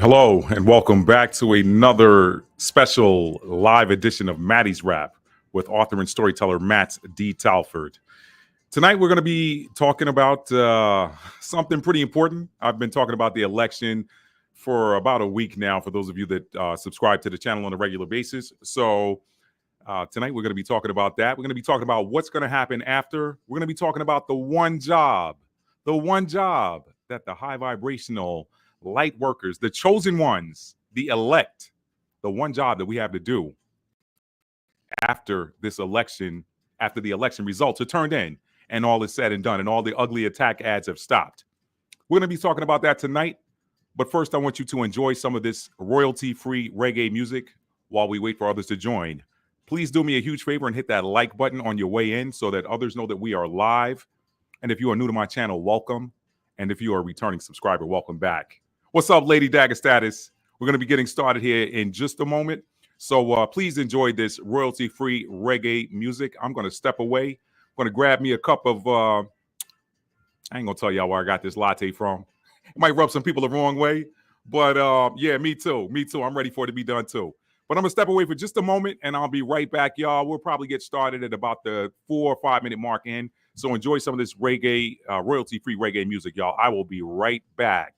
Hello, and welcome back to another special live edition of Maddie's Rap with author and storyteller Matt D. Talford. Tonight, we're going to be talking about something pretty important. I've been talking about the election for about a week now, for those of you that subscribe to the channel on a regular basis. So tonight, we're going to be talking about that. We're going to be talking about what's going to happen after. We're going to be talking about the one job that the high vibrational light workers, the chosen ones, the elect, the one job that we have to do after this election, after the election results are turned in and all is said and done and all the ugly attack ads have stopped. We're going to be talking about that tonight. But first, I want you to enjoy some of this royalty-free reggae music while we wait for others to join. Please do me a huge favor and hit that like button on your way in so that others know that we are live. And if you are new to my channel, welcome. And if you are a returning subscriber, welcome back. What's up, Lady Dagger Status? We're going to be getting started here in just a moment. So please enjoy this royalty-free reggae music. I'm going to step away. I'm going to grab me a cup of, I ain't going to tell y'all where I got this latte from. It might rub some people the wrong way. But yeah, me too. Me too. I'm ready for it to be done too. But I'm going to step away for just a moment, and I'll be right back, y'all. We'll probably get started at about the 4 or 5 minute mark in. So enjoy some of this reggae, royalty-free reggae music, y'all. I will be right back.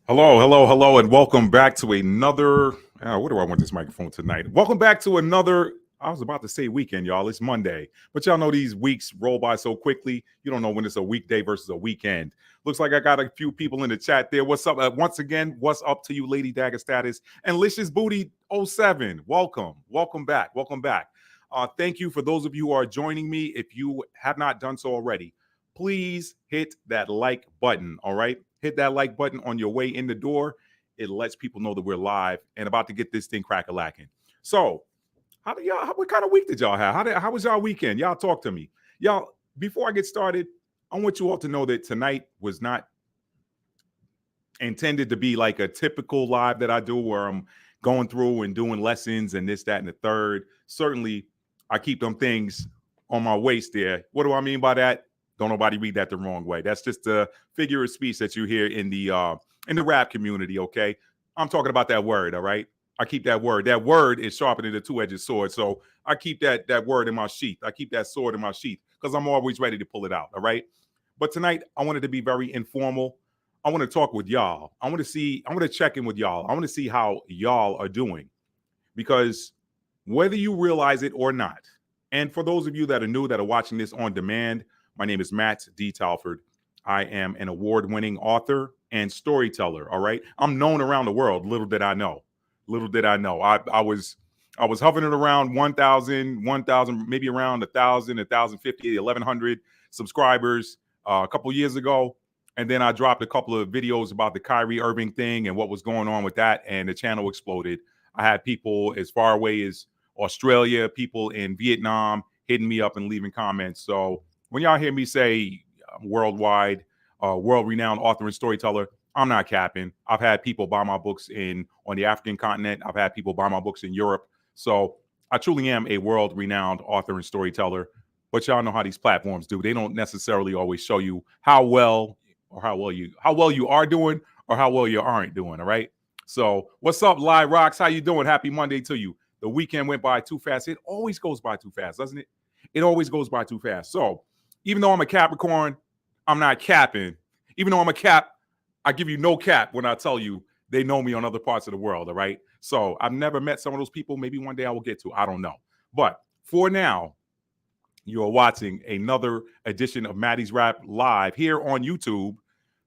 Hello, hello, hello, and welcome back to another. What do I want this microphone tonight? Welcome back to another. I was about to say weekend, y'all. It's Monday, but y'all know these weeks roll by so quickly. You don't know when it's a weekday versus a weekend. Looks like I got a few people in the chat there. What's up? Once again, what's up to you, Lady Dagger Status and Licious Booty 07? Welcome back. Thank you for those of you who are joining me. If you have not done so already, please hit that like button. All right. Hit that like button on your way in the door. It lets people know that we're live and about to get this thing crack-a-lacking. So, what kind of week did y'all have? How was y'all weekend? Y'all talk to me. Y'all, before I get started, I want you all to know that tonight was not intended to be like a typical live that I do where I'm going through and doing lessons and this, that, and the third. Certainly, I keep them things on my waist there. What do I mean by that? Don't nobody read that the wrong way. That's just a figure of speech that you hear in the rap community, okay? I'm talking about that word, all right? I keep that word. That word is sharper than a two-edged sword. So I keep that word in my sheath. I keep that sword in my sheath because I'm always ready to pull it out, all right? But tonight, I wanted to be very informal. I want to talk with y'all. I want to check in with y'all. I want to see how y'all are doing because whether you realize it or not, and for those of you that are new that are watching this on demand, my name is Matt D. Talford. I am an award-winning author and storyteller. All right. I'm known around the world. Little did I know. I was hovering around 1,000, maybe around 1,000, 1,050, 1,100 subscribers a couple years ago. And then I dropped a couple of videos about the Kyrie Irving thing and what was going on with that. And the channel exploded. I had people as far away as Australia, people in Vietnam hitting me up and leaving comments. So when y'all hear me say worldwide, world-renowned author and storyteller, I'm not capping. I've had people buy my books on the African continent. I've had people buy my books in Europe. So I truly am a world-renowned author and storyteller. But y'all know how these platforms do. They don't necessarily always show you how well you are doing or how well you aren't doing. All right. So what's up, Live Rocks? How you doing? Happy Monday to you. The weekend went by too fast. It always goes by too fast, doesn't it? It always goes by too fast. So even though I'm a Capricorn, I'm not capping. Even though I'm a cap, I give you no cap when I tell you they know me on other parts of the world, all right? So I've never met some of those people. Maybe one day I will get to. I don't know. But for now, you are watching another edition of Maddie's Rap live here on YouTube.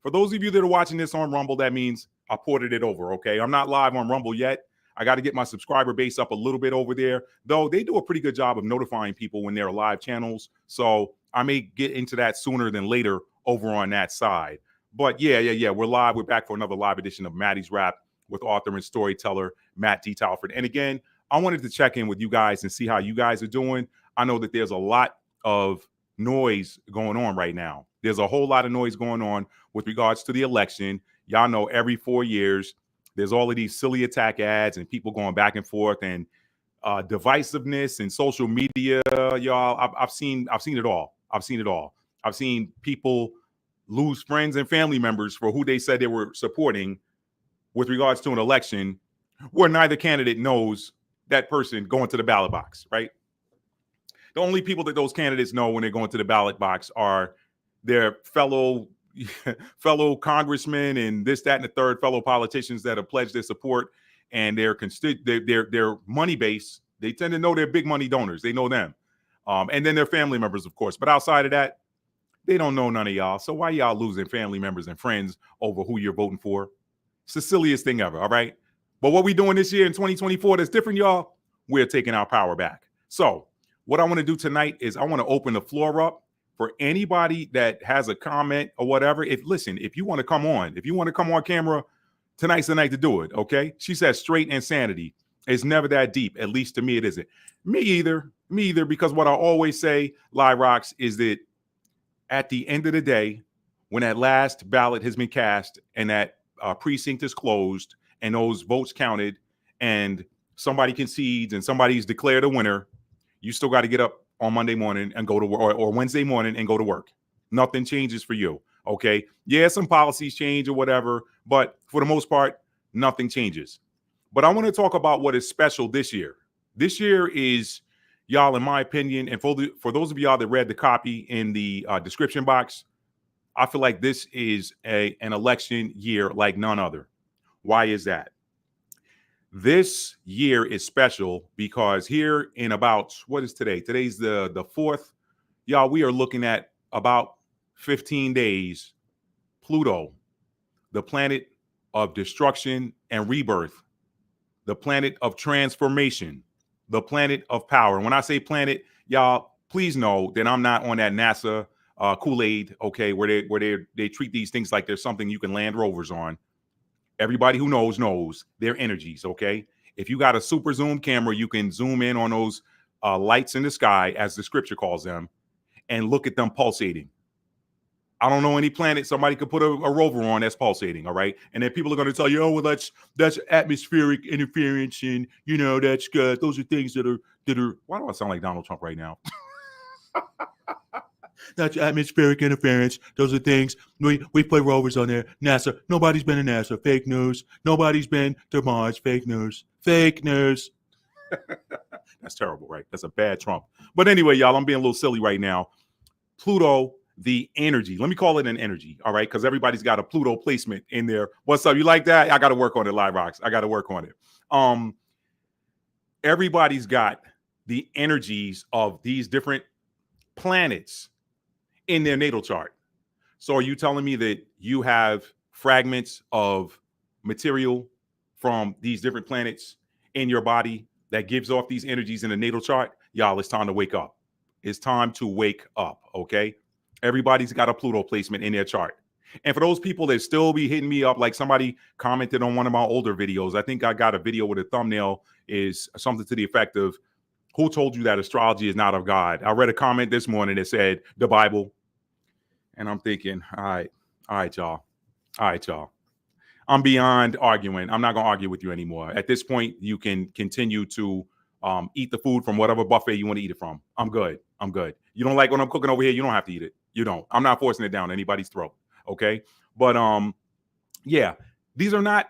For those of you that are watching this on Rumble, that means I ported it over, okay? I'm not live on Rumble yet. I got to get my subscriber base up a little bit over there, though they do a pretty good job of notifying people when they're live channels. So I may get into that sooner than later over on that side. But yeah. We're live. We're back for another live edition of Maddie's Rap with author and storyteller Matt D. Talford. And again, I wanted to check in with you guys and see how you guys are doing. I know that there's a lot of noise going on right now. There's a whole lot of noise going on with regards to the election. Y'all know every 4 years, there's all of these silly attack ads and people going back and forth and divisiveness and social media, y'all. I've seen it all. I've seen people lose friends and family members for who they said they were supporting with regards to an election where neither candidate knows that person going to the ballot box, right? The only people that those candidates know when they're going to the ballot box are their fellow congressmen and this, that, and the third, fellow politicians that have pledged their support and their money base. They tend to know their big money donors. They know them. And then their family members, of course. But outside of that, they don't know none of y'all. So why y'all losing family members and friends over who you're voting for? It's the silliest thing ever, all right? But what we doing this year in 2024 that's different, y'all, we're taking our power back. So what I want to do tonight is I want to open the floor up for anybody that has a comment or whatever. If you want to come on camera, tonight's the night to do it, okay? She says straight insanity. It's never that deep. At least to me, it isn't. Me either, because what I always say, Live Rocks, is that at the end of the day, when that last ballot has been cast and that precinct is closed and those votes counted and somebody concedes and somebody's declared a winner, you still got to get up on Monday morning and go to work or Wednesday morning and go to work. Nothing changes for you. Okay. Yeah, some policies change or whatever, but for the most part, nothing changes. But I want to talk about what is special this year. This year is, y'all, in my opinion, and for those of y'all that read the copy in the description box, I feel like this is an election year like none other. Why is that? This year is special because here in about, what is today? Today's the 4th. Y'all, we are looking at about 15 days. Pluto, the planet of destruction and rebirth, the planet of transformation, the planet of power. And when I say planet, y'all, please know that I'm not on that NASA Kool-Aid, okay, where they treat these things like there's something you can land rovers on. Everybody who knows their energies, okay? If you got a super zoom camera, you can zoom in on those lights in the sky, as the scripture calls them, and look at them pulsating. I don't know any planet somebody could put a rover on that's pulsating, all right? And then people are going to tell you, oh, well, that's atmospheric interference, and that's good. Those are things that are. Why do I sound like Donald Trump right now? That's atmospheric interference. Those are things we put rovers on there. NASA. Nobody's been to NASA. Fake news. Nobody's been to Mars. Fake news. Fake news. That's terrible, right? That's a bad Trump. But anyway, y'all, I'm being a little silly right now. Pluto, the energy. Let me call it an energy, all right? Because everybody's got a Pluto placement in there. What's up? You like that? I got to work on it, Live Rocks. I got to work on it. Everybody's got the energies of these different planets in their natal chart. So are you telling me that you have fragments of material from these different planets in your body that gives off these energies in the natal chart? Y'all, it's time to wake up. It's time to wake up, okay? Everybody's got a Pluto placement in their chart. And for those people that still be hitting me up, like somebody commented on one of my older videos, I think I got a video with a thumbnail is something to the effect of, who told you that astrology is not of God? I read a comment this morning that said the Bible. And I'm thinking, all right, y'all. I'm beyond arguing. I'm not going to argue with you anymore. At this point, you can continue to eat the food from whatever buffet you want to eat it from. I'm good. You don't like what I'm cooking over here, you don't have to eat it. You don't. I'm not forcing it down anybody's throat. Okay. But yeah, these are not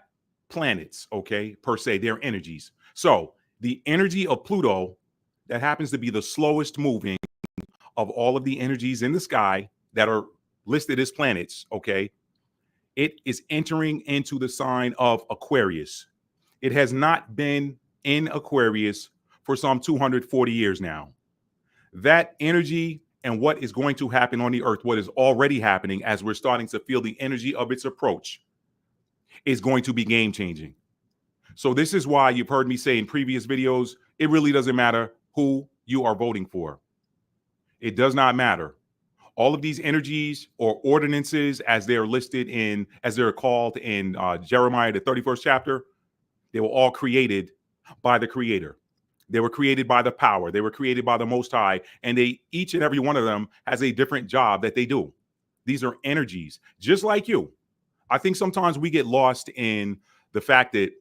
planets, okay, per se. They're energies. So the energy of Pluto, that happens to be the slowest moving of all of the energies in the sky that are listed as planets, okay, it is entering into the sign of Aquarius. It has not been in Aquarius for some 240 years now. That energy and what is going to happen on the earth, what is already happening as we're starting to feel the energy of its approach, is going to be game changing. So this is why you've heard me say in previous videos, it really doesn't matter who you are voting for. It does not matter. All of these energies or ordinances, as they're listed in, as they're called in Jeremiah, the 31st chapter, they were all created by the Creator. They were created by the power. They were created by the Most High. And each and every one of them has a different job that they do. These are energies, just like you. I think sometimes we get lost in the fact that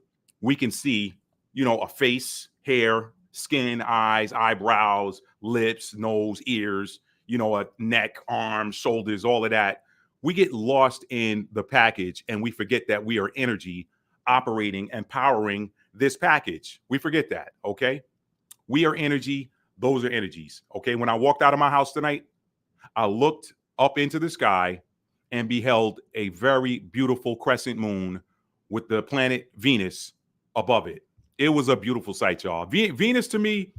we can see, a face, hair, skin, eyes, eyebrows, lips, nose, ears, a neck, arms, shoulders, all of that. We get lost in the package and we forget that we are energy operating and powering this package. We forget that, okay? We are energy. Those are energies, okay? When I walked out of my house tonight, I looked up into the sky and beheld a very beautiful crescent moon with the planet Venus above it. It was a beautiful sight, y'all. Venus to me,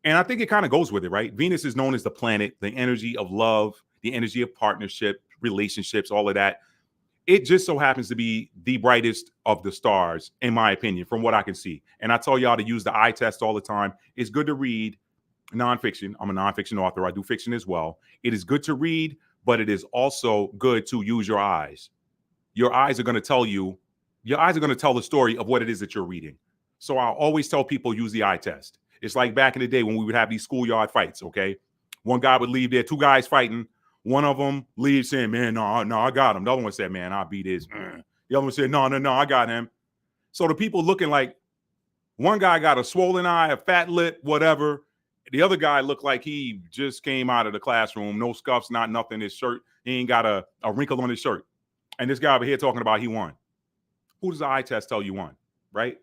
and I think it kind of goes with it, right? Venus is known as the planet, the energy of love, the energy of partnership, relationships, all of that. It just so happens to be the brightest of the stars, in my opinion, from what I can see. And I tell y'all to use the eye test all the time. It's good to read nonfiction. I'm a nonfiction author. I do fiction as well. It is good to read, but it is also good to use your eyes. Your eyes are going to tell the story of what it is that you're reading. So I always tell people use the eye test. It's like back in the day when we would have these schoolyard fights, okay? One guy would leave there, two guys fighting. One of them leaves saying, man, no, I got him. The other one said, man, I'll beat his. The other one said, no, I got him. So the people looking like one guy got a swollen eye, a fat lip, whatever. The other guy looked like he just came out of the classroom. No scuffs, not nothing. His shirt, he ain't got a wrinkle on his shirt. And this guy over here talking about he won. Who does the eye test tell you won, right?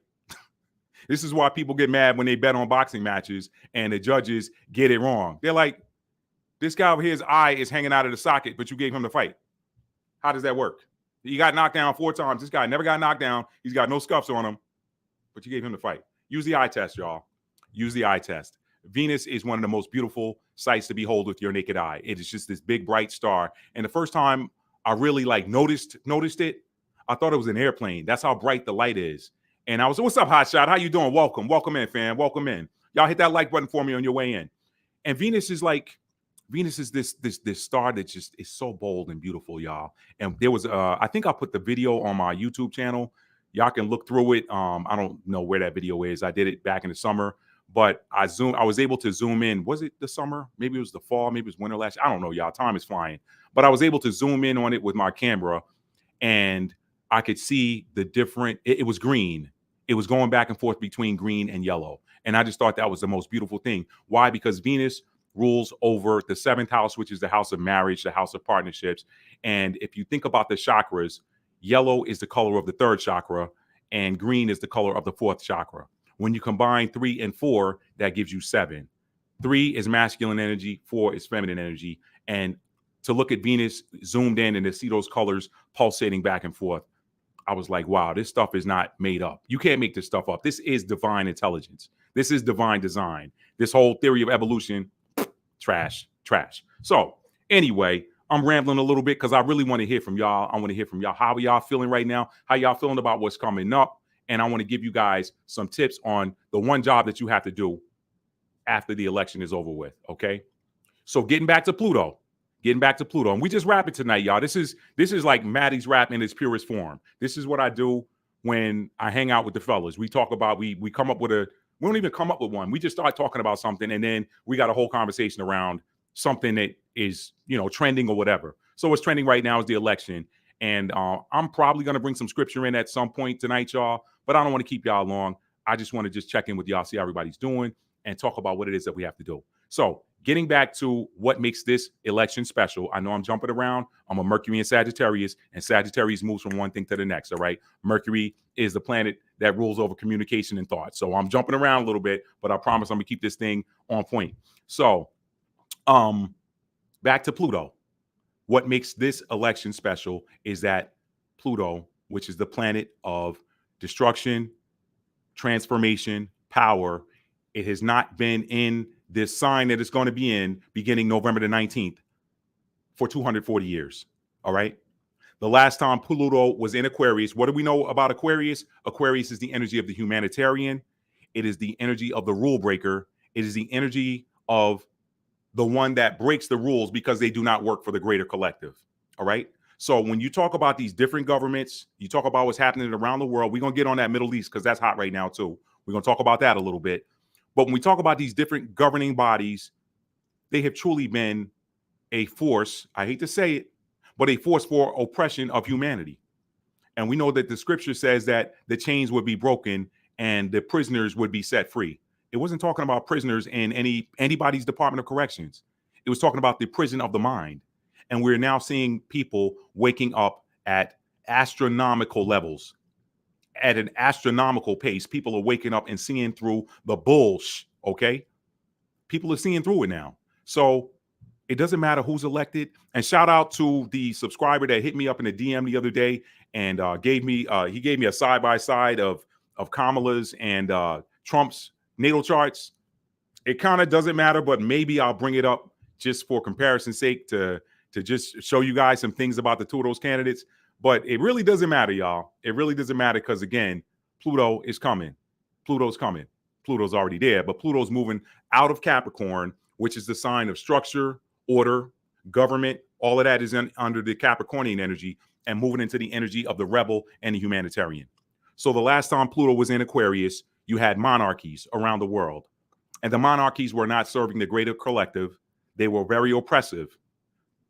This is why people get mad when they bet on boxing matches and the judges get it wrong. They're like, this guy over here's eye is hanging out of the socket, but you gave him the fight. How does that work? He got knocked down 4 times. This guy never got knocked down. He's got no scuffs on him, but you gave him the fight. Use the eye test, y'all. Use the eye test. Venus is one of the most beautiful sights to behold with your naked eye. It is just this big bright star. And the first time I really like noticed it, I thought it was an airplane. That's how bright the light is. And I was, what's up, Hot Shot? How you doing? Welcome in, fam. Welcome in. Y'all hit that like button for me on your way in. And Venus is this star that just is so bold and beautiful, y'all. And there was I think I put the video on my YouTube channel. Y'all can look through it. I don't know where that video is. I did it back in the summer, but I was able to zoom in. Was it the summer? Maybe it was the fall. Maybe it was winter last year. I don't know, y'all. Time is flying. But I was able to zoom in on it with my camera, and I could see the different. It was green. It was going back and forth between green and yellow. And I just thought that was the most beautiful thing. Why? Because Venus rules over the 7th house, which is the house of marriage, the house of partnerships. And if you think about the chakras, yellow is the color of the 3rd chakra, and green is the color of the 4th chakra. When you combine 3 and 4, that gives you 7. 3 is masculine energy, 4 is feminine energy. And to look at Venus zoomed in and to see those colors pulsating back and forth, I was like, wow, this stuff is not made up. You can't make this stuff up. This is divine intelligence. This is divine design. This whole theory of evolution, trash. So anyway, I'm rambling a little bit because I really want to hear from y'all. I want to hear from y'all. How are y'all feeling right now? How y'all feeling about what's coming up? And I want to give you guys some tips on the one job that you have to do after the election is over with. Okay. So getting back to Pluto. And we just rap it tonight, y'all. This is like Maddie's rap in its purest form. This is what I do when I hang out with the fellas. We talk about, we come up with we don't even come up with one. We just start talking about something, and then we got a whole conversation around something that is, trending or whatever. So what's trending right now is the election. And I'm probably going to bring some scripture in at some point tonight, y'all, but I don't want to keep y'all long. I just want to just check in with y'all, see how everybody's doing, and talk about what it is that we have to do. So getting back to what makes this election special, I know I'm jumping around. I'm a Mercury in Sagittarius, and Sagittarius moves from one thing to the next, all right? Mercury is the planet that rules over communication and thought. So I'm jumping around a little bit, but I promise I'm going to keep this thing on point. So back to Pluto. What makes this election special is that Pluto, which is the planet of destruction, transformation, power, it has not been in this sign that it's going to be in beginning November the 19th for 240 years. All right. The last time Pluto was in Aquarius, what do we know about Aquarius? Aquarius is the energy of the humanitarian. It is the energy of the rule breaker. It is the energy of the one that breaks the rules because they do not work for the greater collective. All right. So when you talk about these different governments, you talk about what's happening around the world. We're going to get on that Middle East because that's hot right now, too. We're going to talk about that a little bit. But when we talk about these different governing bodies, they have truly been a force, I hate to say it, but a force for oppression of humanity. And we know that the scripture says that the chains would be broken and the prisoners would be set free. It wasn't talking about prisoners in anybody's Department of Corrections. It was talking about the prison of the mind. And we're now seeing people waking up at astronomical levels, at an astronomical pace. People are waking up and seeing through the bullshit, okay? People are seeing through it now. So it doesn't matter who's elected. And shout out to the subscriber that hit me up in the DM the other day and gave me a side-by-side of Kamala's and Trump's natal charts. It kind of doesn't matter, but maybe I'll bring it up just for comparison's sake to just show you guys some things about the two of those candidates. But it really doesn't matter, y'all. It really doesn't matter because, again, Pluto is coming. Pluto's coming. Pluto's already there, but Pluto's moving out of Capricorn, which is the sign of structure, order, government. All of that is under the Capricornian energy and moving into the energy of the rebel and the humanitarian. So the last time Pluto was in Aquarius, you had monarchies around the world. And the monarchies were not serving the greater collective. They were very oppressive.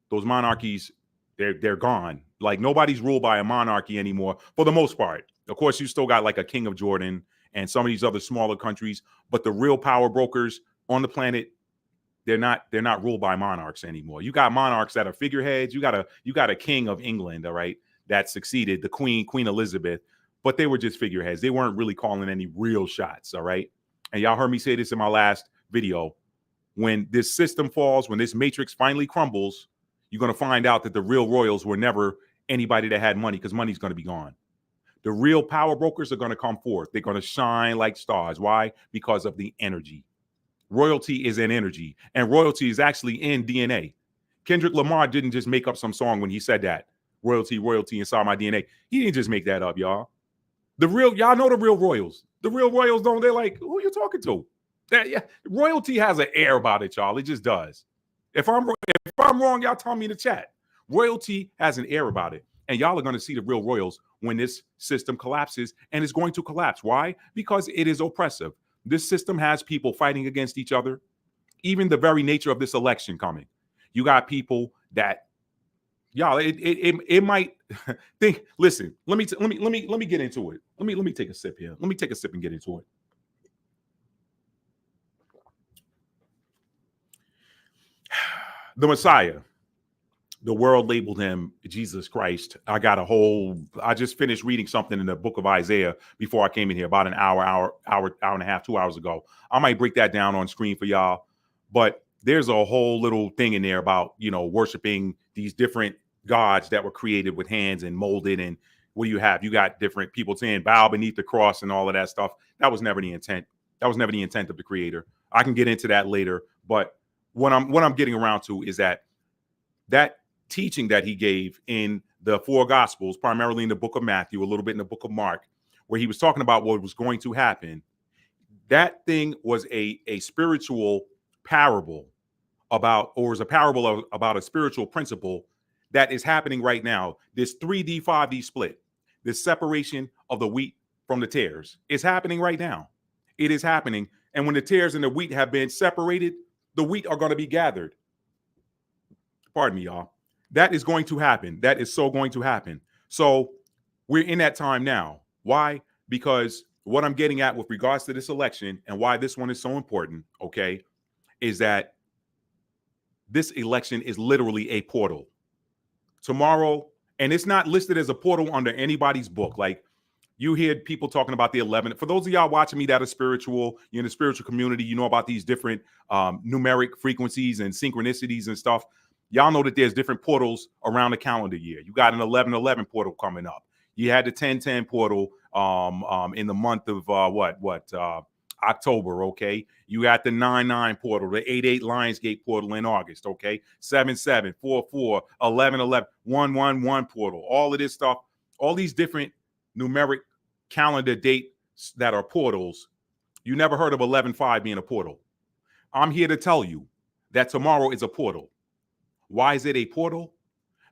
Those monarchies, they're gone. Like nobody's ruled by a monarchy anymore for the most part. Of course, you still got like a king of Jordan and some of these other smaller countries, but the real power brokers on the planet, they're not ruled by monarchs anymore. You got monarchs that are figureheads. You got a king of England, all right, that succeeded the Queen Elizabeth, but they were just figureheads. They weren't really calling any real shots, all right? And y'all heard me say this in my last video. When this system falls, when this matrix finally crumbles, you're going to find out that the real royals were never anybody that had money, because money's going to be gone. The real power brokers are going to come forth. They're going to shine like stars. Why? Because of the energy. Royalty is in energy, and royalty is actually in DNA. Kendrick Lamar didn't just make up some song when he said that. Royalty, royalty inside my DNA. He didn't just make that up, y'all. Y'all know the real royals. The real royals don't. They're like, who are you talking to? Yeah, royalty has an air about it, y'all. It just does. If I'm wrong, y'all tell me in the chat. Royalty has an air about it, and y'all are going to see the real royals when this system collapses, and it's going to collapse. Why? Because it is oppressive. This system has people fighting against each other. Even the very nature of this election coming, you got people that, y'all, it might think. Listen, let me get into it. Let me take a sip here. Let me take a sip and get into it. The Messiah, the world labeled him Jesus Christ. I just finished reading something in the book of Isaiah before I came in here about an hour and a half, 2 hours ago. I might break that down on screen for y'all, but there's a whole little thing in there about, worshiping these different gods that were created with hands and molded. And what do you have? You got different people saying bow beneath the cross and all of that stuff. That was never the intent. That was never the intent of the creator. I can get into that later, but what I'm getting around to is that teaching that he gave in the four gospels, primarily in the book of Matthew, a little bit in the book of Mark, where he was talking about what was going to happen. That thing was a spiritual parable about a spiritual principle that is happening right now. This 3D, 5D split, this separation of the wheat from the tares is happening right now. It is happening. And when the tares and the wheat have been separated, the wheat are going to be gathered. Pardon me, y'all. That is going to happen. That is so going to happen. So we're in that time now. Why? Because what I'm getting at with regards to this election and why this one is so important, okay, is that this election is literally a portal. Tomorrow, and it's not listed as a portal under anybody's book. Like, you hear people talking about the 11th. For those of y'all watching me that are spiritual, you're in the spiritual community, you know about these different numeric frequencies and synchronicities and stuff. Y'all know that there's different portals around the calendar year. You got an 11/11 portal coming up. You had the 10/10 portal in the month of October, okay? You got the 9/9 portal, the 8/8 Lionsgate portal in August, okay? 7/7, 4/4, 11/11, 1/1 portal. All of this stuff, all these different numeric calendar dates that are portals. You never heard of 11/5 being a portal. I'm here to tell you that tomorrow is a portal. Why is it a portal?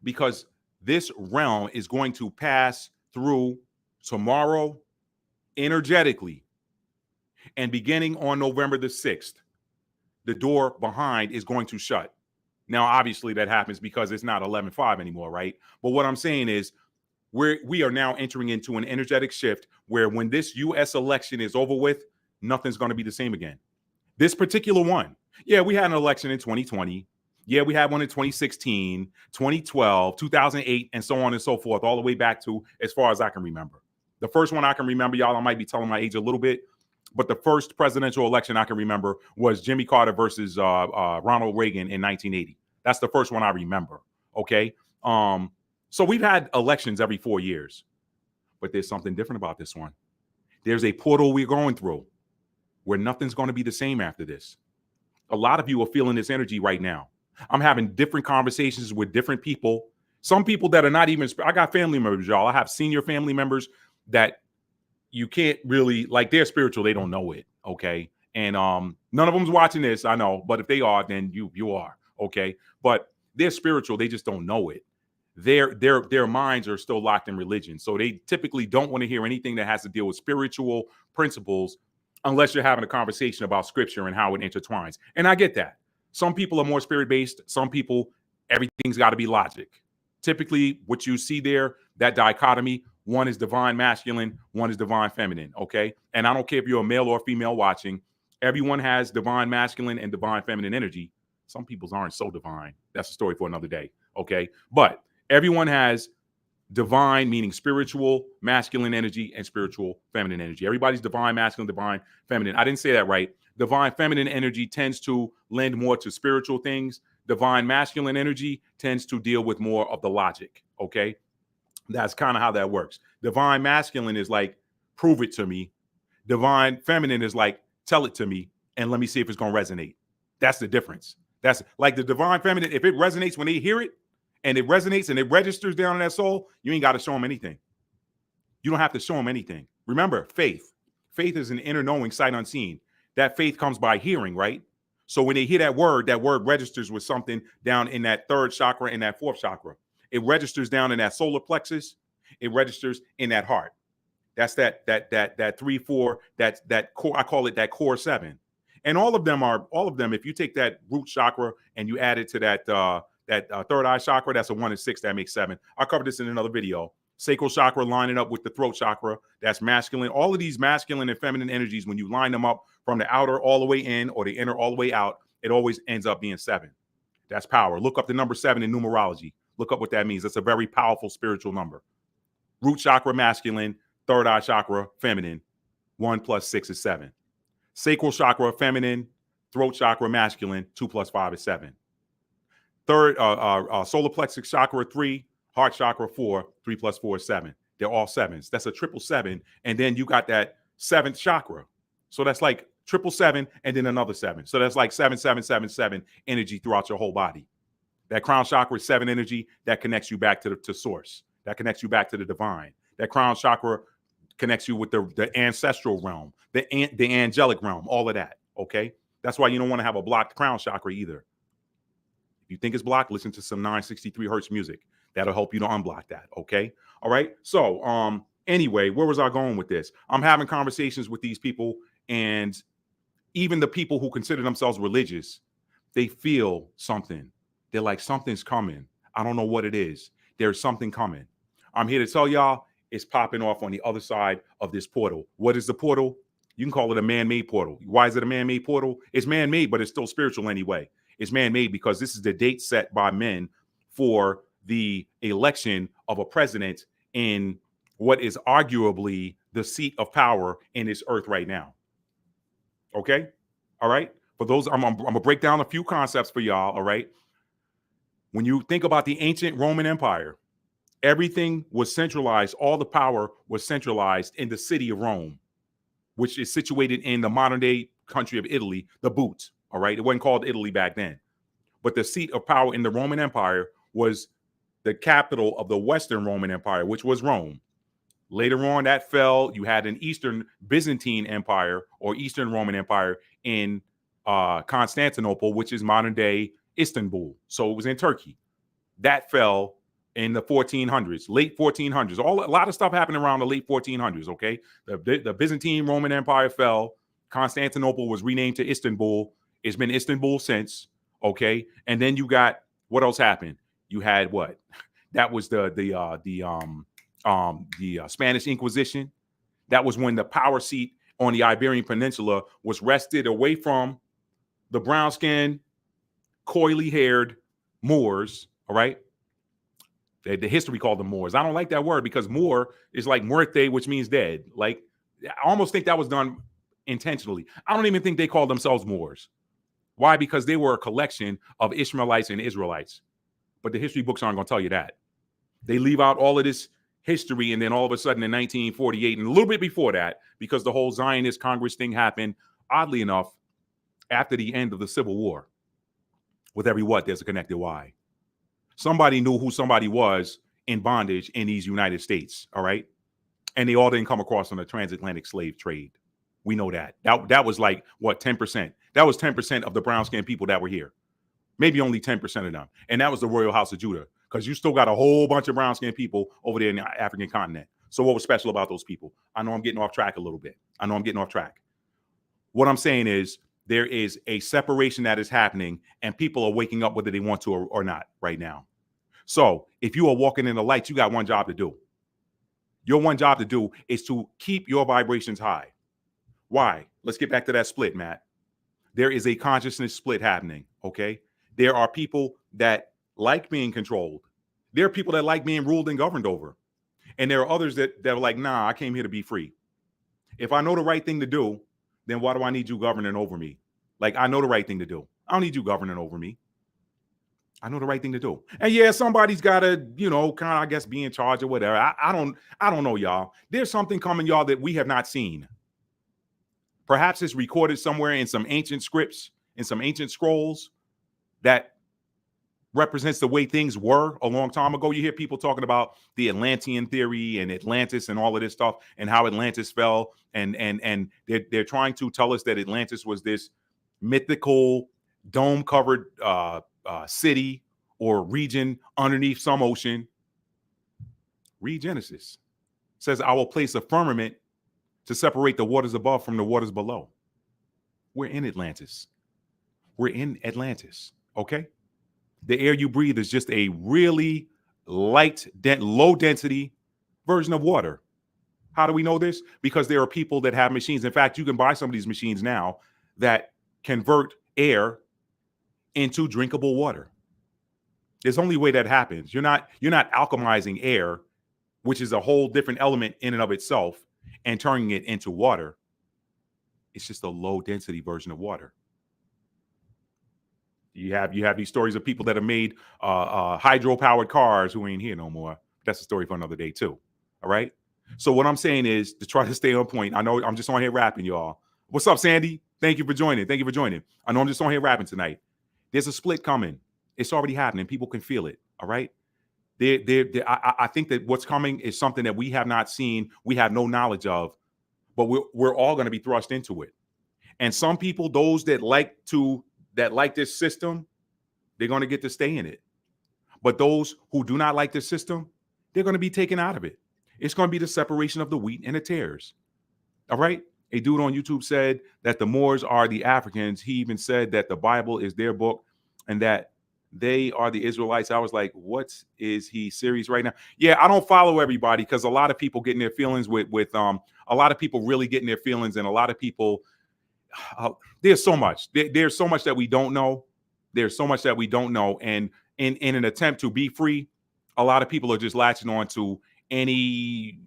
Because this realm is going to pass through tomorrow energetically. And beginning on November the 6th, the door behind is going to shut. Now, obviously, that happens because it's not 11/5 anymore, right? But what I'm saying is, we are now entering into an energetic shift where when this U.S. election is over with, nothing's going to be the same again. This particular one, yeah, we had an election in 2020. Yeah, we had one in 2016, 2012, 2008, and so on and so forth, all the way back to as far as I can remember. The first one I can remember, y'all, I might be telling my age a little bit, but the first presidential election I can remember was Jimmy Carter versus Ronald Reagan in 1980. That's the first one I remember, okay? So we've had elections every 4 years, but there's something different about this one. There's a portal we're going through where nothing's going to be the same after this. A lot of you are feeling this energy right now. I'm having different conversations with different people. Some people that are not even, I got family members, y'all. I have senior family members that you can't really, like, they're spiritual. They don't know it, okay? And none of them's watching this, I know. But if they are, then you are, okay? But they're spiritual. They just don't know it. Their minds are still locked in religion. So they typically don't want to hear anything that has to deal with spiritual principles unless you're having a conversation about scripture and how it intertwines. And I get that. Some people are more spirit-based. Some people, everything's got to be logic. Typically, what you see there, that dichotomy, one is divine masculine, one is divine feminine, okay? And I don't care if you're a male or female watching, everyone has divine masculine and divine feminine energy. Some people's aren't so divine. That's a story for another day, okay? But everyone has divine, meaning spiritual, masculine energy and spiritual, feminine energy. Everybody's divine, masculine, divine, feminine. I didn't say that right. Divine feminine energy tends to lend more to spiritual things. Divine masculine energy tends to deal with more of the logic, okay? That's kind of how that works. Divine masculine is like, prove it to me. Divine feminine is like, tell it to me and let me see if it's going to resonate. That's the difference. That's like the divine feminine. If it resonates when they hear it and it resonates and it registers down in that soul, you ain't got to show them anything. You don't have to show them anything. Remember, faith. Faith is an inner knowing, sight unseen. That faith comes by hearing, right? So when they hear that word registers with something down in that third chakra and that fourth chakra. It registers down in that solar plexus. It registers in that heart. That's that 3-4. That core. I call it that core 7. And all of them. If you take that root chakra and you add it to that third eye chakra, that's a 1 and 6. That makes 7. I'll cover this in another video. Sacral chakra lining up with the throat chakra. That's masculine. All of these masculine and feminine energies, when you line them up from the outer all the way in or the inner all the way out, it always ends up being 7. That's power. Look up the number 7 in numerology. Look up what that means. That's a very powerful spiritual number. Root chakra masculine, third eye chakra feminine. 1 plus 6 is 7. Sacral chakra feminine, throat chakra masculine. 2 plus 5 is 7. Third solar plexus chakra 3, heart chakra 4. 3 plus 4 is 7. They're all 7s. That's a 777. And then you got that 7th chakra. So that's like 777 and then another 7. So that's like 7777 energy throughout your whole body. That crown chakra is 7 energy that connects you back to source. That connects you back to the divine. That crown chakra connects you with the ancestral realm, the angelic realm, all of that. Okay. That's why you don't want to have a blocked crown chakra either. If you think it's blocked, listen to some 963 hertz music. That'll help you to unblock that. Okay. All right. So, anyway, where was I going with this? I'm having conversations with these people, and even the people who consider themselves religious, they feel something. They're like, something's coming. I don't know what it is. There's something coming. I'm here to tell y'all it's popping off on the other side of this portal. What is the portal? You can call it a man-made portal. Why is it a man-made portal? It's man-made, but it's still spiritual anyway. It's man-made because this is the date set by men for the election of a president in what is arguably the seat of power in this earth right now. Okay? All right? For those, I'm going to break down a few concepts for y'all, all right? When you think about the ancient Roman Empire, everything was centralized. All the power was centralized in the city of Rome, which is situated in the modern day country of Italy, the boot. All right. It wasn't called Italy back then. But the seat of power in the Roman Empire was the capital of the Western Roman Empire, which was Rome. Later on, that fell. You had an Eastern Byzantine Empire or Eastern Roman Empire in Constantinople, which is modern day Istanbul. So it was in Turkey. That fell in the 1400s, late 1400s. A lot of stuff happened around the late 1400s, okay? The Byzantine Roman Empire fell. Constantinople was renamed to Istanbul. It's been Istanbul since, okay? And then you got, what else happened? You had what? That was the Spanish Inquisition. That was when the power seat on the Iberian Peninsula was wrested away from the brown-skinned, coily-haired Moors, all right? The history called them Moors. I don't like that word because Moor is like muerte, which means dead. Like, I almost think that was done intentionally. I don't even think they called themselves Moors. Why? Because they were a collection of Ishmaelites and Israelites. But the history books aren't going to tell you that. They leave out all of this history, and then all of a sudden in 1948, and a little bit before that, because the whole Zionist Congress thing happened, oddly enough, after the end of the Civil War. With every what, there's a connected why. Somebody knew who somebody was in bondage in these United States, all right? And they all didn't come across on the transatlantic slave trade. We know that. That was like, what, 10%? That was 10% of the brown-skinned people that were here. Maybe only 10% of them. And that was the Royal House of Judah, because you still got a whole bunch of brown-skinned people over there in the African continent. So what was special about those people? I know I'm getting off track a little bit. What I'm saying is there is a separation that is happening, and people are waking up whether they want to or not right now. So if you are walking in the light, you got one job to do. Your one job to do is to keep your vibrations high. Why? Let's get back to that split, Matt. There is a consciousness split happening, okay? There are people that like being controlled. There are people that like being ruled and governed over. And there are others that are like, nah, I came here to be free. If I know the right thing to do, then why do I need you governing over me? Like, I know the right thing to do. I don't need you governing over me. I know the right thing to do. And yeah, somebody's got to, kind of, I guess, be in charge or whatever. I don't know, y'all. There's something coming, y'all, that we have not seen. Perhaps it's recorded somewhere in some ancient scripts, in some ancient scrolls that represents the way things were a long time ago. You hear people talking about the Atlantean theory and Atlantis and all of this stuff and how Atlantis fell. And they're trying to tell us that Atlantis was this mythical dome-covered city or region underneath some ocean. Read Genesis. It says, I will place a firmament to separate the waters above from the waters below. We're in Atlantis. We're in Atlantis, okay? The air you breathe is just a really light, low density version of water. How do we know this? Because there are people that have machines. In fact, you can buy some of these machines now that convert air into drinkable water. There's only way that happens. You're not alchemizing air, which is a whole different element in and of itself, and turning it into water. It's just a low density version of water. You have these stories of people that have made hydro-powered cars who ain't here no more. That's a story for another day too. All right. So what I'm saying is to try to stay on point. I know I'm just on here rapping, y'all. What's up, Sandy? Thank you for joining. I know I'm just on here rapping tonight. There's a split coming. It's already happening. People can feel it. All right. I think that what's coming is something that we have not seen. We have no knowledge of, but we're all going to be thrust into it. And some people, those that like this system, they're going to get to stay in it. But those who do not like this system, they're going to be taken out of it. It's going to be the separation of the wheat and the tares. All right. A dude on YouTube said that the Moors are the Africans. He even said that the Bible is their book and that they are the Israelites. I was like, what is he serious right now? Yeah, I don't follow everybody because a lot of people getting their feelings with a lot of people really getting their feelings, and a lot of people, there's so much. There's so much that we don't know. There's so much that we don't know. And in an attempt to be free, a lot of people are just latching on to any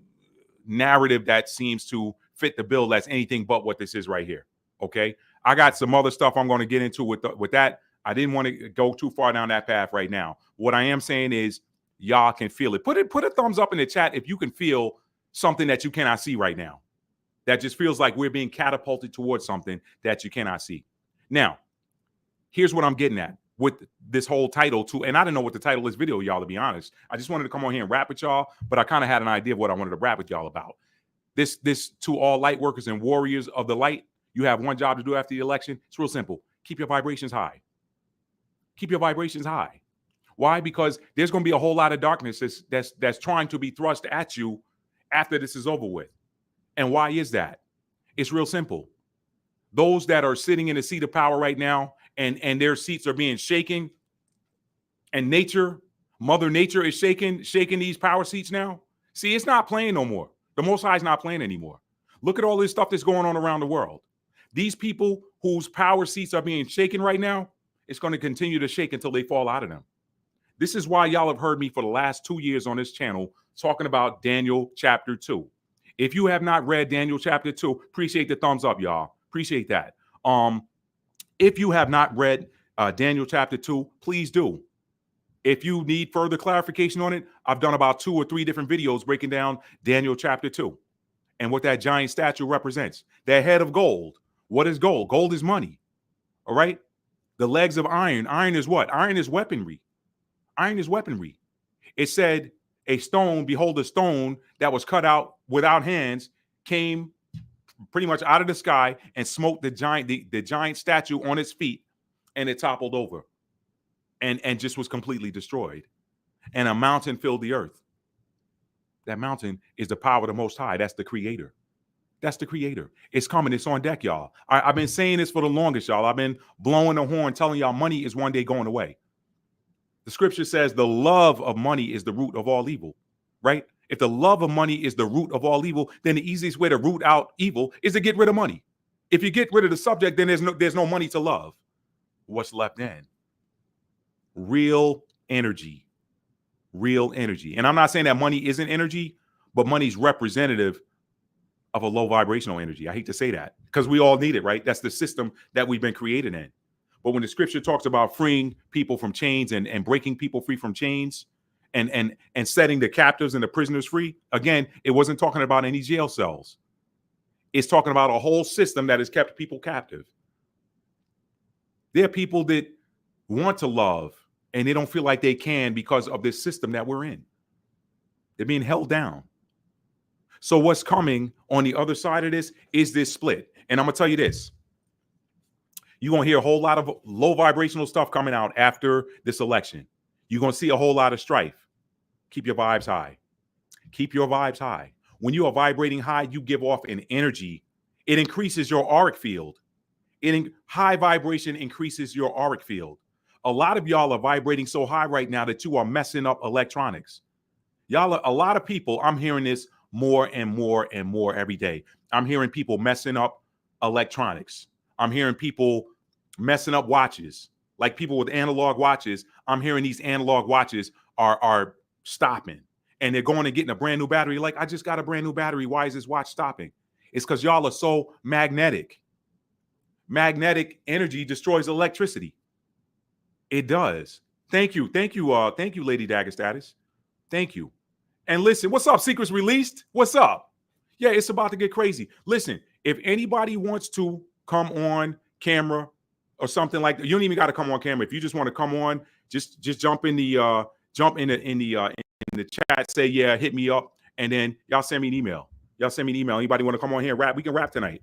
narrative that seems to fit the bill that's anything but what this is right here. Okay. I got some other stuff I'm going to get into with that. I didn't want to go too far down that path right now. What I am saying is y'all can feel it. Put a thumbs up in the chat if you can feel something that you cannot see right now. That just feels like we're being catapulted towards something that you cannot see. Now, here's what I'm getting at with this whole title too. And I didn't know what the title of this video, y'all, to be honest. I just wanted to come on here and rap with y'all, but I kind of had an idea of what I wanted to rap with y'all about. This to all light workers and warriors of the light, you have one job to do after the election. It's real simple. Keep your vibrations high. Keep your vibrations high. Why? Because there's going to be a whole lot of darkness that's trying to be thrust at you after this is over with. And why is that? It's real simple. Those that are sitting in a seat of power right now and their seats are being shaken, and Mother Nature is shaking these power seats now. See, it's not playing no more. The Most High is not playing anymore. Look at all this stuff that's going on around the world. These people whose power seats are being shaken right now, it's going to continue to shake until they fall out of them. This is why y'all have heard me for the last 2 years on this channel talking about Daniel chapter 2. If you have not read Daniel chapter 2, appreciate the thumbs up, y'all. Appreciate that. If you have not read Daniel chapter 2, please do. If you need further clarification on it, I've done about 2 or 3 different videos breaking down Daniel chapter 2 and what that giant statue represents. That head of gold. What is gold? Gold is money. All right. The legs of iron. Iron is what? Iron is weaponry. Iron is weaponry. It said a stone, behold, a stone that was cut out without hands came pretty much out of the sky and smote the giant statue on its feet, and it toppled over and just was completely destroyed. And a mountain filled the earth. That mountain is the power of the Most High. That's the creator. That's the creator. It's coming. It's on deck, y'all. I've been saying this for the longest, y'all. I've been blowing the horn, telling y'all money is one day going away. The scripture says the love of money is the root of all evil, right? If the love of money is the root of all evil, then the easiest way to root out evil is to get rid of money. If you get rid of the subject, then there's no money to love. What's left then? Real energy. Real energy. And I'm not saying that money isn't energy, but money's representative of a low vibrational energy. I hate to say that because we all need it, right? That's the system that we've been created in. But when the scripture talks about freeing people from chains and breaking people free from chains and setting the captives and the prisoners free, again, it wasn't talking about any jail cells. It's talking about a whole system that has kept people captive. There are people that want to love and they don't feel like they can because of this system that we're in. They're being held down. So what's coming on the other side of this is this split. And I'm going to tell you this. You're going to hear a whole lot of low vibrational stuff coming out after this election. You're going to see a whole lot of strife. Keep your vibes high. Keep your vibes high. When you are vibrating high, you give off an energy. It increases your auric field. High vibration increases your auric field. A lot of y'all are vibrating so high right now that you are messing up electronics. A lot of people, I'm hearing this more and more and more every day. I'm hearing people messing up electronics. I'm hearing people messing up watches, like people with analog watches. I'm hearing these analog watches are stopping and they're going and getting a brand new battery. Like, I just got a brand new battery. Why is this watch stopping? It's because y'all are so magnetic. Magnetic energy destroys electricity. It does. Thank you, Lady Dagger Status. Thank you. And listen, what's up, Secrets Released? What's up? Yeah, it's about to get crazy. Listen, if anybody wants to come on camera or something like that, you don't even got to come on camera. If you just want to come on, just jump in the chat, say yeah, hit me up, and then y'all send me an email. Anybody want to come on here and rap? We can rap tonight.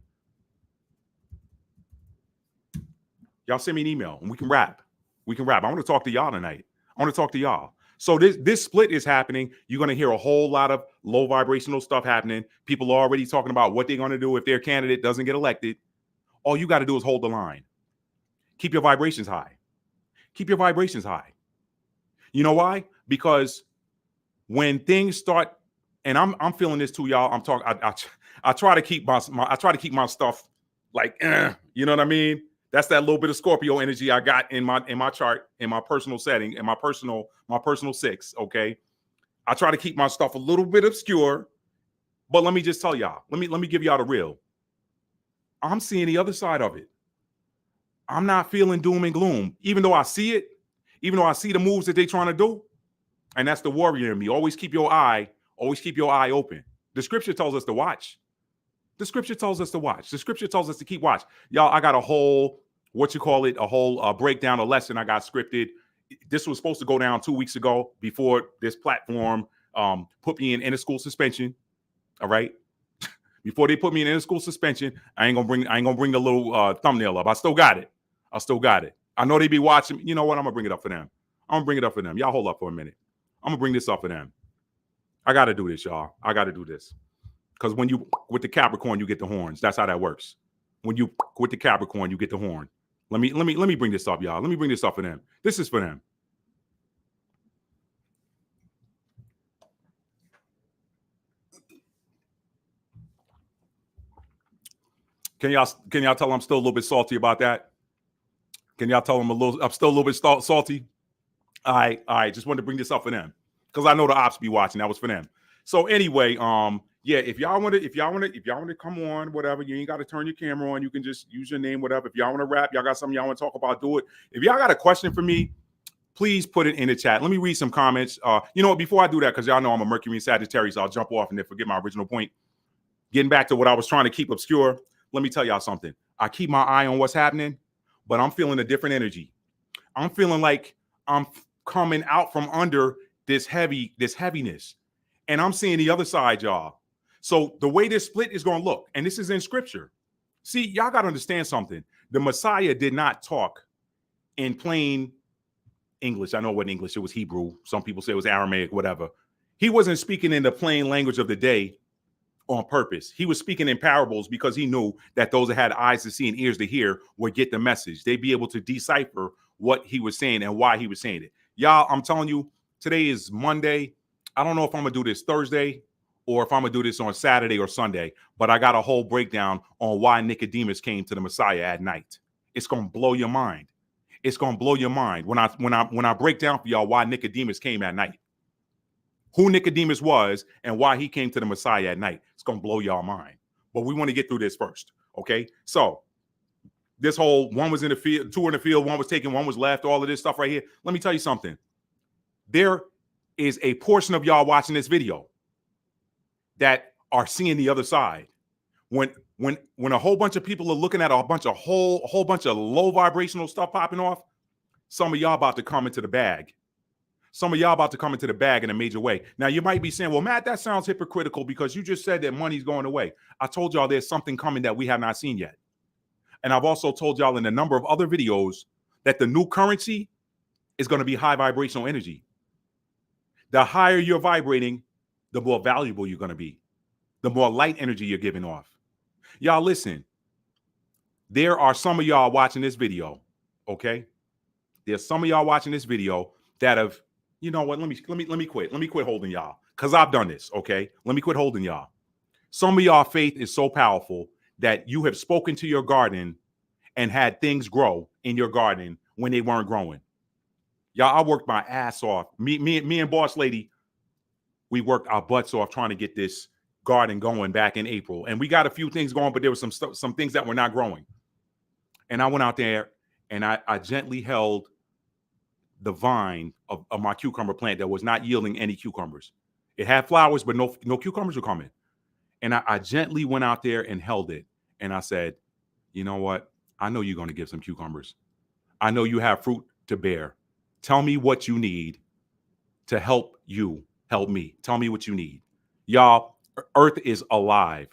Y'all send me an email and we can rap. I want to talk to y'all tonight. So this split is happening. You're going to hear a whole lot of low vibrational stuff happening. People are already talking about what they're going to do if their candidate doesn't get elected. All you got to do is hold the line. Keep your vibrations high. You know why? Because when things start, and I'm feeling this too, y'all. I try to keep my stuff like, you know what I mean? That's that little bit of Scorpio energy I got in my chart, in my personal setting, in my personal 6. Okay, I try to keep my stuff a little bit obscure, but let me just tell y'all. Let me give y'all the real. I'm seeing the other side of it. I'm not feeling doom and gloom, even though I see it, even though I see the moves that they're trying to do, and that's the warrior in me. Always keep your eye open. The scripture tells us to watch. The scripture tells us to keep watch. Y'all, I got a whole, breakdown, a lesson I got scripted. This was supposed to go down 2 weeks ago before this platform put me in inter-school suspension. All right. Before they put me in inter-school suspension, I ain't gonna bring the little thumbnail up. I still got it. I know they be watching. You know what? I'm gonna bring it up for them. Y'all hold up for a minute. I'm gonna bring this up for them. I gotta do this, y'all. Because when you with the Capricorn, you get the horns. That's how that works. When you with the Capricorn, you get the horn. Let me bring this up, y'all. Let me bring this up for them. This is for them. Can y'all tell I'm still a little bit salty about that? Can y'all tell I'm still a little bit salty? All right. Just wanted to bring this up for them because I know the ops be watching. That was for them. So anyway, yeah, if y'all want to come on, whatever, you ain't got to turn your camera on. You can just use your name, whatever. If y'all want to rap, y'all got something y'all want to talk about, do it. If y'all got a question for me, please put it in the chat. Let me read some comments. You know what? Before I do that, because y'all know I'm a Mercury and Sagittarius, I'll jump off and then forget my original point. Getting back to what I was trying to keep obscure, let me tell y'all something. I keep my eye on what's happening, but I'm feeling a different energy. I'm feeling like I'm coming out from under this heaviness. And I'm seeing the other side, y'all. So the way this split is going to look, and this is in scripture. See, y'all got to understand something. The Messiah did not talk in plain English. I know what English, it was Hebrew. Some people say it was Aramaic, whatever. He wasn't speaking in the plain language of the day on purpose. He was speaking in parables because he knew that those that had eyes to see and ears to hear would get the message. They'd be able to decipher what he was saying and why he was saying it. Y'all, I'm telling you, today is Monday. I don't know if I'm going to do this Thursday or if I'm going to do this on Saturday or Sunday, but I got a whole breakdown on why Nicodemus came to the Messiah at night. It's going to blow your mind. When I break down for y'all why Nicodemus came at night, who Nicodemus was and why he came to the Messiah at night. It's going to blow y'all mind. But we want to get through this first. Okay. So this whole one was in the field, two in the field, one was taken, one was left, all of this stuff right here. Let me tell you something. There is a portion of y'all watching this video that are seeing the other side. When a whole bunch of people are looking at a whole bunch of low vibrational stuff popping off, some of y'all about to come into the bag. Some of y'all about to come into the bag in a major way. Now, you might be saying, well, Matt, that sounds hypocritical because you just said that money's going away. I told y'all there's something coming that we have not seen yet. And I've also told y'all in a number of other videos that the new currency is going to be high vibrational energy. The higher you're vibrating, the more valuable you're going to be. The more light energy you're giving off. Y'all listen. There are some of y'all watching this video, okay? There's some of y'all watching this video that have, you know what? Let me quit. Let me quit holding y'all because I've done this, okay? Let me quit holding y'all. Some of y'all faith is so powerful that you have spoken to your garden and had things grow in your garden when they weren't growing. Y'all, I worked my ass off. Me and Boss Lady, we worked our butts off trying to get this garden going back in April. And we got a few things going, but there were some things that were not growing. And I went out there and I gently held the vine of my cucumber plant that was not yielding any cucumbers. It had flowers, but no cucumbers were coming. And I gently went out there and held it. And I said, you know what? I know you're going to give some cucumbers. I know you have fruit to bear. Tell me what you need to help you help me. Tell me what you need. Y'all, Earth is alive.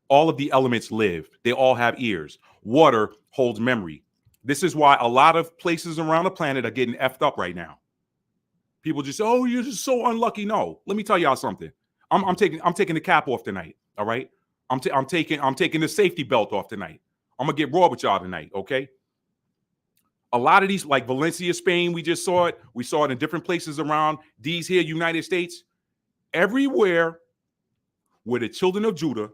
All of the elements live. They all have ears. Water holds memory. This is why a lot of places around the planet are getting effed up right now. People just say, oh, you're just so unlucky. No, let me tell y'all something. I'm taking the cap off tonight. All right. I'm taking the safety belt off tonight. I'm gonna get raw with y'all tonight. Okay. A lot of these, like Valencia, Spain, we just saw it. We saw it in different places around these here, United States. Everywhere where the children of Judah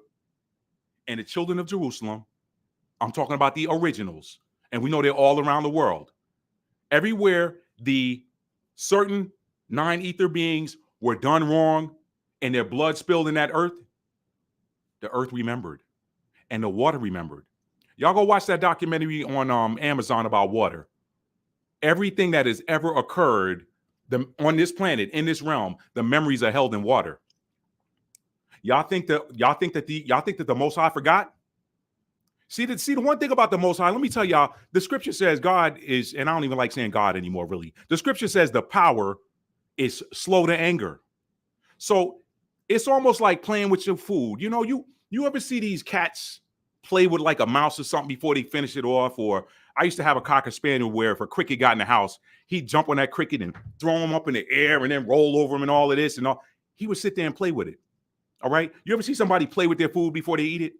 and the children of Jerusalem, I'm talking about the originals, and we know they're all around the world. Everywhere the certain 9 ether beings were done wrong and their blood spilled in that earth, the earth remembered and the water remembered. Y'all go watch that documentary on Amazon about water. Everything that has ever occurred on this planet, in this realm, the memories are held in water. Y'all think that the Most High forgot? See the one thing about the Most High, let me tell y'all, the scripture says God is, and I don't even like saying God anymore, really. The scripture says the power is slow to anger. So it's almost like playing with your food. You know, you ever see these cats play with like a mouse or something before they finish it off? Or I used to have a Cocker Spaniel where if a cricket got in the house, he'd jump on that cricket and throw him up in the air and then roll over him and all of this and all. He would sit there and play with it. All right. You ever see somebody play with their food before they eat it?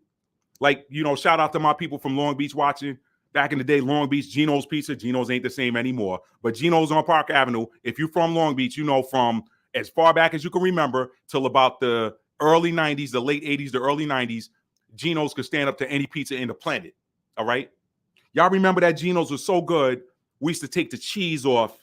Like, you know, shout out to my people from Long Beach watching. Back in the day, Long Beach, Gino's Pizza. Gino's ain't the same anymore. But Gino's on Park Avenue. If you're from Long Beach, you know, from as far back as you can remember till about the early 90s, the late 80s, the early 90s, Gino's could stand up to any pizza in the planet. All right. Y'all remember that Gino's was so good. We used to take the cheese off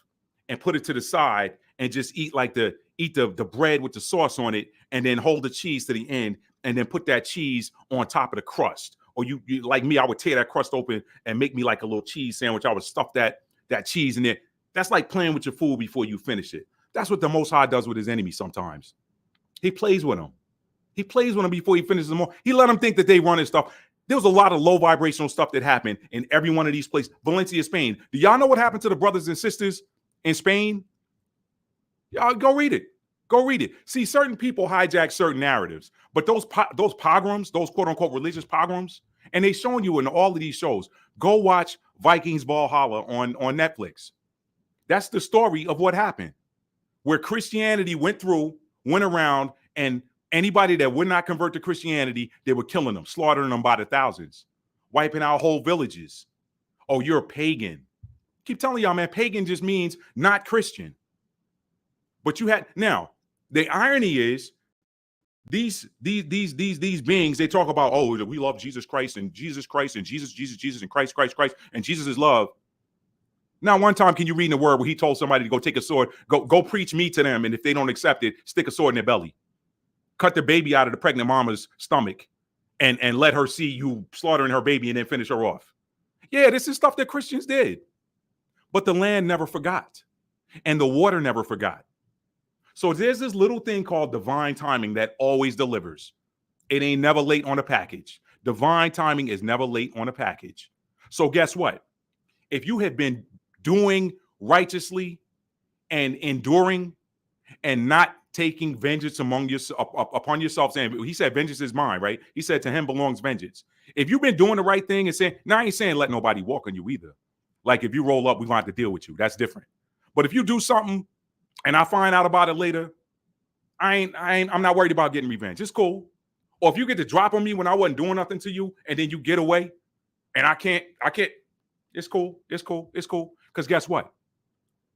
and put it to the side and just eat the bread with the sauce on it and then hold the cheese to the end and then put that cheese on top of the crust. Or you like me, I would tear that crust open and make me like a little cheese sandwich. I would stuff that cheese in there. That's like playing with your food before you finish it. That's what the Most High does with his enemies sometimes. He plays with them. He plays with them before he finishes them all. He let them think that they run his stuff. There was a lot of low vibrational stuff that happened in every one of these places. Valencia, Spain. Do y'all know what happened to the brothers and sisters in Spain? Y'all go read it. Go read it. See, certain people hijack certain narratives, but those pogroms, those quote unquote religious pogroms, and they showing you in all of these shows. Go watch Vikings Valhalla on Netflix. That's the story of what happened, where Christianity went around, and anybody that would not convert to Christianity, they were killing them, slaughtering them by the thousands, wiping out whole villages. Oh, you're a pagan. Keep telling y'all, man, pagan just means not Christian. But you had now. The irony is these beings, they talk about, oh, we love Jesus Christ and Jesus and Christ and Jesus is love. Now, one time, can you read in the word where he told somebody to go take a sword, go preach me to them, and if they don't accept it, stick a sword in their belly, cut the baby out of the pregnant mama's stomach, and let her see you slaughtering her baby and then finish her off. Yeah, this is stuff that Christians did. But the land never forgot, and the water never forgot. So there's this little thing called divine timing that always delivers. It ain't never late on a package. Divine timing is never late on a package. So guess what? If you have been doing righteously and enduring and not taking vengeance upon yourself, saying, he said, vengeance is mine, right? He said, to him belongs vengeance. If you've been doing the right thing and saying, now I ain't saying let nobody walk on you either. Like if you roll up, we're going to have to deal with you. That's different. But if you do something and I find out about it later, I'm not worried about getting revenge. It's cool. Or if you get to drop on me when I wasn't doing nothing to you and then you get away and I can't, it's cool. Because guess what?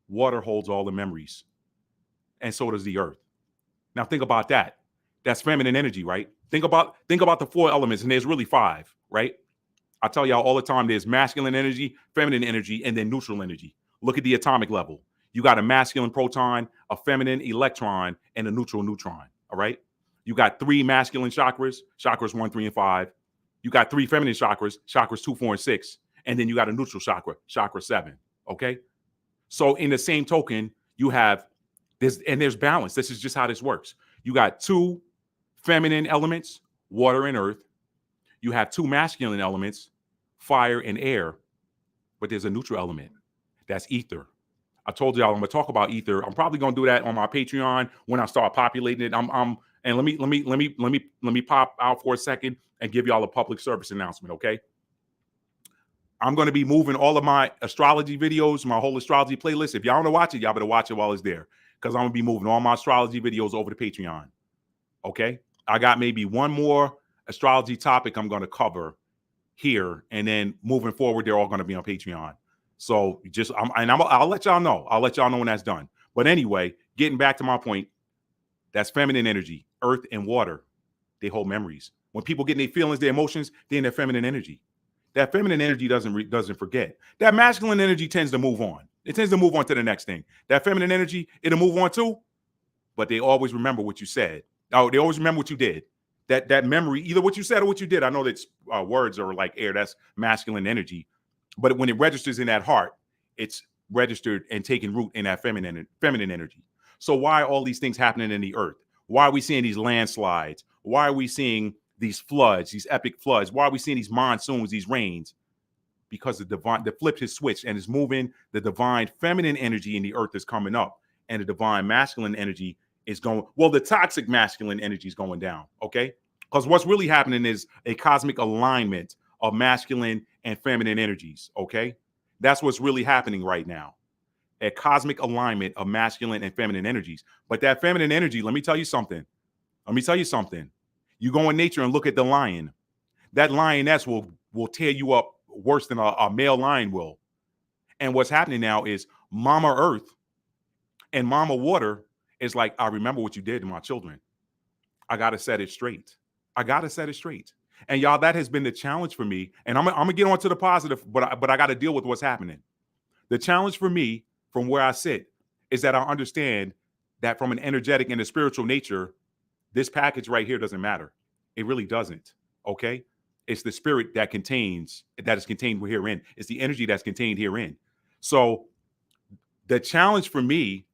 Water holds all the memories. And so does the earth. Now think about that. That's feminine energy, right? Think about the 4 elements, and there's really 5, right? I tell y'all all the time, there's masculine energy, feminine energy, and then neutral energy. Look at the atomic level. You got a masculine proton, a feminine electron, and a neutral neutron, all right? You got 3 masculine chakras 1, 3, and 5. You got 3 feminine chakras 2, 4, and 6. And then you got a neutral chakra 7, okay? So in the same token, you have this, and there's balance. This is just how this works. You got 2 feminine elements, water and earth. You have 2 masculine elements, fire and air, but there's a neutral element. That's ether. I told y'all I'm gonna talk about ether. I'm probably gonna do that on my Patreon when I start populating it. And let me pop out for a second and give y'all a public service announcement, okay? I'm going to be moving all of my astrology videos, my whole astrology playlist. If y'all want to watch it, y'all better watch it while it's there, because I'm going to be moving all my astrology videos over to Patreon. Okay? I got maybe one more astrology topic I'm going to cover here, and then moving forward, they're all going to be on Patreon. So I'll let y'all know. I'll let y'all know when that's done. But anyway, getting back to my point, that's feminine energy, earth and water. They hold memories. When people get in their feelings, their emotions, they're in their feminine energy. That feminine energy doesn't forget. That masculine energy tends to move on. It tends to move on to the next thing. That feminine energy, it'll move on too, but they always remember what you said. Oh, they always remember what you did. That memory, either what you said or what you did. I know that words are like air. That's masculine energy. But when it registers in that heart, it's registered and taking root in that feminine energy. So why are all these things happening in the earth? Why are we seeing these landslides? Why are we seeing these floods, these epic floods? Why are we seeing these monsoons, these rains? Because the flip has switched and is moving. The divine feminine energy in the earth is coming up, and the divine masculine energy is going. Well, the toxic masculine energy is going down. Okay, because what's really happening is a cosmic alignment of masculine and feminine energies. Okay, that's what's really happening right now. A cosmic alignment of masculine and feminine energies. But that feminine energy, let me tell you something. You go in nature and look at the lion. That lioness will tear you up worse than a male lion will. And what's happening now is Mama Earth and Mama Water is like, I remember what you did to my children. I got to set it straight. And y'all, that has been the challenge for me. And I'm going to get on to the positive, but I got to deal with what's happening. The challenge for me from where I sit is that I understand that from an energetic and a spiritual nature, this package right here doesn't matter. It really doesn't. Okay. It's the spirit that is contained herein. It's the energy that's contained herein. So the challenge for me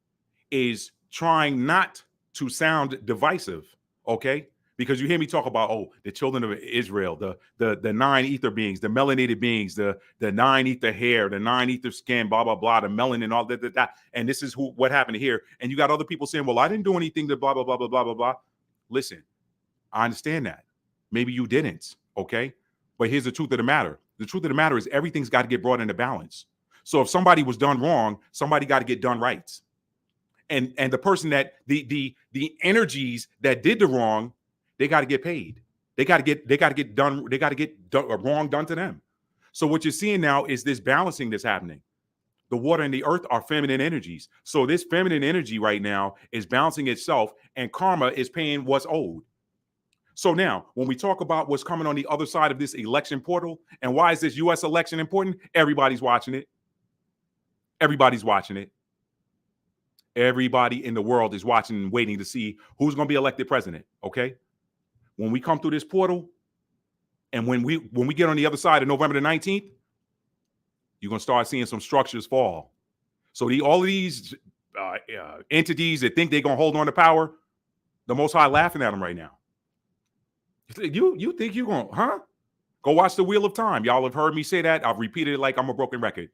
is trying not to sound divisive. Okay. Because you hear me talk about, the children of Israel, the 9 ether beings, the melanated beings, the 9 ether hair, the 9 ether skin, blah, blah, blah, the melanin, all that. And this is what happened here. And you got other people saying, well, I didn't do anything to blah, blah, blah, blah, blah, blah, blah. Listen, I understand that. Maybe you didn't. Okay. But here's the truth of the matter. The truth of the matter is everything's got to get brought into balance. So if somebody was done wrong, somebody got to get done right. And the person that the energies that did the wrong, they got to get paid. They got to get done. They got to get wrong done to them. So what you're seeing now is this balancing that's happening. The water and the earth are feminine energies. So this feminine energy right now is balancing itself, and karma is paying what's owed. So now, when we talk about what's coming on the other side of this election portal, and why is this U.S. election important? Everybody's watching it. Everybody in the world is watching and waiting to see who's going to be elected president. Okay. When we come through this portal, and when we get on the other side of November the 19th, You're going to start seeing some structures fall. So all of these entities that think they're going to hold on to power, the Most High laughing at them right now. You think you're going, huh? Go watch the Wheel of Time. Y'all have heard me say that. I've repeated it like I'm a broken record.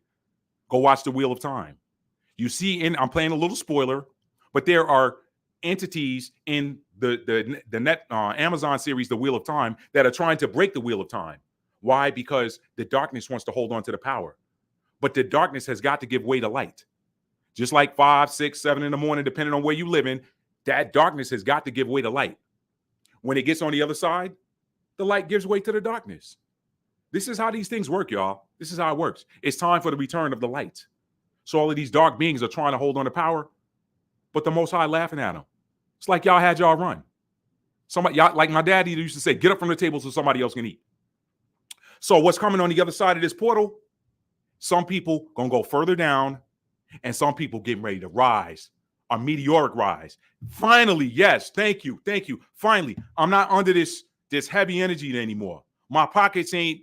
Go watch the Wheel of Time. You see, I'm playing a little spoiler, but there are entities in the Amazon series, The Wheel of Time, that are trying to break the Wheel of Time. Why? Because the darkness wants to hold on to the power. But the darkness has got to give way to light. Just like 5, 6, 7 in the morning, depending on where you live in, that darkness has got to give way to light. When it gets on the other side, the light gives way to the darkness. This is how these things work, y'all. This is how it works. It's time for the return of the light. So all of these dark beings are trying to hold on to power, but the Most High laughing at them. It's like y'all had y'all run. Somebody, y'all, like my daddy used to say, get up from the table so somebody else can eat. So what's coming on the other side of this portal? Some people gonna go further down, and some people getting ready to rise, a meteoric rise. Finally, yes, thank you. Finally, I'm not under this heavy energy anymore. My pockets ain't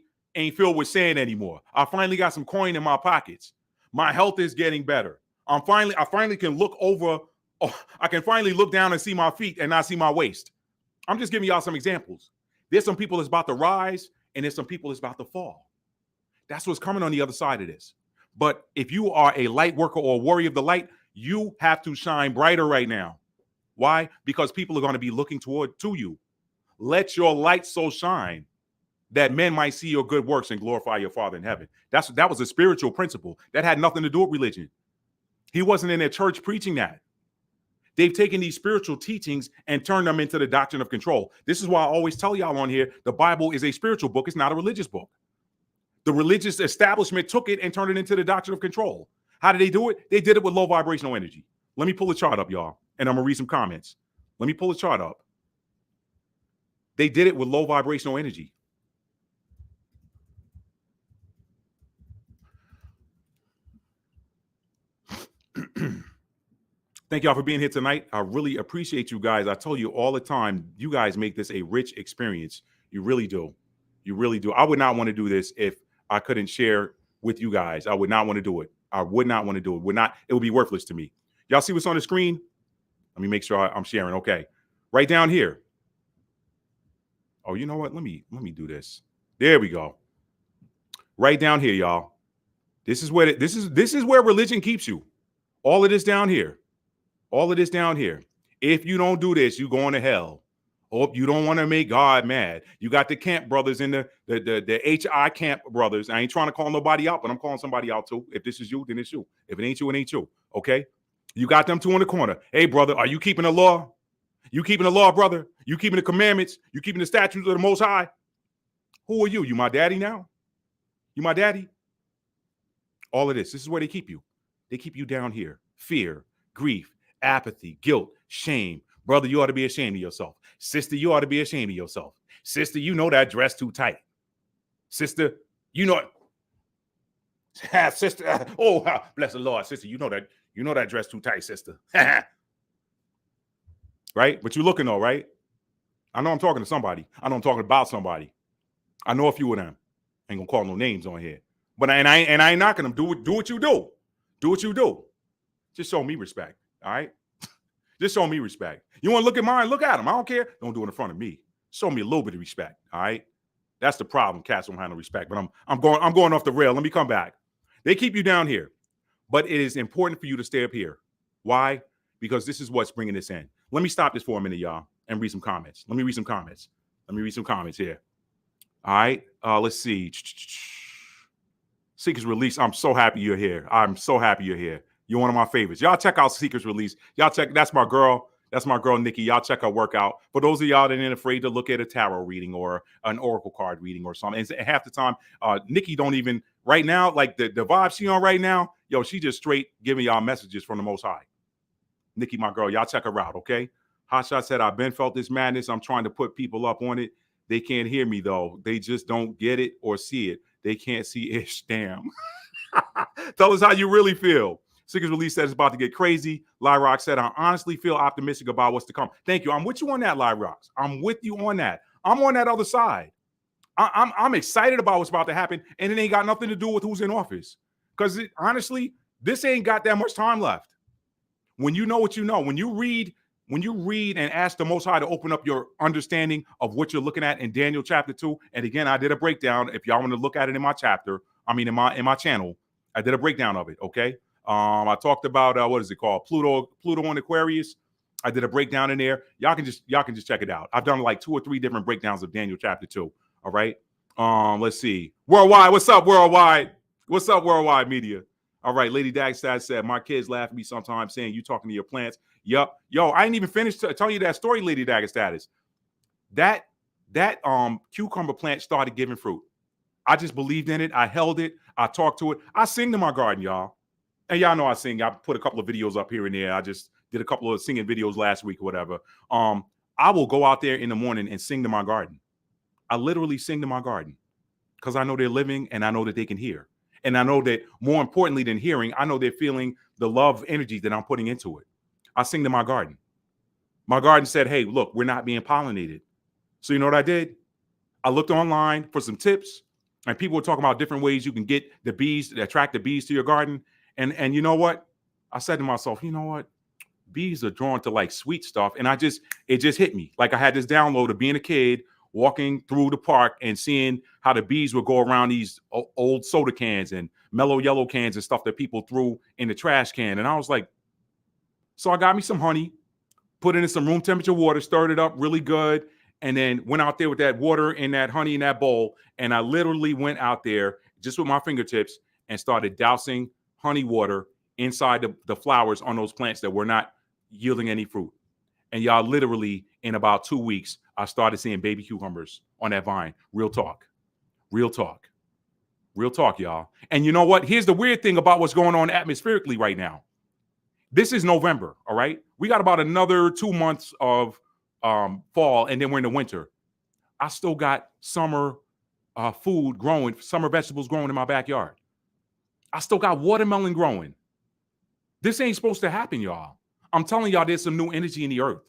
filled with sand anymore. I finally got some coin in my pockets. My health is getting better. I finally can look over. I can finally look down and see my feet and not see my waist. I'm just giving y'all some examples. There's some people that's about to rise, and there's some people that's about to fall. That's what's coming on the other side of this. But if you are a light worker or a warrior of the light, you have to shine brighter right now. Why? Because people are going to be looking to you. Let your light so shine that men might see your good works and glorify your Father in heaven. That was a spiritual principle. That had nothing to do with religion. He wasn't in a church preaching that. They've taken these spiritual teachings and turned them into the doctrine of control. This is why I always tell y'all on here, the Bible is a spiritual book. It's not a religious book. The religious establishment took it and turned it into the doctrine of control. How did they do it? They did it with low vibrational energy. Let me pull a chart up, y'all, and I'm going to read some comments. Let me pull a chart up. They did it with low vibrational energy. Thank y'all for being here tonight. I really appreciate you guys. I tell you all the time, you guys make this a rich experience. You really do. You really do. I would not want to do this if I couldn't share with you guys. I would not want to do it. I would not want to do it. It would be worthless to me. Y'all see what's on the screen? Let me make sure I'm sharing. Okay. Right down here. Oh, you know what? Let me do this. There we go. Right down here, y'all. This is where religion keeps you. All of this down here. All of this down here. If you don't do this, you're going to hell. Or you don't want to make God mad. You got the camp brothers and the HI camp brothers. I ain't trying to call nobody out, but I'm calling somebody out too. If this is you, then it's you. If it ain't you, it ain't you. Okay? You got them two in the corner. Hey, brother, are you keeping the law? You keeping the law, brother? You keeping the commandments? You keeping the statutes of the Most High? Who are you? You my daddy now? You my daddy? All of this. This is where they keep you. They keep you down here. Fear, grief, apathy, guilt, shame. Brother, you ought to be ashamed of yourself. Sister, you ought to be ashamed of yourself. Sister, you know that dress too tight. Sister, you know it. Sister, oh, bless the Lord. Sister, you know that dress too tight, sister. Right? But you're looking though, right? I know I'm talking to somebody. I know I'm talking about somebody. I know a few of them. I ain't gonna call no names on here. But I ain't knocking them. Do what you do. Do what you do. Just show me respect. All right? Just show me respect. You want to look at mine? Look at them. I don't care. Don't do it in front of me. Show me a little bit of respect. All right? That's the problem. Cats don't have no respect. But I'm going off the rail. Let me come back. They keep you down here. But it is important for you to stay up here. Why? Because this is what's bringing this in. Let me stop this for a minute, y'all, and read some comments. Let me read some comments here. All right. Let's see. Seekers Release. I'm so happy you're here. I'm so happy you're here. You're one of my favorites. Y'all check out Seekers Release. Y'all check. That's my girl. That's my girl, Nikki. Y'all check her workout. For those of y'all that ain't afraid to look at a tarot reading or an oracle card reading or something. And half the time, Nikki don't even, right now, like the vibe she on right now, yo, she just straight giving y'all messages from the Most High. Nikki, my girl, y'all check her out, okay? Hotshot said, I've been felt this madness. I'm trying to put people up on it. They can't hear me, though. They just don't get it or see it. They can't see ish. Damn. Tell us how you really feel. Seekers Release said it's about to get crazy. Lyrock said, I honestly feel optimistic about what's to come. Thank you. I'm with you on that, Lyrock. I'm with you on that. I'm on that other side. I'm excited about what's about to happen, and it ain't got nothing to do with who's in office. Because honestly, this ain't got that much time left. When you know what you know, when you read and ask the Most High to open up your understanding of what you're looking at in Daniel chapter 2. And again, I did a breakdown. If y'all want to look at it in my chapter, in my channel, I did a breakdown of it. Okay. I talked about what is it called? Pluto and Aquarius. I did a breakdown in there. Y'all can just check it out. I've done like 2 or 3 different breakdowns of Daniel chapter 2. All right. Let's see. Worldwide. What's up, Worldwide? What's up, Worldwide Media? All right. Lady Dagstad said, my kids laugh at me sometimes saying you talking to your plants. Yup. Yo, I ain't even finished telling you that story, Lady Dagstad. That cucumber plant started giving fruit. I just believed in it. I held it. I talked to it. I sing to my garden, y'all. And y'all know I sing. I put a couple of videos up here and there. I just did a couple of singing videos last week or whatever. I will go out there in the morning and sing to my garden. I literally sing to my garden because I know they're living and I know that they can hear. And I know that more importantly than hearing, I know they're feeling the love energy that I'm putting into it. I sing to my garden. My garden said, hey, look, we're not being pollinated. So you know what I did? I looked online for some tips, and people were talking about different ways you can get the bees, attract the bees to your garden. And you know what? I said to myself, you know what? Bees are drawn to like sweet stuff. And it just hit me. Like I had this download of being a kid, walking through the park and seeing how the bees would go around these old soda cans and mellow yellow cans and stuff that people threw in the trash can. And I was like, so I got me some honey, put it in some room temperature water, stirred it up really good, and then went out there with that water and that honey in that bowl. And I literally went out there just with my fingertips and started dousing honey water inside the flowers on those plants that were not yielding any fruit. And y'all, literally in about 2 weeks, I started seeing baby cucumbers on that vine. Real talk, y'all. And you know what? Here's the weird thing about what's going on atmospherically right now. This is November, all right? We got about another 2 months of fall, and then we're in the winter. I still got summer food growing, summer vegetables growing in my backyard. I still got watermelon growing. This ain't supposed to happen, y'all. I'm telling y'all, there's some new energy in the earth.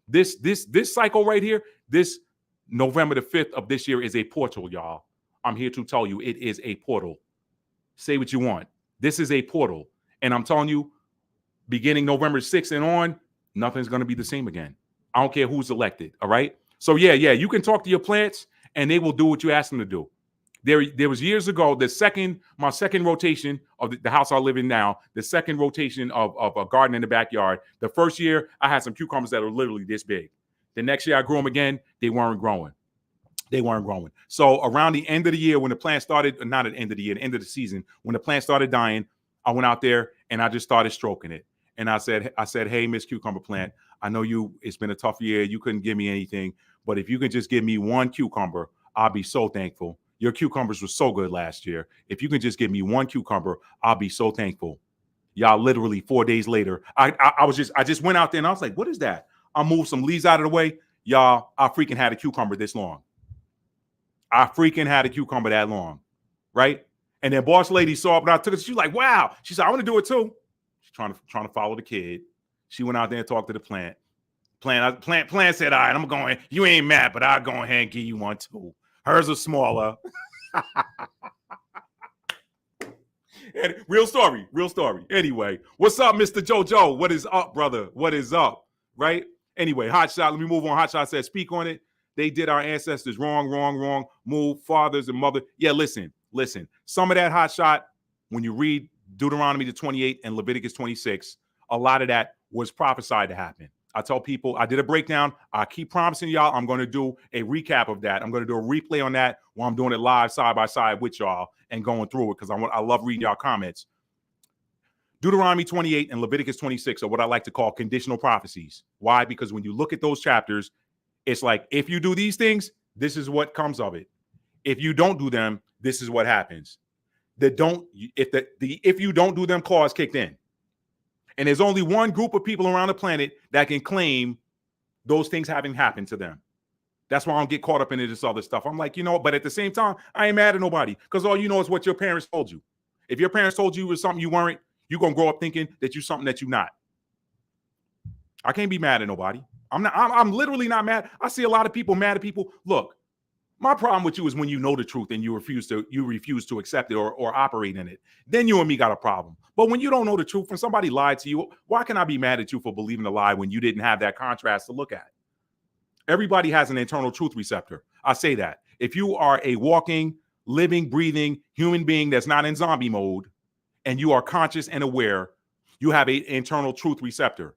This cycle right here, this November the 5th of this year is a portal, y'all. I'm here to tell you it is a portal. Say what you want. This is a portal. And I'm telling you, beginning November 6th and on, nothing's going to be the same again. I don't care who's elected, all right? So, yeah, you can talk to your plants, and they will do what you ask them to do. There was years ago, my second rotation of the house I live in now, the second rotation of a garden in the backyard. The first year, I had some cucumbers that were literally this big. The next year, I grew them again. They weren't growing. So around the end of the year, when the plant started, not at the end of the year, the end of the season, when the plant started dying, I went out there and I just started stroking it. And I said, hey, Miss Cucumber Plant, I know it's been a tough year. You couldn't give me anything, but if you can just give me one cucumber, I'll be so thankful. Your cucumbers were so good last year. If you can just give me one cucumber, I'll be so thankful. Y'all, literally 4 days later, I just went out there and I was like, what is that? I moved some leaves out of the way. Y'all, I freaking had a cucumber this long. I freaking had a cucumber that long, right? And then boss lady saw it, but I took it. She was like, wow. She said, I want to do it too. She's trying to follow the kid. She went out there and talked to the plant. Plant said, all right, I'm going. You ain't mad, but I'll go ahead and give you one too. Hers are smaller. And real story. Anyway, what's up, Mr. JoJo? What is up, brother? What is up? Right? Anyway, Hotshot, let me move on. Hotshot said, speak on it. They did our ancestors wrong. Move fathers and mother. Yeah, listen. Some of that Hotshot, when you read Deuteronomy 28 and Leviticus 26, a lot of that was prophesied to happen. I tell people, I did a breakdown. I keep promising y'all I'm going to do a recap of that. I'm going to do a replay on that while I'm doing it live side by side with y'all and going through it because I love reading y'all comments. Deuteronomy 28 and Leviticus 26 are what I like to call conditional prophecies. If Because when you look at those chapters, it's like, if you do these things, this is what comes of it. If you don't do them, this is what happens. If you don't do them clause kicked in. And there's only one group of people around the planet that can claim those things having happened to them. That's why I don't get caught up into this other stuff. I'm like, but at the same time, I ain't mad at nobody because all you know is what your parents told you. If your parents told you was something you weren't, you're going to grow up thinking that you're something that you're not. I can't be mad at nobody. I'm literally not mad. I see a lot of people mad at people. Look, My problem with you is when you know the truth and you refuse to accept it or operate in it. Then you and me got a problem. But when you don't know the truth, when somebody lied to you, why can I be mad at you for believing the lie when you didn't have that contrast to look at? Everybody has an internal truth receptor. I say that. If you are a walking, living, breathing human being that's not in zombie mode and you are conscious and aware, you have an internal truth receptor.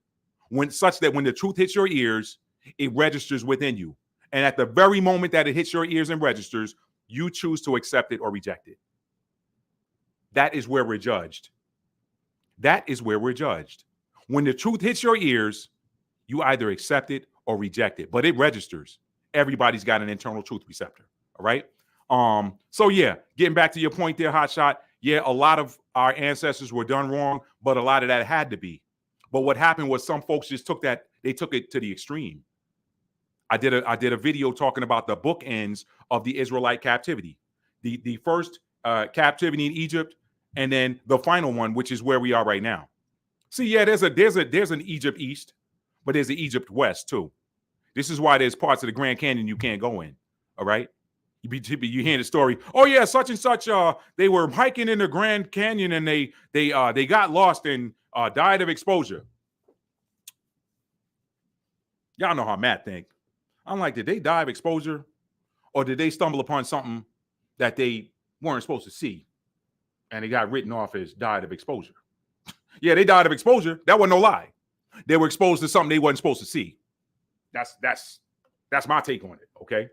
Such that when the truth hits your ears, it registers within you. And at the very moment that it hits your ears and registers, you choose to accept it or reject it. That is where we're judged. That is where we're judged. When the truth hits your ears, you either accept it or reject it, but it registers. Everybody's got an internal truth receptor. All right. So yeah, getting back to your point there, Hotshot. Yeah, a lot of our ancestors were done wrong, but a lot of that had to be. But what happened was some folks just took it to the extreme. I did a video talking about the bookends of the Israelite captivity. The first captivity in Egypt, and then the final one, which is where we are right now. See, yeah, there's an Egypt East, but there's an Egypt West too. This is why there's parts of the Grand Canyon you can't go in. All right. You hear the story. Oh yeah, such and such. They were hiking in the Grand Canyon and they got lost and died of exposure. Y'all know how Matt think. I'm like, did they die of exposure, or did they stumble upon something that they weren't supposed to see, and they got written off as died of exposure? Yeah, they died of exposure. That wasn't no lie. They were exposed to something they wasn't supposed to see. That's my take on it. Okay.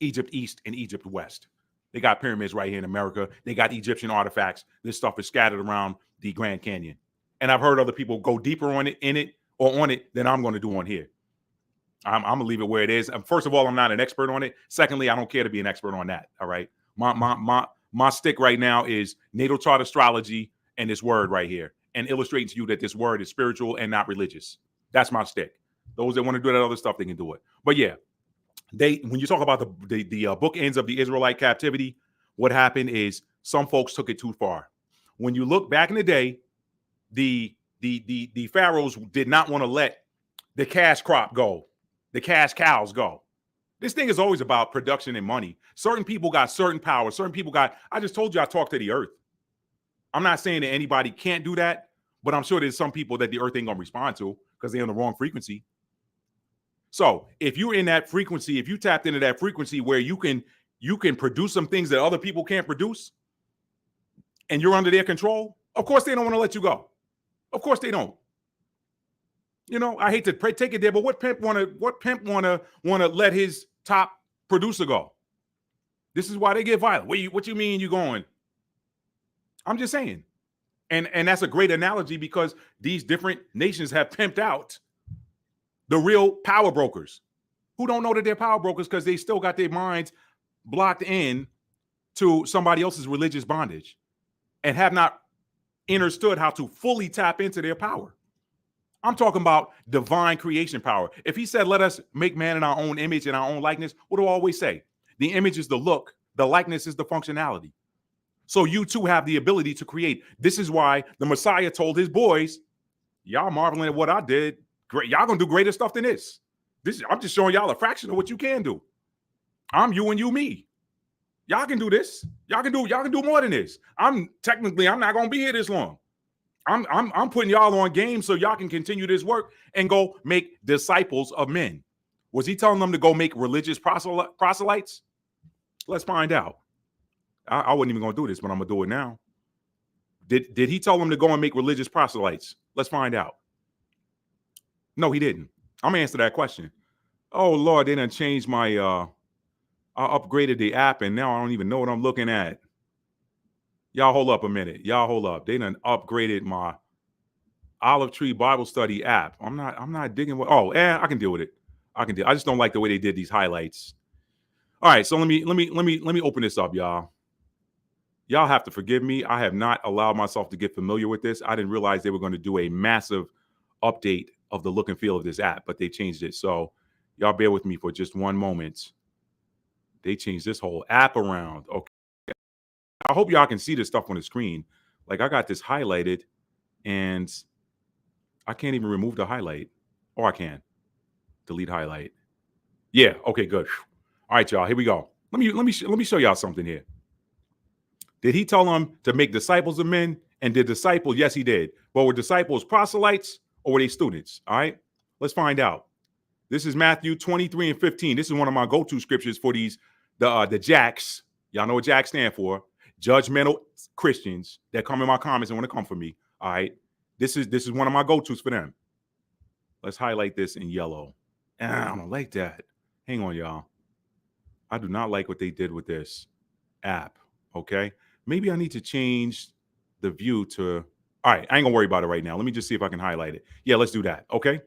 Egypt East and Egypt West. They got pyramids right here in America. They got Egyptian artifacts. This stuff is scattered around the Grand Canyon. And I've heard other people go deeper on it than I'm going to do on here. I'm going to leave it where it is. First of all, I'm not an expert on it. Secondly, I don't care to be an expert on that. All right. My stick right now is natal chart astrology and this word right here, and illustrating to you that this word is spiritual and not religious. That's my stick. Those that want to do that other stuff, they can do it. But yeah, when you talk about the bookends of the Israelite captivity, what happened is some folks took it too far. When you look back in the day, the pharaohs did not want to let the cash crop go, the cash cows go. This thing is always about production and money. Certain people got certain power. Certain people I just told you I talk to the earth. I'm not saying that anybody can't do that, but I'm sure there's some people that the earth ain't gonna respond to because they're on the wrong frequency. So if you're in that frequency, if you tapped into that frequency where you can produce some things that other people can't produce, and you're under their control, of course they don't want to let you go. Of course they don't. You know, I hate to take it there, but what pimp wanna let his top producer go? This is why they get violent. What you mean you going? I'm just saying. And that's a great analogy because these different nations have pimped out the real power brokers who don't know that they're power brokers because they still got their minds blocked in to somebody else's religious bondage and have not understood how to fully tap into their power. I'm talking about divine creation power. If he said, let us make man in our own image and our own likeness, what do I always say? The image is the look, the likeness is the functionality. So you too have the ability to create. This is why the Messiah told his boys, y'all marveling at what I did. Great. Y'all gonna do greater stuff than this. I'm just showing y'all a fraction of what you can do. I'm you and you me. Y'all can do this. Y'all can do more than this. I'm not gonna be here this long. I'm putting y'all on game so y'all can continue this work and go make disciples of men. Was he telling them to go make religious proselytes? Let's find out. I wasn't even gonna do this, but I'm gonna do it now. Did he tell them to go and make religious proselytes? Let's find out. No, he didn't. I'm gonna answer that question. Oh Lord, they done changed my I upgraded the app and now I don't even know what I'm looking at. Y'all hold up a minute. Y'all hold up. They done upgraded my Olive Tree Bible Study app. I'm not digging what I can deal with it. I just don't like the way they did these highlights. All right, so let me open this up, y'all. Y'all have to forgive me. I have not allowed myself to get familiar with this. I didn't realize they were going to do a massive update of the look and feel of this app, but they changed it. So y'all bear with me for just one moment. They changed this whole app around. Okay. I hope y'all can see this stuff on the screen. Like I got this highlighted and I can't even remove the highlight. Or I can. Delete highlight. Yeah. Okay, good. All right, y'all. Here we go. Let me show y'all something here. Did he tell them to make disciples of men? And did disciples? Yes, he did. But were disciples proselytes or were they students? All right. Let's find out. This is Matthew 23 and 15. This is one of my go-to scriptures for the jacks. Y'all know what jacks stand for. Judgmental Christians that come in my comments and want to come for me. All right. This is one of my go-tos for them. Let's highlight this in yellow. I don't like that. Hang on, y'all. I do not like what they did with this app. Okay. Maybe I need to change the view to. All right. I ain't gonna worry about it right now. Let me just see if I can highlight it. Yeah, let's do that. Okay.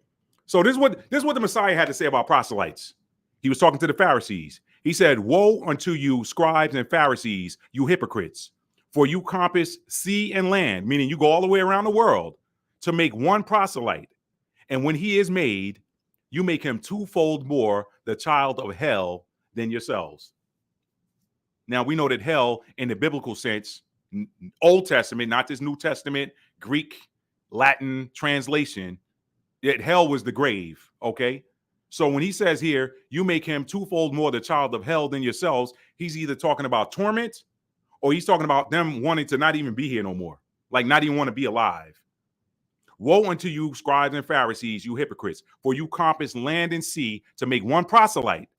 So this is what the Messiah had to say about proselytes. He was talking to the Pharisees. He said, "Woe unto you, scribes and Pharisees, you hypocrites! For you compass sea and land," meaning you go all the way around the world, "to make one proselyte. And when he is made, you make him twofold more the child of hell than yourselves." Now, we know that hell, in the biblical sense, Old Testament, not this New Testament, Greek, Latin translation, that hell was the grave, okay? So when he says here, you make him twofold more the child of hell than yourselves, he's either talking about torment or he's talking about them wanting to not even be here no more, like not even want to be alive. "Woe unto you, scribes and Pharisees, you hypocrites, for you compass land and sea to make one proselyte.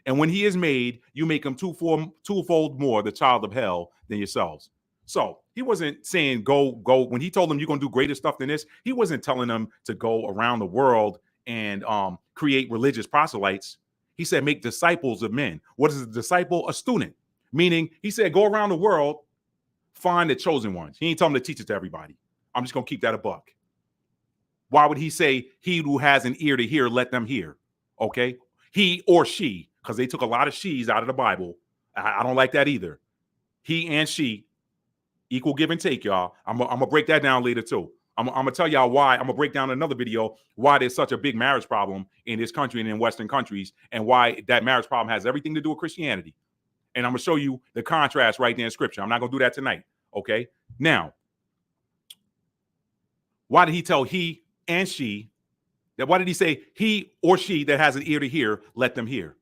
And when he is made, you make him twofold more the child of hell than yourselves." So he wasn't saying go. When he told them you're going to do greater stuff than this, he wasn't telling them to go around the world and create religious proselytes. He said make disciples of men. What is a disciple? A student. Meaning he said go around the world, find the chosen ones. He ain't telling them to teach it to everybody. I'm just going to keep that a buck. Why would he say he who has an ear to hear, let them hear? Okay. He or she, because they took a lot of she's out of the Bible. I don't like that either. He and she, equal give and take, y'all. I'm going to break that down later too. I'm going to tell y'all why. I'm going to break down another video why there's such a big marriage problem in this country and in Western countries and why that marriage problem has everything to do with Christianity. And I'm going to show you the contrast right there in scripture. I'm not going to do that tonight. Okay. Now, why did he tell he and she that? Why did he say he or she that has an ear to hear, let them hear?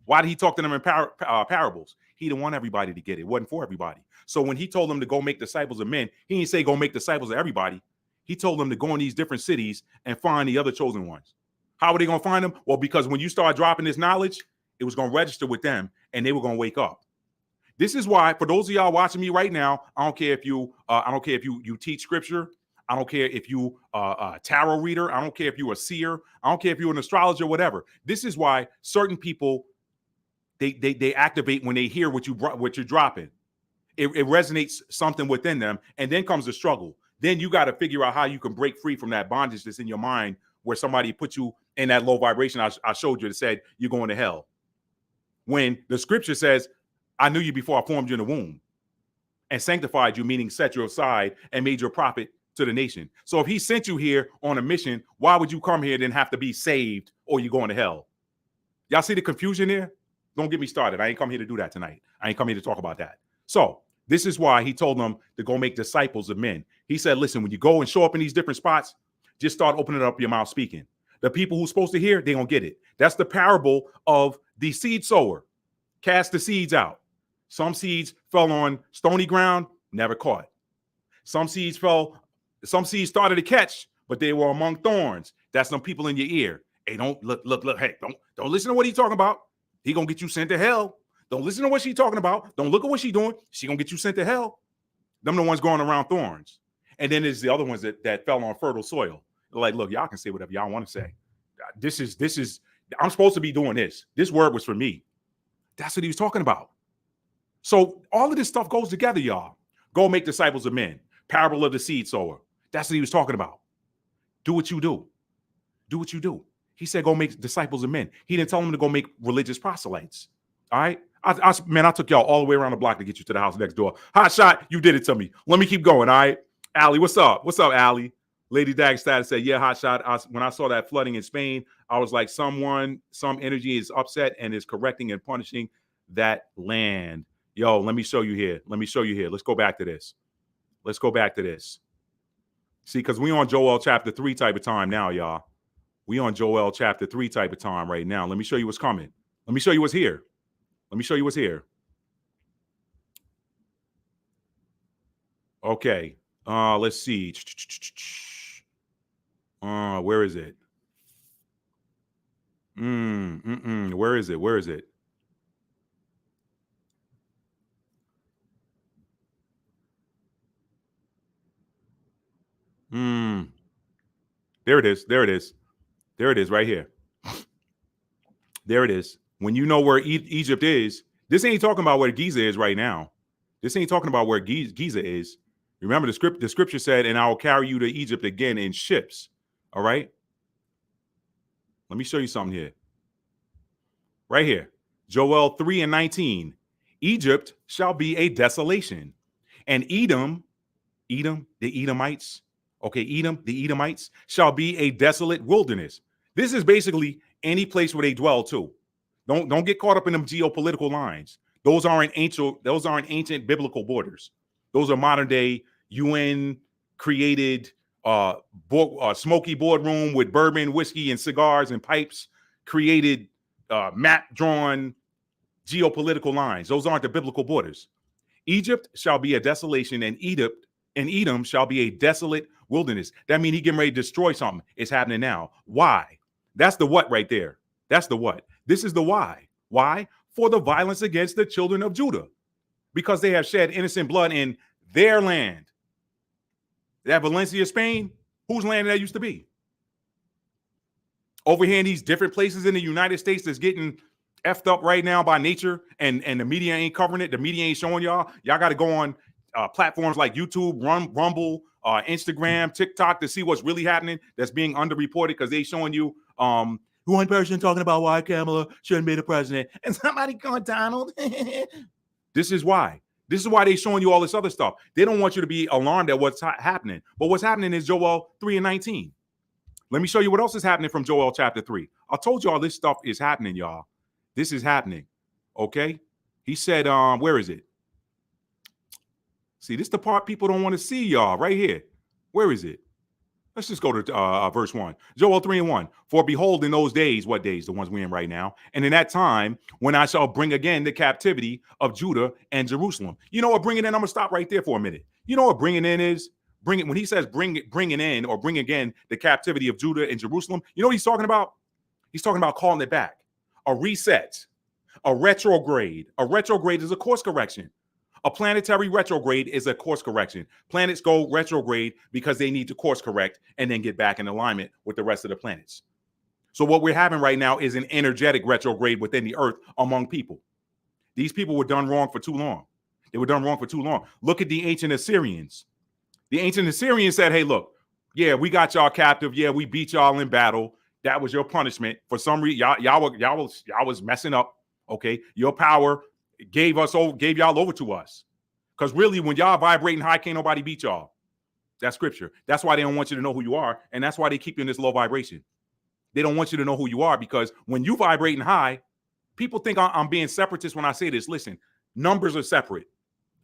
Why did he talk to them in parables? He didn't want everybody to get it. It wasn't for everybody. So when he told them to go make disciples of men, he didn't say go make disciples of everybody. He told them to go in these different cities and find the other chosen ones. How are they going to find them? Well, because when you start dropping this knowledge, it was going to register with them and they were going to wake up. This is why, for those of y'all watching me right now, I don't care if you teach scripture. I don't care if you a tarot reader. I don't care if you're a seer. I don't care if you're an astrologer, whatever. This is why certain people they activate when they hear what you're dropping. It resonates something within them, and then comes the struggle. Then you got to figure out how you can break free from that bondage that's in your mind, where somebody put you in that low vibration I showed you that said you're going to hell. When the scripture says, "I knew you before I formed you in the womb, and sanctified you," meaning set you aside and made you a prophet to the nation. So if he sent you here on a mission, why would you come here and then have to be saved or you going to hell? Y'all see the confusion there? Don't get me started. I ain't come here to do that tonight. I ain't come here to talk about that. So this is why he told them to go make disciples of men. He said, listen, when you go and show up in these different spots, just start opening up your mouth speaking. The people who's supposed to hear, they gonna get it. That's the parable of the seed sower. Cast the seeds out. Some seeds fell on stony ground, never caught. Some seeds started to catch, but they were among thorns. That's some people in your ear. Hey, don't look. Hey, don't listen to what he's talking about. He gonna get you sent to hell. Don't listen to what she's talking about. Don't look at what she's doing. She gonna get you sent to hell. Them the ones going around thorns. And then there's the other ones that fell on fertile soil. They're like, look, y'all can say whatever y'all want to say. This is. I'm supposed to be doing this. This word was for me. That's what he was talking about. So all of this stuff goes together, y'all. Go make disciples of men. Parable of the seed sower. That's what he was talking about. Do what you do. Do what you do. He said, go make disciples of men. He didn't tell them to go make religious proselytes. All right. I took y'all all the way around the block to get you to the house next door. Hot shot. You did it to me. Let me keep going. All right. Allie, what's up? What's up, Allie? Lady Dag status said, yeah, hot shot. When I saw that flooding in Spain, I was like, some energy is upset and is correcting and punishing that land. Yo, let me show you here. Let's go back to this. See, because we on Joel chapter 3 type of time now, y'all. We on Joel chapter 3 type of time right now. Let me show you what's coming. Let me show you what's here. Let me show you what's here. Okay. Let's see. Where is it? Where is it? Where is it? There it is. There it is. There it is right here. There it is. When you know where Egypt is, this ain't talking about where Giza is right now. This ain't talking about where Giza is. Remember, the scripture said, and I will carry you to Egypt again in ships. All right. Let me show you something here. Right here. Joel 3:19. Egypt shall be a desolation. And Edom, the Edomites, the Edomites shall be a desolate wilderness. This is basically any place where they dwell too. Don't get caught up in them geopolitical lines. Those aren't ancient biblical borders. Those are modern day UN created smoky boardroom with bourbon, whiskey, and cigars and pipes created map drawn geopolitical lines. Those aren't the biblical borders. Egypt shall be a desolation, and Edom shall be a desolate wilderness. That means he getting ready to destroy something. It's happening now. Why? That's the what right there. That's the what. This is the why. Why? For the violence against the children of Judah, because they have shed innocent blood in their land. That Valencia, Spain, whose land that used to be? Over here in these different places in the United States that's getting effed up right now by nature, and the media ain't covering it. The media ain't showing y'all. Y'all got to go on platforms like YouTube, Rumble, Instagram, TikTok to see what's really happening that's being underreported, because they showing you one person talking about why Kamala shouldn't be the president and somebody going Donald. This is why. This is why they're showing you all this other stuff. They don't want you to be alarmed at what's happening. But what's happening is Joel 3:19. Let me show you what else is happening from Joel chapter 3. I told you all this stuff is happening, y'all. This is happening. Okay? He said, where is it? See, this is the part people don't want to see, y'all, right here. Where is it? Let's just go to verse 1. Joel 3:1. For behold, in those days, what days? The ones we're in right now. And in that time, when I shall bring again the captivity of Judah and Jerusalem. You know what bringing in? I'm going to stop right there for a minute. You know what bringing in is? When he says bringing in or bring again the captivity of Judah and Jerusalem, you know what he's talking about? He's talking about calling it back. A reset, a retrograde. A retrograde is a course correction. A planetary retrograde is a course correction. Planets go retrograde because they need to course correct and then get back in alignment with the rest of the planets. So what we're having right now is an energetic retrograde within the earth among people. These people were done wrong for too long. They were done wrong for too long. Look at the ancient Assyrians. The ancient Assyrians said, hey, look, yeah, we got y'all captive. Yeah, we beat y'all in battle. That was your punishment. For some reason, y'all was messing up. Okay, your power gave y'all over to us. Because really, when y'all vibrating high, can't nobody beat y'all. That's scripture. That's why they don't want you to know who you are. And that's why they keep you in this low vibration. They don't want you to know who you are, because when you vibrating high, people think I'm being separatist when I say this. Listen, numbers are separate.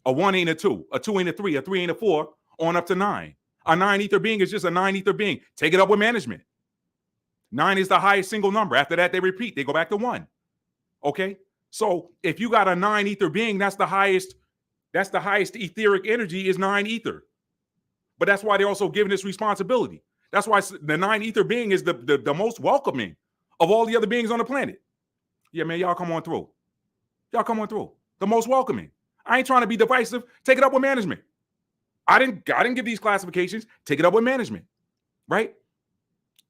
A 1 ain't a 2. A 2 ain't a 3. A 3 ain't a 4. On up to 9. A 9 ether being is just a 9 ether being. Take it up with management. 9 is the highest single number. After that, they repeat. They go back to 1. Okay? So if you got a 9 ether being, that's the highest etheric energy is 9 ether. But that's why they're also given this responsibility. That's why the 9 ether being is the most welcoming of all the other beings on the planet. Yeah, man, y'all come on through. Y'all come on through. The most welcoming. I ain't trying to be divisive. Take it up with management. I didn't give these classifications. Take it up with management. Right?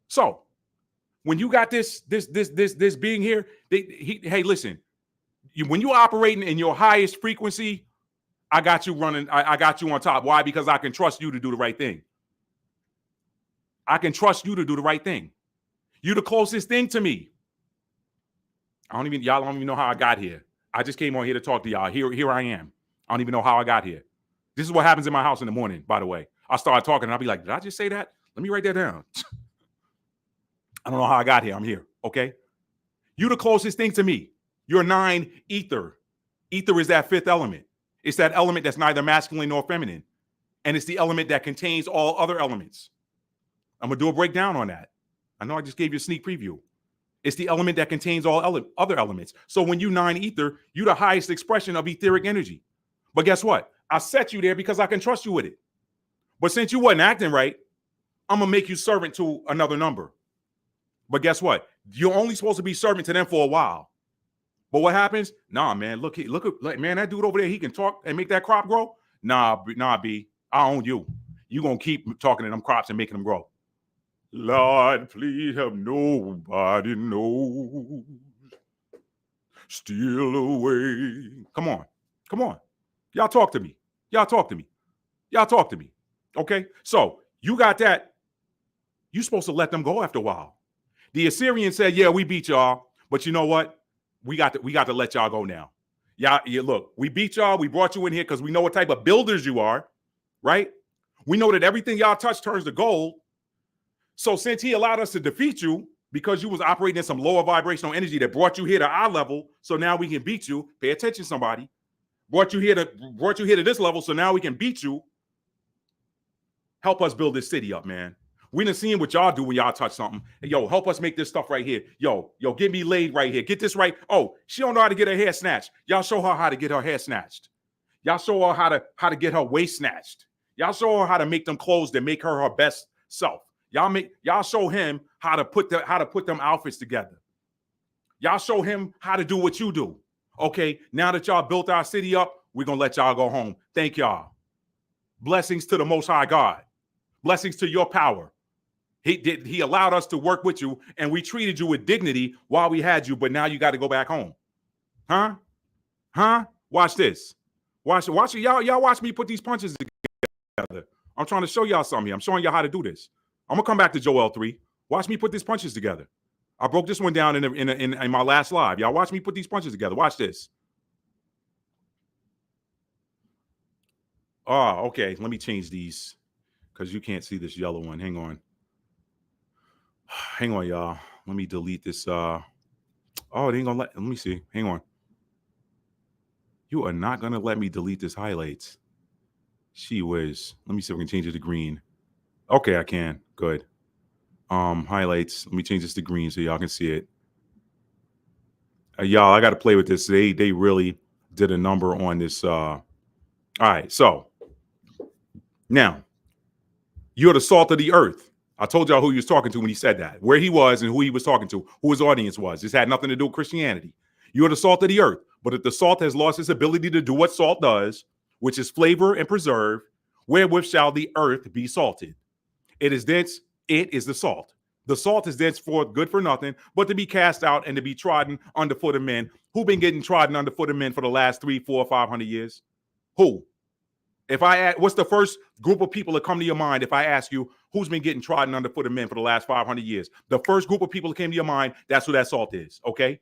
So when you got this being here, hey, listen, when you're operating in your highest frequency, I got you running. I got you on top. Why? Because I can trust you to do the right thing. I can trust you to do the right thing. You're the closest thing to me. Y'all don't even know how I got here. I just came on here to talk to y'all. Here I am. I don't even know how I got here. This is what happens in my house in the morning, by the way. I start talking and I'll be like, did I just say that? Let me write that down. I don't know how I got here. I'm here. Okay. You're the closest thing to me. You're 9 ether. Ether is that 5th element. It's that element that's neither masculine nor feminine. And it's the element that contains all other elements. I'm going to do a breakdown on that. I know I just gave you a sneak preview. It's the element that contains all other elements. So when you 9 ether, you're the highest expression of etheric energy. But guess what? I set you there because I can trust you with it. But since you wasn't acting right, I'm going to make you servant to another number. But guess what? You're only supposed to be servant to them for a while. But what happens? Nah, man, look, man, that dude over there, he can talk and make that crop grow. Nah, B, I own you. You're going to keep talking to them crops and making them grow. Lord, please have nobody knows. Steal away. Come on. Y'all talk to me. Okay? So you got that. You're supposed to let them go after a while. The Assyrians said, yeah, we beat y'all. But you know what? We got to let y'all go now. Yeah, look, we beat y'all. We brought you in here because we know what type of builders you are, right? We know that everything y'all touch turns to gold. So since he allowed us to defeat you because you was operating in some lower vibrational energy that brought you here to our level, so now we can beat you. Pay attention, somebody. Brought you here to this level, so now we can beat you. Help us build this city up, man. We done seen what y'all do when y'all touch something. Yo, help us make this stuff right here. Yo, get me laid right here. Get this right. Oh, she don't know how to get her hair snatched. Y'all show her how to get her hair snatched. Y'all show her how to get her waist snatched. Y'all show her how to make them clothes that make her best self. Y'all show him how to put them outfits together. Y'all show him how to do what you do. Okay, now that y'all built our city up, we're gonna let y'all go home. Thank y'all. Blessings to the Most High God. Blessings to your power. He allowed us to work with you, and we treated you with dignity while we had you, but now you got to go back home. Huh? Watch this. Watch it. Y'all watch me put these punches together. I'm trying to show y'all something here. I'm showing y'all how to do this. I'm gonna come back to Joel 3. Watch me put these punches together. I broke this one down in my last live. Y'all watch me put these punches together. Watch this. Oh, okay. Let me change these because you can't see this yellow one. Hang on, y'all. Let me delete this. Oh, they ain't gonna let me see. Hang on. You are not gonna let me delete this highlights. She whiz. Let me see if we can change it to green. Okay, I can. Good. Highlights. Let me change this to green so y'all can see it. Y'all, I got to play with this. They really did a number on this. All right, so now you're the salt of the earth. I told y'all who he was talking to when he said that, where he was and who he was talking to, who his audience was. This had nothing to do with Christianity. You're the salt of the earth. But if the salt has lost its ability to do what salt does, which is flavor and preserve, wherewith shall the earth be salted? It is dense. It is the salt. The salt is thenceforth good for nothing, but to be cast out and to be trodden underfoot of men. Who been getting trodden underfoot of men for the last 300, 400, 500 years? Who? If I ask, what's the first group of people that come to your mind if I ask you who's been getting trodden underfoot of men for the last 500 years? The first group of people that came to your mind, that's who that salt is, okay?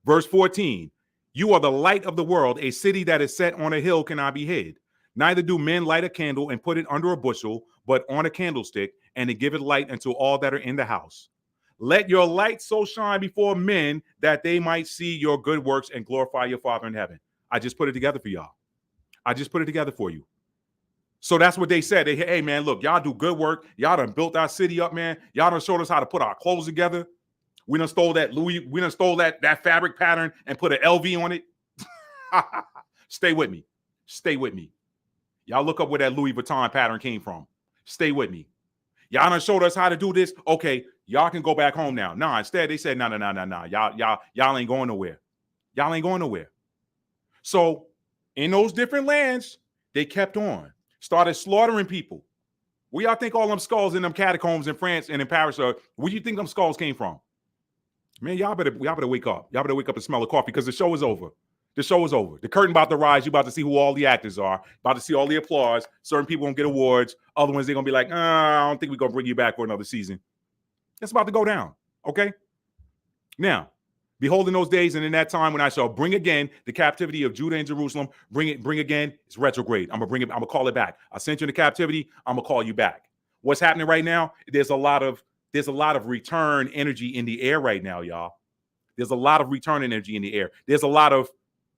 Verse 14, you are the light of the world. A city that is set on a hill cannot be hid. Neither do men light a candle and put it under a bushel, but on a candlestick, and to give it light unto all that are in the house. Let your light so shine before men that they might see your good works and glorify your Father in heaven. I just put it together for y'all. I just put it together for you. So that's what they said. They, hey, man, look, y'all do good work. Y'all done built our city up, man. Y'all done showed us how to put our clothes together. We done stole that Louis. We done stole that fabric pattern and put an LV on it. Stay with me. Stay with me. Y'all look up where that Louis Vuitton pattern came from. Stay with me. Y'all done showed us how to do this. Okay, y'all can go back home now. Nah, instead they said, no. Y'all ain't going nowhere. Y'all ain't going nowhere. So in those different lands, they kept on. Started slaughtering people. Where y'all think all them skulls in them catacombs in France and in Paris are? Where do you think them skulls came from? Man, y'all better wake up. Y'all better wake up and smell the coffee because the show is over. The show is over. The curtain about to rise. You're about to see who all the actors are. About to see all the applause. Certain people won't get awards. Other ones, they're going to be like, I don't think we're going to bring you back for another season. It's about to go down. Okay? Now, behold in those days and in that time when I shall bring again the captivity of Judah and Jerusalem, bring again, it's retrograde. I'm going to call it back. I sent you into captivity. I'm going to call you back. What's happening right now? There's a lot of return energy in the air right now, y'all. There's a lot of return energy in the air. There's a lot of,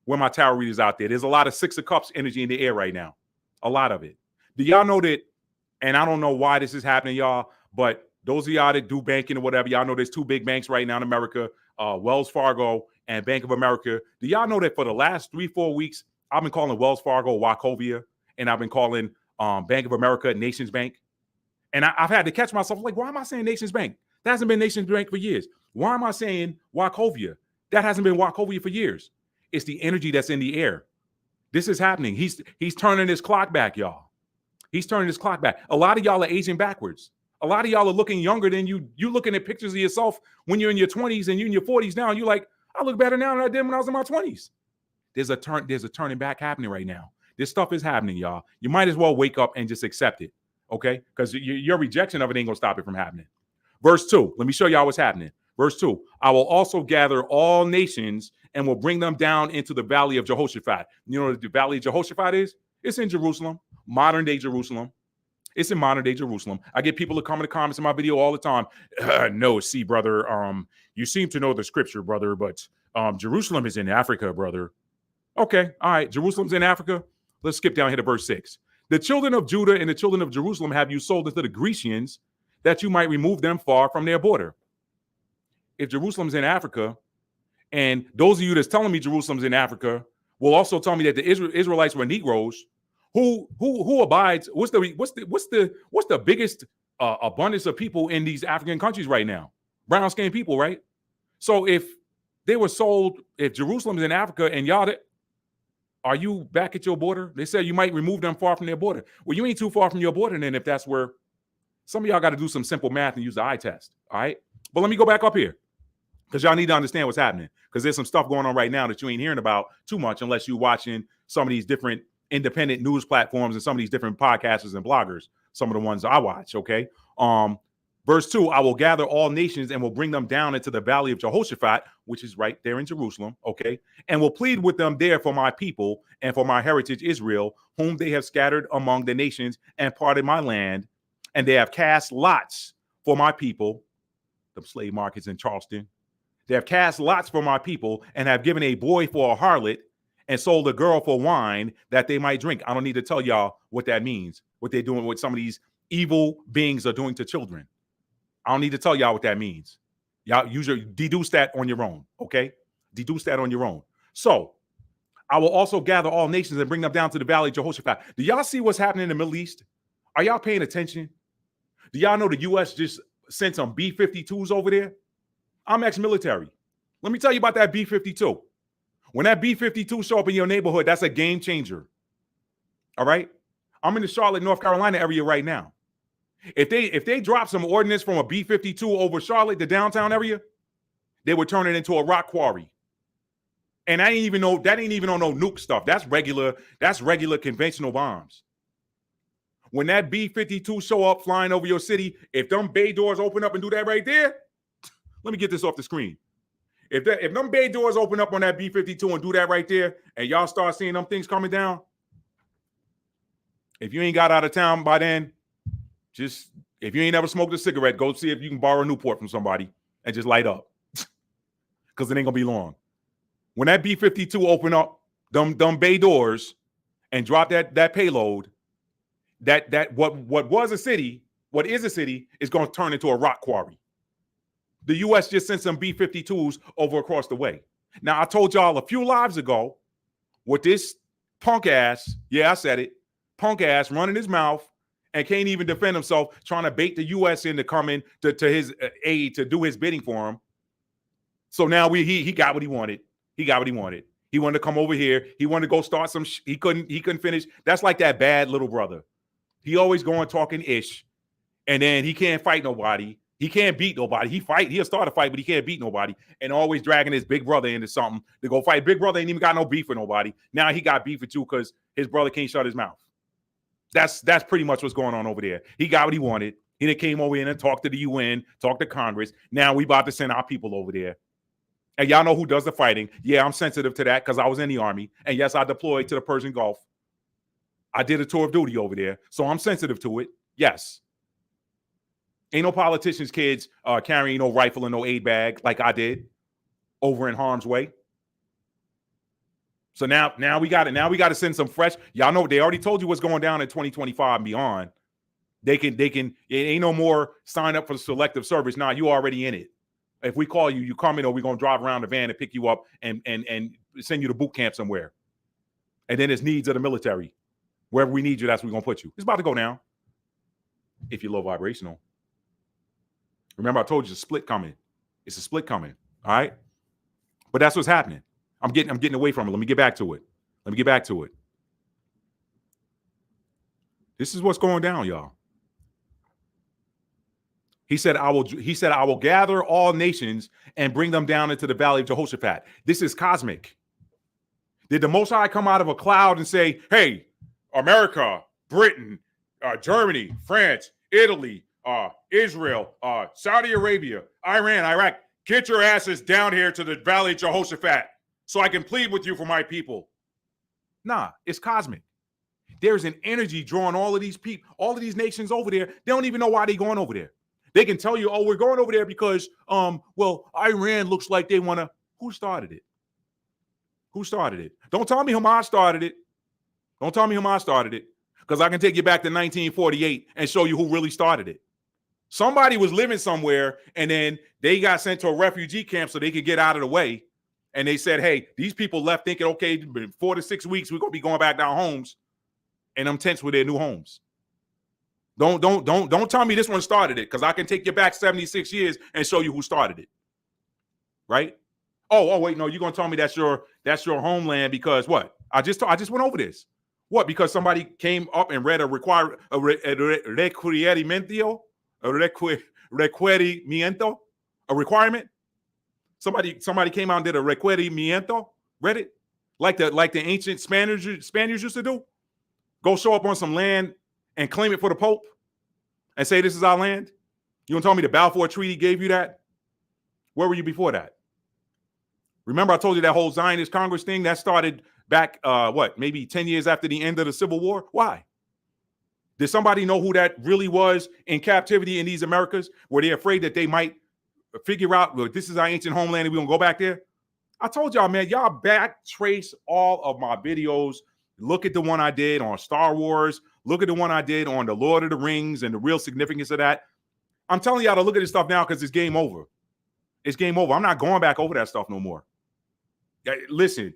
where my tarot readers out there, there's a lot of Six of Cups energy in the air right now. A lot of it. Do y'all know that, and I don't know why this is happening, y'all, but Those of y'all that do banking or whatever, y'all know there's two big banks right now in America, Wells Fargo and Bank of America. Do y'all know that for the last 3-4 weeks, I've been calling Wells Fargo Wachovia, and I've been calling Bank of America Nations Bank? And I've had to catch myself like, why am I saying Nations Bank? That hasn't been Nations Bank for years. Why am I saying Wachovia? That hasn't been Wachovia for years. It's the energy that's in the air. This is happening. He's turning his clock back, y'all. He's turning his clock back. A lot of y'all are aging backwards. A lot of y'all are looking younger than you. You looking at pictures of yourself when you're in your 20s and you're in your 40s now, and you're like, I look better now than I did when I was in my 20s. There's a turning back happening right now. This stuff is happening, y'all. You might as well wake up and just accept it, okay? Because your rejection of it ain't gonna stop it from happening. Verse 2, let me show y'all what's happening. Verse 2, I will also gather all nations and will bring them down into the valley of Jehoshaphat. You know what the valley of Jehoshaphat is? It's in Jerusalem, modern day Jerusalem. It's in modern day Jerusalem. I get people to come in the comments in my video all the time. No, see, brother, you seem to know the scripture, brother, but Jerusalem is in Africa, brother. Okay, all right, Jerusalem's in Africa. Let's skip down here to verse 6. The children of Judah and the children of Jerusalem have you sold into the Grecians, that you might remove them far from their border. If Jerusalem's in Africa, and those of you that's telling me Jerusalem's in Africa will also tell me that the Israelites were Negroes, who abides? What's the biggest abundance of people in these African countries right now? Brown skinned people, right? So if they were sold, if Jerusalem's in Africa and y'all, are you back at your border? They said you might remove them far from their border. Well, you ain't too far from your border then if that's where. Some of y'all got to do some simple math and use the eye test, all right? But let me go back up here because y'all need to understand what's happening because there's some stuff going on right now that you ain't hearing about too much unless you're watching some of these different independent news platforms and some of these different podcasters and bloggers, some of the ones I watch, okay? Verse 2, I will gather all nations and will bring them down into the valley of Jehoshaphat, which is right there in Jerusalem, okay? And will plead with them there for my people and for my heritage Israel, whom they have scattered among the nations and parted my land. And they have cast lots for my people, the slave markets in Charleston. They have cast lots for my people and have given a boy for a harlot and sold a girl for wine that they might drink. I don't need to tell y'all what that means, what they're doing, what some of these evil beings are doing to children. I don't need to tell y'all what that means. Y'all deduce that on your own, okay? Deduce that on your own. So I will also gather all nations and bring them down to the valley of Jehoshaphat. Do y'all see what's happening in the Middle East? Are y'all paying attention? Do y'all know the U.S. just sent some B-52s over there? I'm ex-military. Let me tell you about that B-52. When that B-52 show up in your neighborhood, that's a game changer. All right? I'm in the Charlotte, North Carolina area right now. If they drop some ordnance from a B-52 over Charlotte, the downtown area, they would turn it into a rock quarry. And that ain't even on no nuke stuff. That's regular conventional bombs. When that B-52 show up flying over your city, if them bay doors open up and do that right there, let me get this off the screen. If them bay doors open up on that B-52 and do that right there, and y'all start seeing them things coming down, if you ain't got out of town by then, just if you ain't never smoked a cigarette, go see if you can borrow a Newport from somebody and just light up, because it ain't gonna be long. When that B-52 open up them bay doors and drop that payload, that what is a city is going to turn into a rock quarry. The U.S. just sent some B-52s over across the way. Now, I told y'all a few lives ago what this punk ass, yeah, I said it, punk ass running his mouth and can't even defend himself, trying to bait the U.S. into coming to his aid to do his bidding for him. So now he got what he wanted. He got what he wanted. He wanted to come over here. He wanted to go start some. He couldn't finish. That's like that bad little brother. He always going talking ish, and then he can't fight nobody. He can't beat nobody. He'll start a fight, but he can't beat nobody. And always dragging his big brother into something to go fight. Big brother ain't even got no beef with nobody. Now he got beef with you because his brother can't shut his mouth. That's pretty much what's going on over there. He got what he wanted. He then came over in and talked to the UN, talked to Congress. Now we about to send our people over there. And y'all know who does the fighting. Yeah, I'm sensitive to that because I was in the Army. And yes, I deployed to the Persian Gulf. I did a tour of duty over there. So I'm sensitive to it. Yes. Ain't no politicians' kids carrying no rifle and no aid bag like I did over in harm's way. So now we got it. Now we got to send some fresh. Y'all know they already told you what's going down in 2025 and beyond. It ain't no more sign up for selective service. Nah, you already in it. If we call you, you come in, or we're gonna drive around the van and pick you up and send you to boot camp somewhere. And then it's needs of the military. Wherever we need you, that's where we're gonna put you. It's about to go down. If you're low vibrational. Remember, I told you it's a split coming. It's a split coming. All right. But that's what's happening. I'm getting away from it. Let me get back to it. This is what's going down, y'all. He said, I will gather all nations and bring them down into the valley of Jehoshaphat. This is cosmic. Did the Most High come out of a cloud and say, hey, America, Britain, Germany, France, Italy, Israel, Saudi Arabia, Iran, Iraq, get your asses down here to the valley of Jehoshaphat so I can plead with you for my people? Nah, it's cosmic. There's an energy drawing all of these people, all of these nations over there. They don't even know why they're going over there. They can tell you, oh, we're going over there because, well, Iran looks like they want to. Who started it? Don't tell me Hamas started it. Because I can take you back to 1948 and show you who really started it. Somebody was living somewhere, and then they got sent to a refugee camp so they could get out of the way. And they said, hey, these people left thinking, okay, in 4 to 6 weeks, we're going to be going back to our homes. And them tents were their new homes. Don't tell me this one started it, because I can take you back 76 years and show you who started it. Right? Oh, wait, no, you're gonna tell me that's your homeland because what? I just went over this. What? Because somebody came up and read a requirement. Somebody came out and did a requerimiento. Read it like the ancient Spaniards used to do. Go show up on some land and claim it for the Pope and say this is our land? You gonna tell me the Balfour Treaty gave you that? Where were you before that? Remember I told you that whole Zionist Congress thing? That started back, maybe 10 years after the end of the Civil War? Why? Did somebody know who that really was in captivity in these Americas? Were they afraid that they might figure out, well, this is our ancient homeland and we're gonna go back there? I told y'all, man, y'all back trace all of my videos. Look at the one I did on Star Wars. Look at the one I did on the Lord of the Rings and the real significance of that. I'm telling y'all to look at this stuff now because it's game over. It's game over. I'm not going back over that stuff no more. Listen.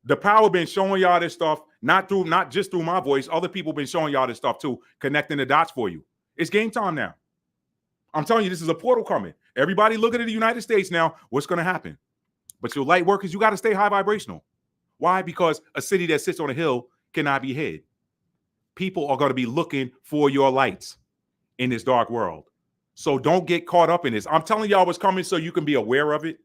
The power been showing y'all this stuff, not just through my voice. Other people been showing y'all this stuff too, connecting the dots for you. It's game time now. I'm telling you, this is a portal coming. Everybody looking at the United States now. What's going to happen? But your light workers, you got to stay high vibrational. Why? Because a city that sits on a hill cannot be hid. People are going to be looking for your lights in this dark world. So don't get caught up in this. I'm telling y'all what's coming so you can be aware of it.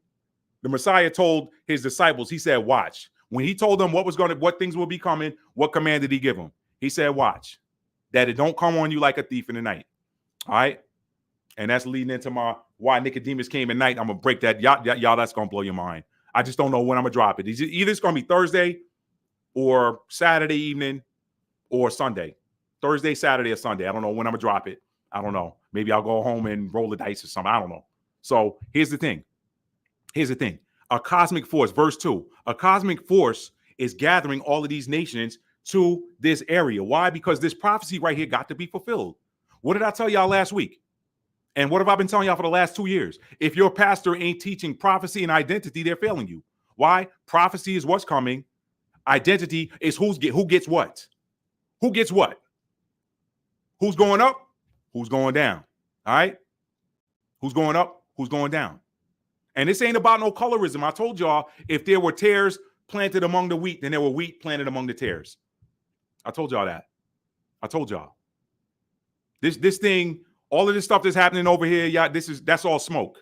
The Messiah told his disciples, he said, watch. When he told them what things will be coming, what command did he give them? He said, watch, that it don't come on you like a thief in the night. All right. And that's leading into my why Nicodemus came at night. I'm going to break that. Y'all, that's going to blow your mind. I just don't know when I'm going to drop it. Either it's going to be Thursday or Saturday evening or Sunday. Thursday, Saturday, or Sunday. I don't know when I'm going to drop it. I don't know. Maybe I'll go home and roll the dice or something. I don't know. So here's the thing. A cosmic force, verse 2. A cosmic force is gathering all of these nations to this area. Why? Because this prophecy right here got to be fulfilled. What did I tell y'all last week? And what have I been telling y'all for the last 2 years? If your pastor ain't teaching prophecy and identity, they're failing you. Why? Prophecy is what's coming. Identity is who gets what. Who gets what? Who's going up? Who's going down? All right? Who's going up? Who's going down? And this ain't about no colorism. I told y'all, if there were tares planted among the wheat, then there were wheat planted among the tares. I told y'all that. I told y'all. This thing, all of this stuff that's happening over here, y'all, that's all smoke.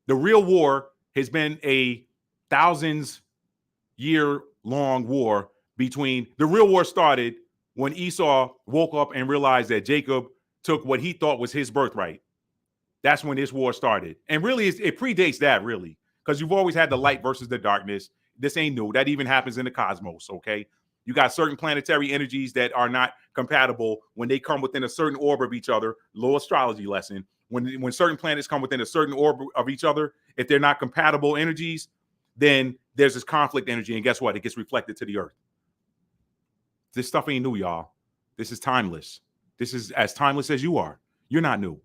The real war has been a thousands-year-long war between. The real war started when Esau woke up and realized that Jacob took what he thought was his birthright. That's when this war started. And really, it predates that, really, because you've always had the light versus the darkness. This ain't new. That even happens in the cosmos, okay? You got certain planetary energies that are not compatible when they come within a certain orb of each other. Low astrology lesson. When certain planets come within a certain orb of each other, if they're not compatible energies, then there's this conflict energy. And guess what? It gets reflected to the earth. This stuff ain't new, y'all. This is timeless. This is as timeless as you are. You're not new.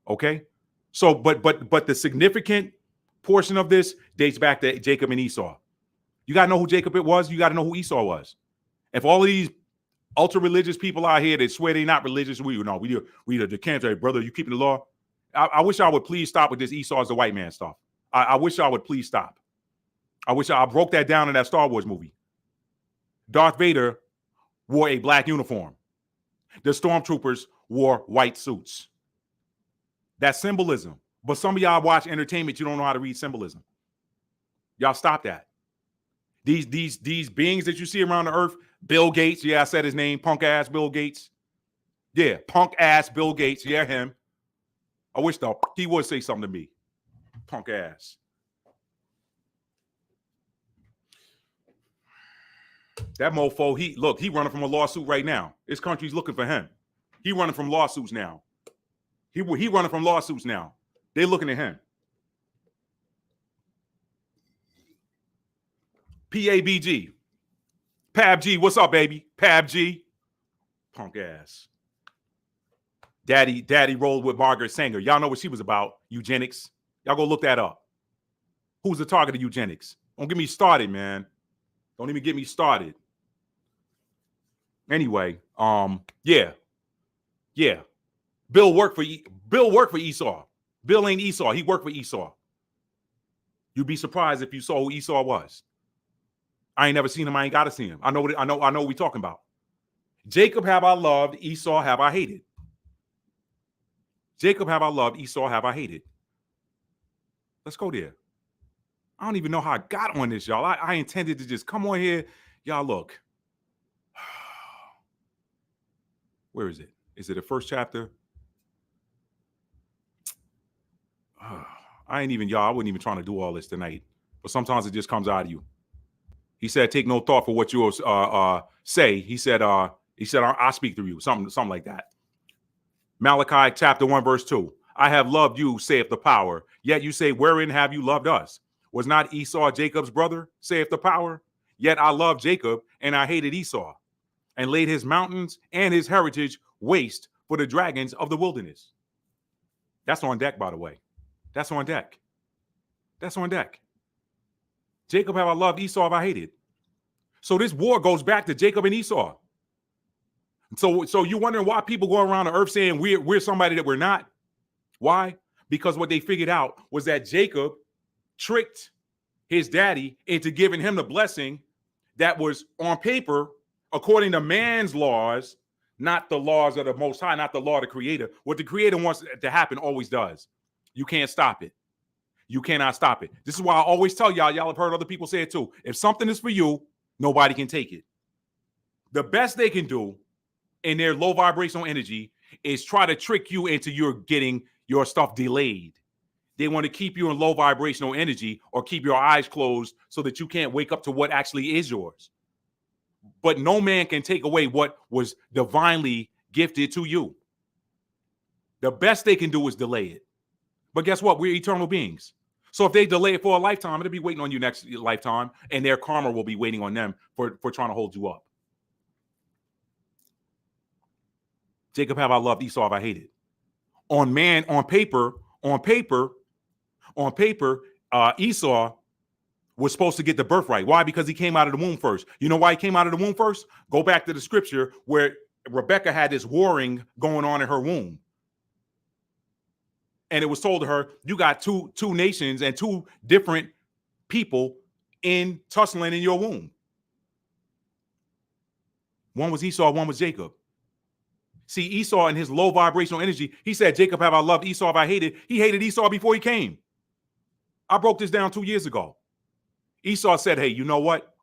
Okay? So, but the significant portion of this dates back to Jacob and Esau. You got to know who Jacob it was. You got to know who Esau was. If all of these ultra religious people out here that swear they're not religious, we the can't say, brother, you keeping the law. I wish I would please stop with this Esau is the white man stuff. I wish I would please stop. I wish I broke that down in that Star Wars movie. Darth Vader wore a black uniform. The stormtroopers wore white suits. That's symbolism. But some of y'all watch entertainment, you don't know how to read symbolism. Y'all stop that. These beings that you see around the earth, Bill Gates, yeah, I said his name, punk ass Bill Gates. Yeah, punk ass Bill Gates, yeah, him. I wish though he would say something to me. Punk ass. That mofo, he running from a lawsuit right now. This country's looking for him. He running from lawsuits now. He running from lawsuits now. They looking at him. PABG. PABG, what's up, baby? PABG. Punk ass. Daddy rolled with Margaret Sanger. Y'all know what she was about. Eugenics. Y'all go look that up. Who's the target of eugenics? Don't get me started, man. Don't even get me started. Anyway, yeah. Bill worked for Esau. Bill ain't Esau. He worked for Esau. You'd be surprised if you saw who Esau was. I ain't never seen him. I ain't got to see him. I know what we talking about. Jacob have I loved, Esau have I hated. Jacob have I loved, Esau have I hated. Let's go there. I don't even know how I got on this, y'all. I intended to just come on here. Y'all look. Where is it? Is it the first chapter? I wasn't even trying to do all this tonight. But sometimes it just comes out of you. He said, take no thought for what you will say. He said, I'll speak through you. Something like that. Malachi chapter 1, verse 2. I have loved you, saith the power. Yet you say, wherein have you loved us? Was not Esau Jacob's brother, saith the power? Yet I loved Jacob, and I hated Esau, and laid his mountains and his heritage waste for the dragons of the wilderness. That's on deck, by the way. That's on deck. That's on deck. Jacob have I loved, Esau have I hated. So this war goes back to Jacob and Esau. So you're wondering why people go around the earth saying we're somebody that we're not? Why? Because what they figured out was that Jacob tricked his daddy into giving him the blessing that was on paper, according to man's laws, not the laws of the Most High, not the law of the Creator. What the Creator wants to happen always does. You can't stop it. You cannot stop it. This is why I always tell y'all have heard other people say it too. If something is for you, nobody can take it. The best they can do in their low vibrational energy is try to trick you into your getting your stuff delayed. They want to keep you in low vibrational energy or keep your eyes closed so that you can't wake up to what actually is yours. But no man can take away what was divinely gifted to you. The best they can do is delay it. But guess what? We're eternal beings. So if they delay it for a lifetime, it'll be waiting on you next lifetime, and their karma will be waiting on them for trying to hold you up. Jacob have I loved, Esau have I hated. On paper, Esau was supposed to get the birthright. Why? Because he came out of the womb first. You know why he came out of the womb first? Go back to the scripture where Rebecca had this warring going on in her womb. And it was told to her, you got two nations and two different people in tussling in your womb. One was Esau, one was Jacob. See, Esau in his low vibrational energy, he said, Jacob have I loved, Esau have I hated. He hated Esau before he came. I broke this down 2 years ago. Esau said, hey, you know what?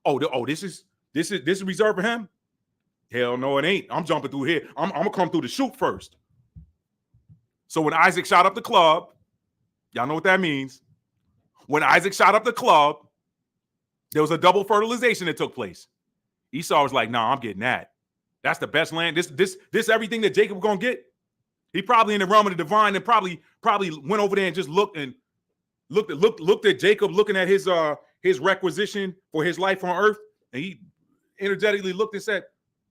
This is reserved for him? Hell no, it ain't. I'm jumping through here. I'm going to come through the chute first. So when Isaac shot up the club, y'all know what that means. When Isaac shot up the club, there was a double fertilization that took place. Esau was like, nah, I'm getting that. That's the best land. This everything that Jacob gonna get. He probably in the realm of the divine and probably went over there and just looked at Jacob looking at his requisition for his life on earth, and he energetically looked and said,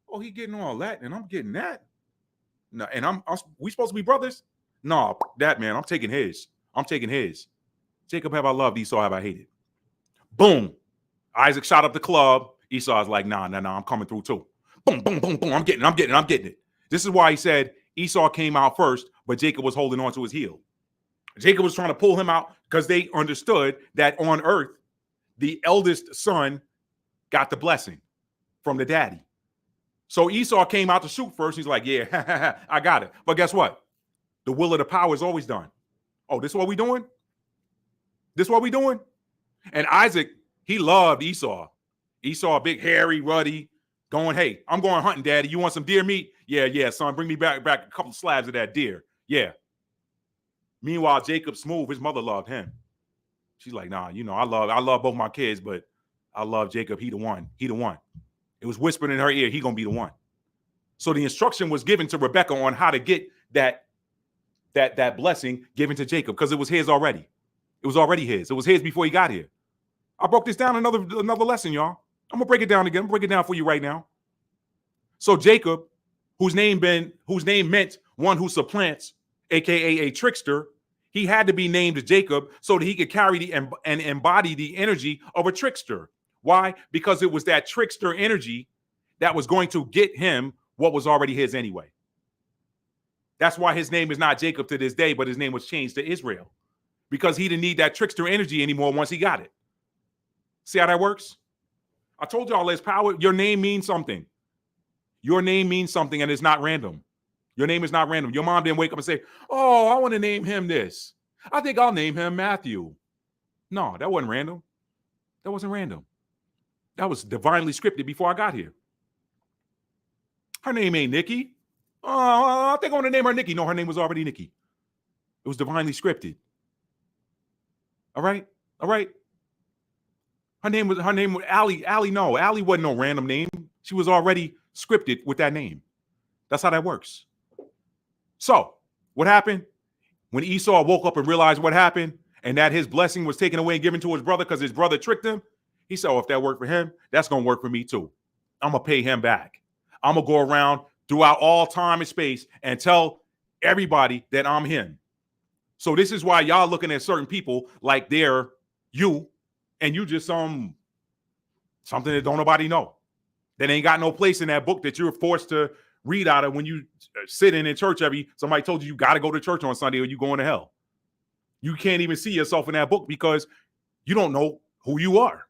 oh, he getting all that and I'm getting that. No, and we supposed to be brothers? No, that man, I'm taking his. I'm taking his. Jacob have I loved, Esau have I hated. Boom. Isaac shot up the club. Esau's like, nah, I'm coming through too. Boom, boom, boom, boom. I'm getting it. This is why he said Esau came out first, but Jacob was holding on to his heel. Jacob was trying to pull him out because they understood that on earth, the eldest son got the blessing from the daddy. So Esau came out to shoot first. He's like, yeah, I got it. But guess what? The will of the power is always done. Oh, this is what we doing? This is what we doing? And Isaac, he loved Esau. Esau, big, hairy, ruddy, going, hey, I'm going hunting, daddy. You want some deer meat? Yeah, son, bring me back a couple of slabs of that deer. Yeah. Meanwhile, Jacob smooth, his mother loved him. She's like, nah, I love both my kids, but I love Jacob. He the one. It was whispered in her ear, he gonna be the one. So the instruction was given to Rebekah on how to get that blessing given to Jacob, because it was his already. It was already his. It was his before he got here. I broke this down another lesson, y'all. I'm gonna break it down again. I'm gonna break it down for you right now. So Jacob, whose name meant one who supplants, aka a trickster, he had to be named Jacob so that he could carry and embody the energy of a trickster. Why? Because it was that trickster energy that was going to get him what was already his anyway. That's why his name is not Jacob to this day, but his name was changed to Israel, because he didn't need that trickster energy anymore once he got it. See how that works? I told y'all there's power. Your name means something. Your name means something, and it's not random. Your name is not random. Your mom didn't wake up and say, oh, I want to name him this. I think I'll name him Matthew. No, that wasn't random. That wasn't random. That was divinely scripted before I got here. Her name ain't Nikki. Oh, I think I want to name her Nikki. No, her name was already Nikki. It was divinely scripted. All right? Her name was Allie. Allie, no. Allie wasn't no random name. She was already scripted with that name. That's how that works. So, what happened? When Esau woke up and realized what happened, and that his blessing was taken away and given to his brother because his brother tricked him, he said, oh, if that worked for him, that's going to work for me too. I'm going to pay him back. I'm going to go around throughout all time and space and tell everybody that I'm him. So this is why y'all looking at certain people like they're you, and you just something that don't nobody know. That ain't got no place in that book that you're forced to read out of when you sit in church somebody told you got to go to church on Sunday or you going to hell. You can't even see yourself in that book because you don't know who you are.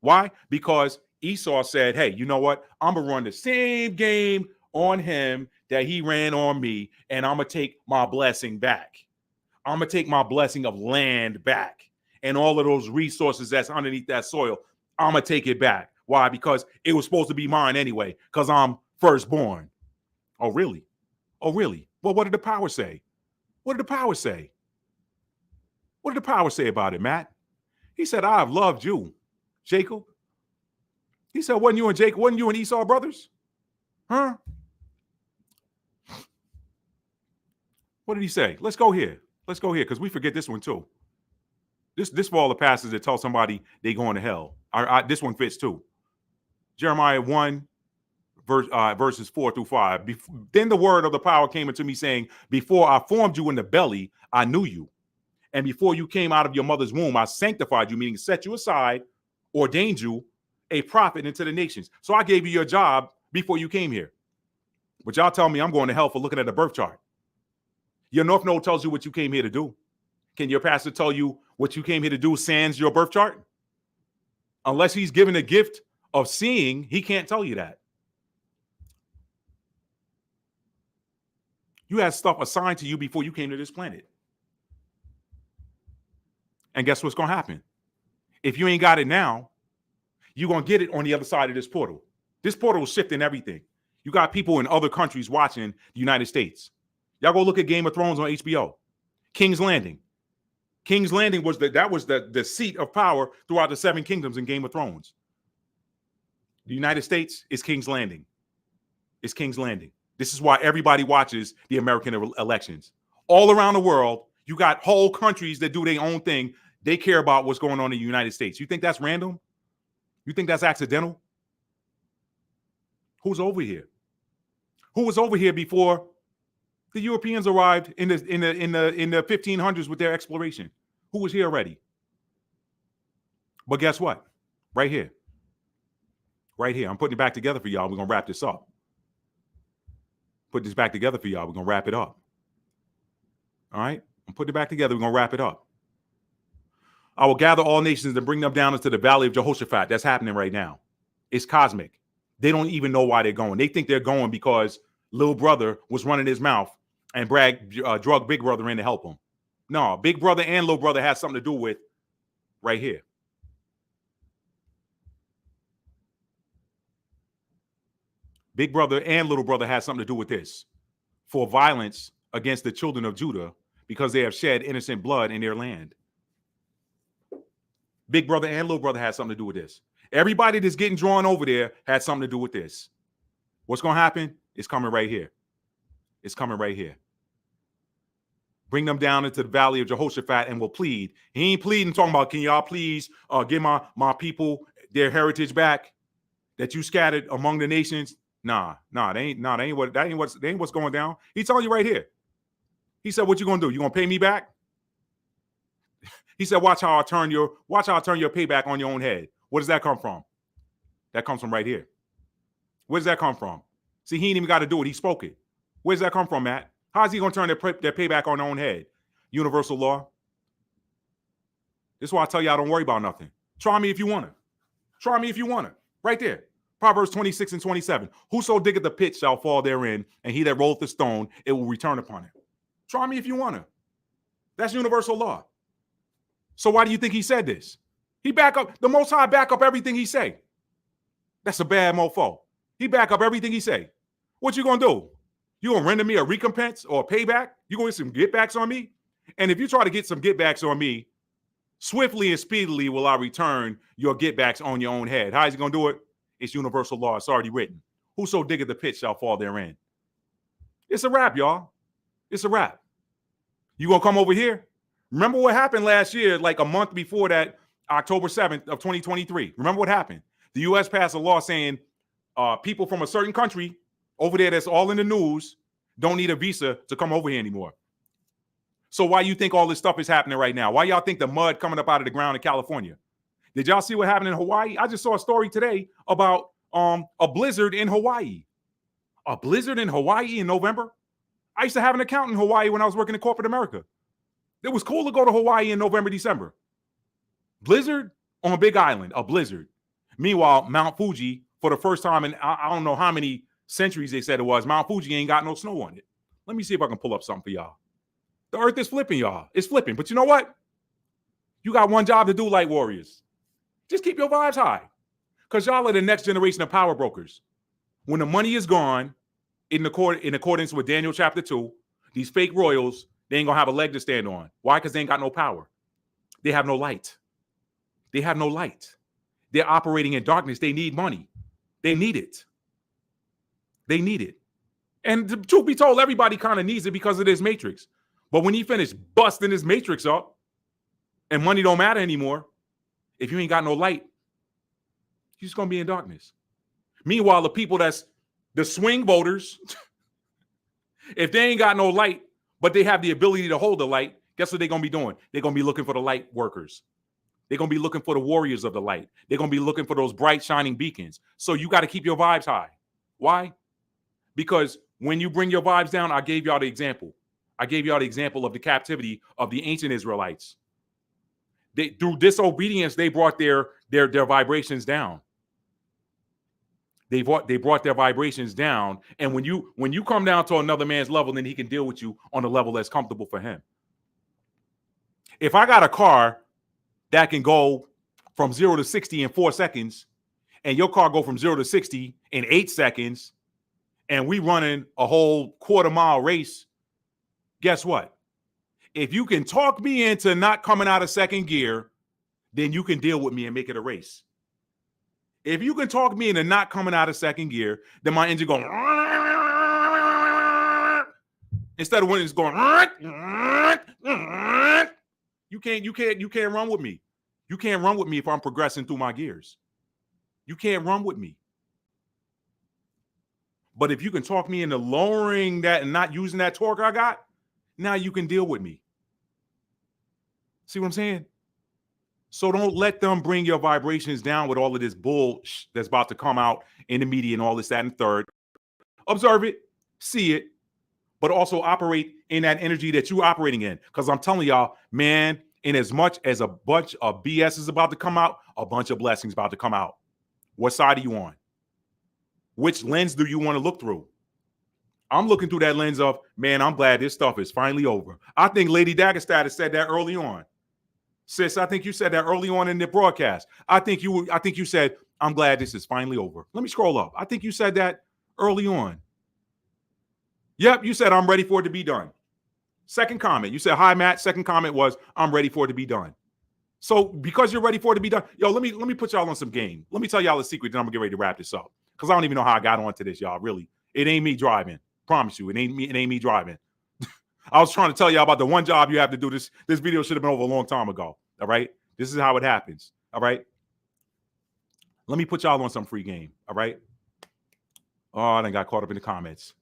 Why? Because Esau said, hey, you know what? I'm going to run the same game on him that he ran on me, and I'm going to take my blessing back. I'm going to take my blessing of land back, and all of those resources that's underneath that soil, I'm going to take it back. Why? Because it was supposed to be mine anyway, because I'm firstborn. Oh, really? Oh, really? Well, what did the power say? What did the power say? What did the power say about it, Matt? He said, I have loved you, Jacob. He said, wasn't you and Esau brothers? Huh? What did he say? Let's go here, because we forget this one too. This for all the pastors that tell somebody they going to hell. This one fits too. Jeremiah 1, verses 4-5. Then the word of the power came into me saying, before I formed you in the belly, I knew you. And before you came out of your mother's womb, I sanctified you, meaning set you aside, ordained you a prophet into the nations. So I gave you your job before you came here. But y'all tell me I'm going to hell for looking at the birth chart. Your North Node tells you what you came here to do. Can your pastor tell you what you came here to do sans your birth chart? Unless he's given a gift of seeing, he can't tell you that. You had stuff assigned to you before you came to this planet. And guess what's going to happen? If you ain't got it now, you're going to get it on the other side of this portal. This portal is shifting everything. You got people in other countries watching the United States. Y'all go look at Game of Thrones on HBO. King's Landing. King's Landing was the seat of power throughout the 7 kingdoms in Game of Thrones. The United States is King's Landing. It's King's Landing. This is why everybody watches the American elections. All around the world, you got whole countries that do their own thing. They care about what's going on in the United States. You think that's random? You think that's accidental? Who's over here? Who was over here before The Europeans arrived in the 1500s with their exploration. Who was here already? But guess what? Right here. Right here. I'm putting it back together for y'all. We're going to wrap this up. Put this back together for y'all. We're going to wrap it up. All right? I'm putting it back together. We're going to wrap it up. I will gather all nations and bring them down into the valley of Jehoshaphat. That's happening right now. It's cosmic. They don't even know why they're going. They think they're going because little brother was running his mouth and drug big brother in to help him. No, big brother and little brother has something to do with right here. Big brother and little brother has something to do with this. For violence against the children of Judah because they have shed innocent blood in their land. Big brother and little brother has something to do with this. Everybody that's getting drawn over there had something to do with this. What's going to happen? It's coming right here. It's coming right here. Bring them down into the valley of Jehoshaphat and will plead. He ain't pleading talking about, can y'all please give my people their heritage back that you scattered among the nations? Nah, that ain't what's going down. He's telling you right here. He said, what you gonna do? You gonna pay me back? He said, watch how I turn your payback on your own head. Where does that come from? That comes from right here. Where does that come from? See, he ain't even got to do it. He spoke it. Where does that come from, Matt? How's he going to turn their payback on their own head? Universal law. This is why I tell y'all don't worry about nothing. Try me if you want to. Try me if you want to. Right there. Proverbs 26 and 27. Whoso diggeth the pit shall fall therein, and he that rolleth the stone, it will return upon him. Try me if you want to. That's universal law. So why do you think he said this? He back up, the Most High back up everything he say. That's a bad mofo. He back up everything he say. What you gonna do? You gonna render me a recompense or a payback? You gonna get some get backs on me? And if you try to get some get backs on me, swiftly and speedily will I return your get backs on your own head. How is he gonna do it? It's universal law. It's already written. Whoso diggeth the pit shall fall therein. It's a wrap, y'all. It's a wrap. You gonna come over here? Remember what happened last year, like a month before that, October 7th of 2023. Remember what happened? The U.S. passed a law saying people from a certain country over there that's all in the news don't need a visa to come over here anymore. So why you think all this stuff is happening right now? Why y'all think the mud coming up out of the ground in California? Did y'all see what happened in Hawaii? I just saw a story today about a blizzard in Hawaii. A blizzard in Hawaii in November? I used to have an account in Hawaii when I was working in corporate America. It was cool to go to Hawaii in November, December. Blizzard on a big island, a blizzard. Meanwhile, Mount Fuji, for the first time in I don't know how many centuries they said it was, Mount Fuji ain't got no snow on it. Let me see if I can pull up something for y'all. The earth is flipping, y'all. It's flipping. But you know what? You got one job to do, light warriors. Just keep your vibes high. Because y'all are the next generation of power brokers. When the money is gone, in accordance with Daniel chapter 2, these fake royals, they ain't going to have a leg to stand on. Why? Because they ain't got no power. They have no light. They have no light. They're operating in darkness. They need money. They need it. They need it. And the truth be told, everybody kind of needs it because of this matrix. But when you finish busting this matrix up and money don't matter anymore, if you ain't got no light, you're just going to be in darkness. Meanwhile, the people that's the swing voters, if they ain't got no light, but they have the ability to hold the light, guess what they're going to be doing? They're going to be looking for the light workers. They're going to be looking for the warriors of the light. They're going to be looking for those bright, shining beacons. So you got to keep your vibes high. Why? Because when you bring your vibes down, I gave y'all the example. I gave y'all the example of the captivity of the ancient Israelites. Through disobedience, they brought their vibrations down. They brought their vibrations down. And when you come down to another man's level, then he can deal with you on a level that's comfortable for him. If I got a car that can go from 0 to 60 in 4 seconds, and your car go from 0 to 60 in 8 seconds, and we running a whole quarter-mile race, guess what? If you can talk me into not coming out of second gear, then you can deal with me and make it a race. If you can talk me into not coming out of second gear, then my engine going instead of when it's going. You can't run with me. You can't run with me if I'm progressing through my gears. You can't run with me. But if you can talk me into lowering that and not using that torque I got, now you can deal with me. See what I'm saying? So don't let them bring your vibrations down with all of this bull that's about to come out in the media and all this, that, and third. Observe it, see it, but also operate in that energy that you're operating in. Because I'm telling y'all, man, in as much as a bunch of BS is about to come out, a bunch of blessings about to come out. What side are you on? Which lens do you want to look through? I'm looking through that lens of, man, I'm glad this stuff is finally over. I think Lady Daggerstad said that early on. Sis, I think you said that early on in the broadcast. I think you said, I'm glad this is finally over. Let me scroll up. I think you said that early on. Yep, you said, I'm ready for it to be done. Second comment, you said, hi, Matt. Second comment was, I'm ready for it to be done. So because you're ready for it to be done, yo, let me put y'all on some game. Let me tell y'all a secret, then I'm gonna get ready to wrap this up. Because I don't even know how I got onto this, y'all. Really. It ain't me driving. Promise you, it ain't me driving. I was trying to tell y'all about the one job you have to do. This video should have been over a long time ago. All right. This is how it happens. All right. Let me put y'all on some free game. All right. Oh, I done got caught up in the comments.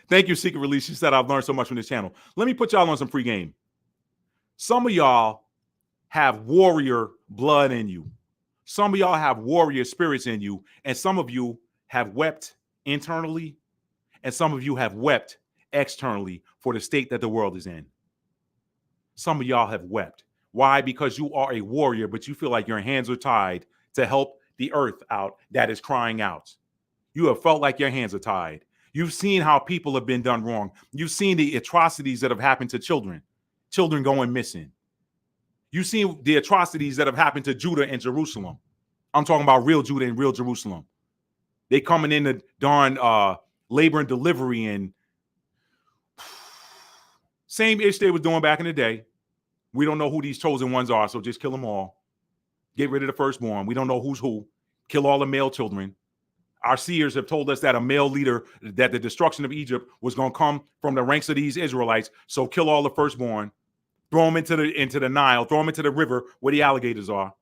Thank you, Secret Release. She said, I've learned so much from this channel. Let me put y'all on some free game. Some of y'all have warrior blood in you. Some of y'all have warrior spirits in you. And some of you have wept internally. And some of you have wept externally for the state that the world is in. Some of y'all have wept. Why? Because you are a warrior, but you feel like your hands are tied to help the earth out that is crying out. You have felt like your hands are tied. You've seen how people have been done wrong. You've seen the atrocities that have happened to children going missing. You've seen the atrocities that have happened to Judah and Jerusalem. I'm talking about real Judah and real Jerusalem. They coming in the darn labor and delivery and same ish they was doing back in the day. We don't know who these chosen ones are, so just kill them all. Get rid of the firstborn. We don't know who's who. Kill all the male children. Our seers have told us that a male leader, that the destruction of Egypt was going to come from the ranks of these Israelites. So kill all the firstborn. Throw them into the Nile. Throw them into the river where the alligators are.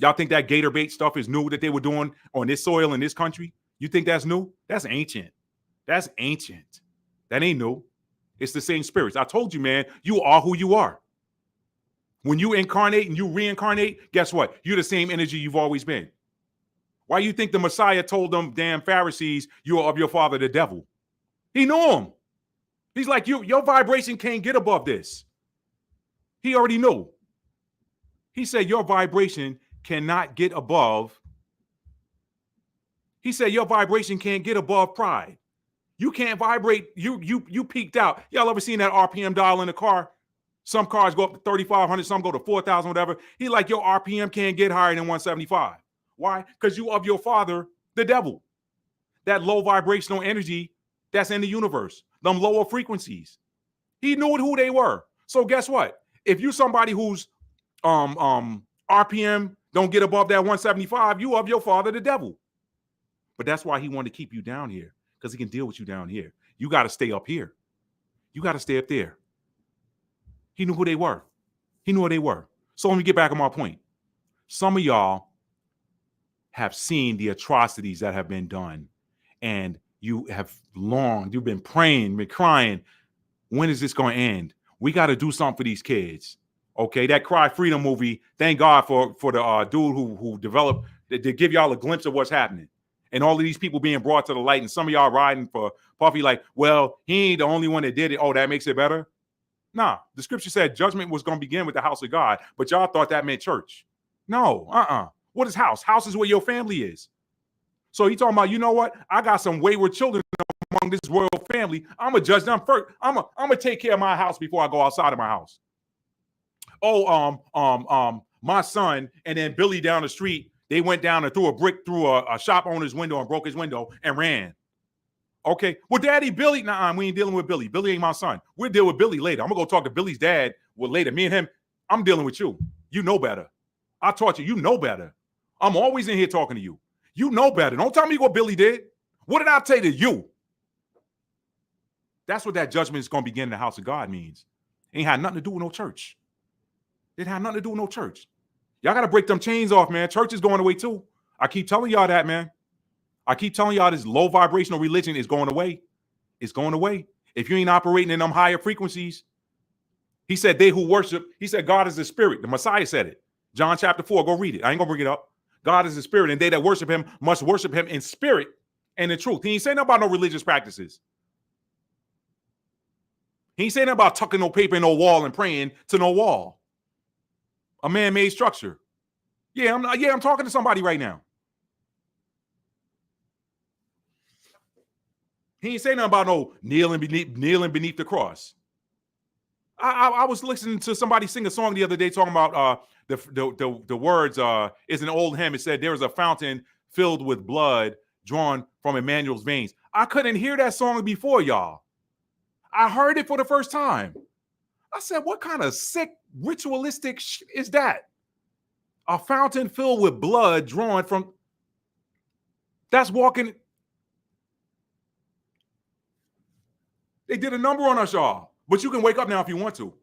Y'all think that gator bait stuff is new that they were doing on this soil in this country? You think that's new? That's ancient. That's ancient. That ain't new. It's the same spirits. I told you, man, you are who you are. When you incarnate and you reincarnate, guess what? You're the same energy you've always been. Why you think the Messiah told them damn Pharisees you are of your father, the devil? He knew him. He's like, your vibration can't get above this. He already knew. He said your vibration cannot get above. He said your vibration can't get above pride. You can't vibrate. You peaked out. Y'all ever seen that RPM dial in a car? Some cars go up to 3,500, some go to 4,000, whatever. He like your RPM can't get higher than 175. Why? Because you of your father, the devil. That low vibrational energy that's in the universe, them lower frequencies. He knew who they were. So guess what? If you somebody who's RPM don't get above that 175, you of your father, the devil. But that's why he wanted to keep you down here, because he can deal with you down here. You got to stay up here. You got to stay up there. He knew who they were. He knew who they were. So let me get back on my point. Some of y'all have seen the atrocities that have been done, and you have longed, you've been praying, been crying. When is this going to end? We got to do something for these kids. Okay, that Cry Freedom movie, thank God for the dude who developed, to give y'all a glimpse of what's happening. And all of these people being brought to the light, and some of y'all riding for Puffy like, well, he ain't the only one that did it. Oh, that makes it better? Nah, the scripture said judgment was going to begin with the house of God, but y'all thought that meant church. No, What is house? House is where your family is. So he talking about, you know what? I got some wayward children among this royal family. I'm going to judge them first. I'm going to take care of my house before I go outside of my house. Oh, my son and then Billy down the street, they went down and threw a brick through a shop owner's window and broke his window and ran. Okay, well, Daddy, Billy, nah, we ain't dealing with Billy. Billy ain't my son. We'll deal with Billy later. I'm going to go talk to Billy's dad later. Me and him, I'm dealing with you. You know better. I taught you. You know better. I'm always in here talking to you. You know better. Don't tell me what Billy did. What did I say to you? That's what that judgment is going to begin in the house of God means. Ain't had nothing to do with no church. It had nothing to do with no church. Y'all got to break them chains off, man. Church is going away too. I keep telling y'all that, man. I keep telling y'all this low vibrational religion is going away. It's going away. If you ain't operating in them higher frequencies, he said, they who worship, he said, God is a spirit. The Messiah said it. John chapter 4, go read it. I ain't gonna bring it up. God is a spirit, and they that worship him must worship him in spirit and in truth. He ain't saying nothing about no religious practices. He ain't saying nothing about tucking no paper in no wall and praying to no wall. A man-made structure. Yeah, I'm talking to somebody right now. He ain't saying nothing about no kneeling beneath the cross. I was listening to somebody sing a song the other day talking about the words. Is an old hymn. It said there was a fountain filled with blood drawn from Emmanuel's veins. I couldn't hear that song before, y'all. I heard it for the first time. I said, what kind of sick ritualistic is that? A fountain filled with blood drawn from. That's walking. They did a number on us, y'all. But you can wake up now if you want to.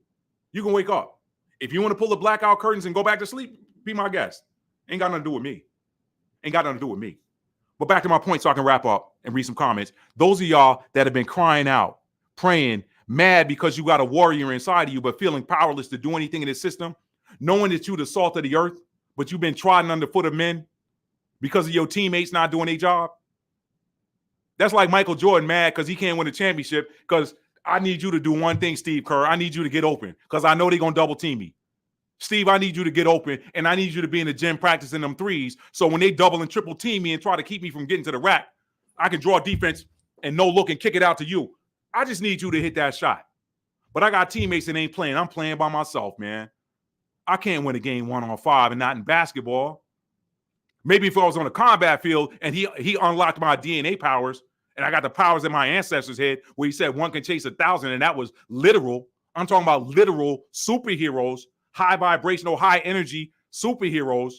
You can wake up. If you want to pull the blackout curtains and go back to sleep, be my guest. Ain't got nothing to do with me. Ain't got nothing to do with me. But back to my point so I can wrap up and read some comments. Those of y'all that have been crying out, praying, mad because you got a warrior inside of you, but feeling powerless to do anything in this system, knowing that you're the salt of the earth, but you've been trodden underfoot of men because of your teammates not doing their job. That's like Michael Jordan mad because he can't win a championship because I need you to do one thing, Steve Kerr. I need you to get open because I know they're going to double team me. Steve, I need you to get open, and I need you to be in the gym practicing them threes so when they double and triple team me and try to keep me from getting to the rack, I can draw defense and no look and kick it out to you. I just need you to hit that shot. But I got teammates that ain't playing. I'm playing by myself, man. I can't win a game 1-on-5 and not in basketball. Maybe if I was on a combat field and he unlocked my DNA powers and I got the powers that my ancestors had where he said one can chase 1,000 and that was literal. I'm talking about literal superheroes, high vibrational, high energy superheroes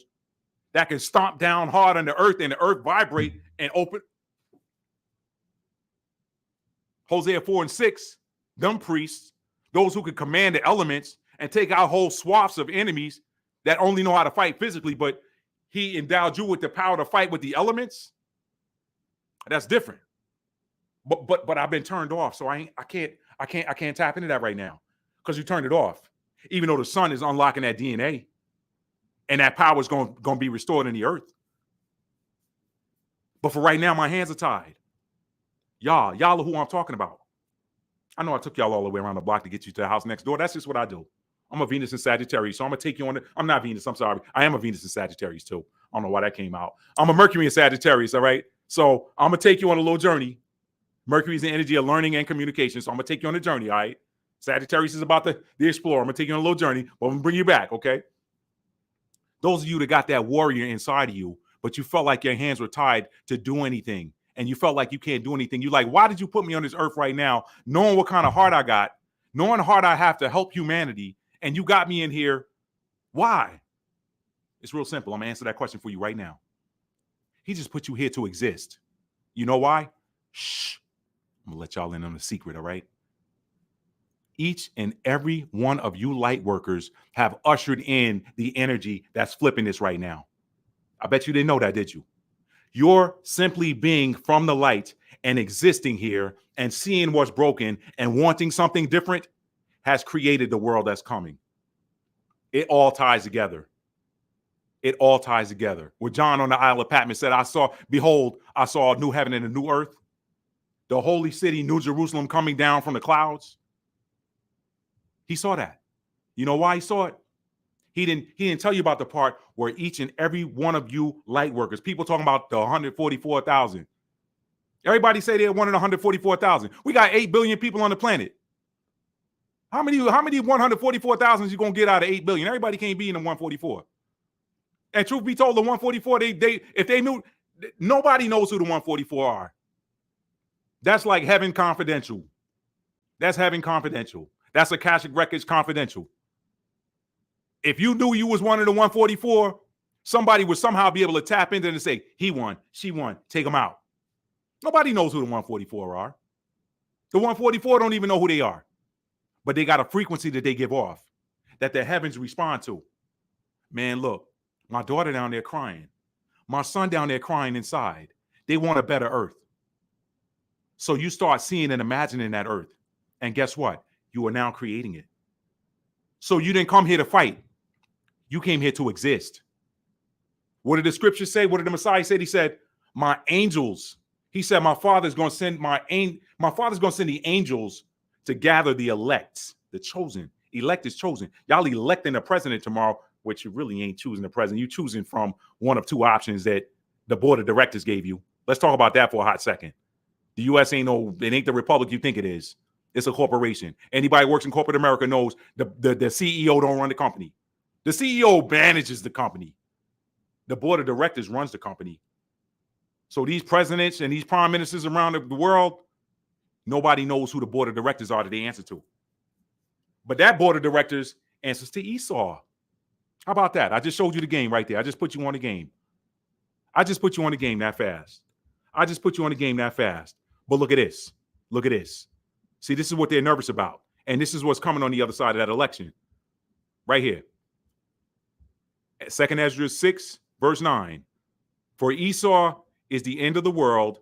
that can stomp down hard on the earth and the earth vibrate and open. Hosea 4:6, them priests, those who can command the elements and take out whole swaths of enemies that only know how to fight physically, but he endowed you with the power to fight with the elements. That's different. But I've been turned off, so I can't tap into that right now because you turned it off. Even though the sun is unlocking that DNA, and that power is going to be restored in the earth. But for right now, my hands are tied. Y'all are who I'm talking about. I know I took y'all all the way around the block to get you to the house next door. That's just what I do. I'm a Venus and Sagittarius, so I'm going to take you on. I'm not Venus. I'm sorry. I am a Venus and Sagittarius, too. I don't know why that came out. I'm a Mercury and Sagittarius, all right? So I'm going to take you on a little journey. Mercury is the energy of learning and communication, so I'm going to take you on a journey, all right? Sagittarius is about the explorer. I'm going to take you on a little journey, but I'm going to bring you back, okay? Those of you that got that warrior inside of you, but you felt like your hands were tied to do anything, and you felt like you can't do anything. You're like, why did you put me on this earth right now, knowing what kind of heart I got, knowing the heart I have to help humanity, and you got me in here? Why? It's real simple. I'm going to answer that question for you right now. He just put you here to exist. You know why? Shh. I'm going to let y'all in on the secret, all right? Each and every one of you light workers have ushered in the energy that's flipping this right now. I bet you didn't know that, did you? You're simply being from the light and existing here and seeing what's broken and wanting something different has created the world that's coming. It all ties together. It all ties together. When John on the Isle of Patmos said, behold, I saw a new heaven and a new earth. The holy city, New Jerusalem, coming down from the clouds. He saw that. You know why he saw it? He didn't tell you about the part where each and every one of you light workers, people talking about the 144,000. Everybody say they wanted 144,000. We got 8 billion people on the planet. How many 144,000 you gonna get out of 8 billion? Everybody can't be in the 144. And truth be told, the 144, if they knew, nobody knows who the 144 are. That's like Heaven Confidential. That's Heaven Confidential. That's Akashic Records Confidential. If you knew you was one of the 144, somebody would somehow be able to tap into it and say, he won, she won, take them out. Nobody knows who the 144 are. The 144 don't even know who they are. But they got a frequency that they give off that the heavens respond to. Man, look, my daughter down there crying. My son down there crying inside. They want a better earth. So you start seeing and imagining that earth. And guess what? You are now creating it. So you didn't come here to fight. You came here to exist. What did the scriptures say? What did the Messiah say? He said, my angels. He said, my father's going to send the angels to gather the elect, the chosen. Elect is chosen. Y'all electing the president tomorrow, which you really ain't choosing the president. You choosing from one of two options that the board of directors gave you. Let's talk about that for a hot second. The U.S. it ain't the republic you think it is. It's a corporation. Anybody who works in corporate America knows the CEO don't run the company. The CEO manages the company. The board of directors runs the company. So these presidents and these prime ministers around the world, nobody knows who the board of directors are that they answer to. But that board of directors answers to Esau. How about that? I just showed you the game right there. I just put you on the game. I just put you on the game that fast. But look at this. Look at this. See, this is what they're nervous about. And this is what's coming on the other side of that election. Right here. 2 Ezra 6, verse 9. For Esau is the end of the world,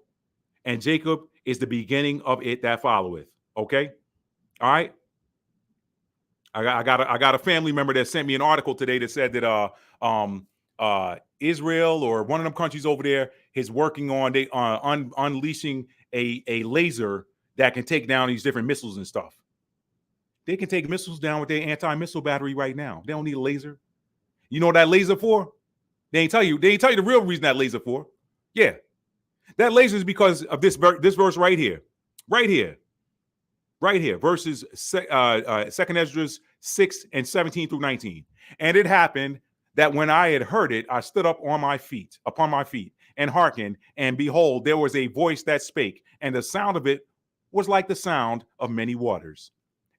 and Jacob is the beginning of it that followeth. Okay? All right? I got a family member that sent me an article today that said that Israel or one of them countries over there is working on unleashing a laser that can take down these different missiles and stuff. They can take missiles down with their anti-missile battery right now. They don't need a laser. You know what that laser for? They ain't tell you the real reason that laser for. Yeah. That laser is because of this verse right here. Right here. Verses 2 Ezra 6 and 17 through 19. And it happened that when I had heard it, I stood up upon my feet, and hearkened, and behold, there was a voice that spake, and the sound of it was like the sound of many waters.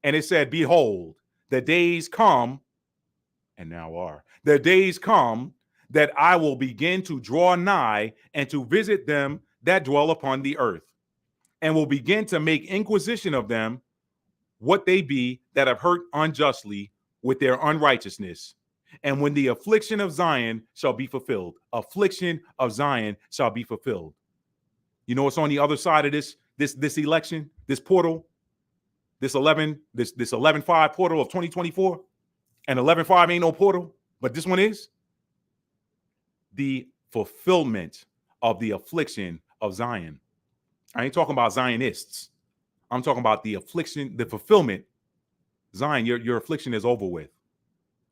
And it said, behold, the days come, and now are, the days come that I will begin to draw nigh and to visit them that dwell upon the earth, and will begin to make inquisition of them, what they be that have hurt unjustly with their unrighteousness. And when the affliction of Zion shall be fulfilled, You know what's on the other side of this election, this portal, this 11-5 portal of 2024, and 11-5 ain't no portal, but this one is the fulfillment of the affliction of Zion. I ain't talking about Zionists. I'm talking about the affliction, the fulfillment. Zion, your affliction is over with.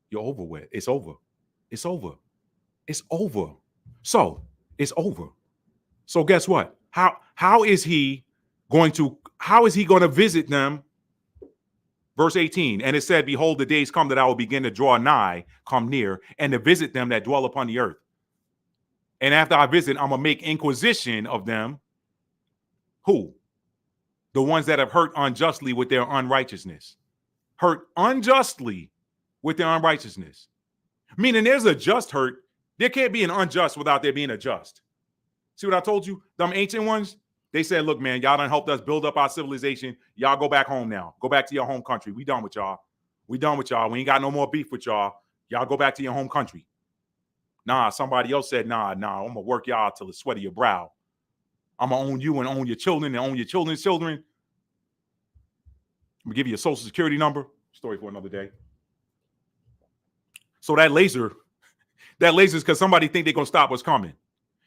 You're over with. It's over. So it's over. So guess what? How is he going to visit them? Verse 18, and it said, behold, the days come that I will begin to draw nigh, come near, and to visit them that dwell upon the earth. And after I visit, I'm going to make inquisition of them. Who? The ones that have hurt unjustly with their unrighteousness. Meaning there's a just hurt. There can't be an unjust without there being a just. See what I told you? Them ancient ones, they said, look, man, y'all done helped us build up our civilization. Y'all go back home now. Go back to your home country. We done with y'all. We ain't got no more beef with y'all. Y'all go back to your home country. Nah, somebody else said, nah, I'm going to work y'all till the sweat of your brow. I'm going to own you and own your children and own your children's children. I'm going to give you a social security number. Story for another day. So that laser is because somebody think they're going to stop what's coming.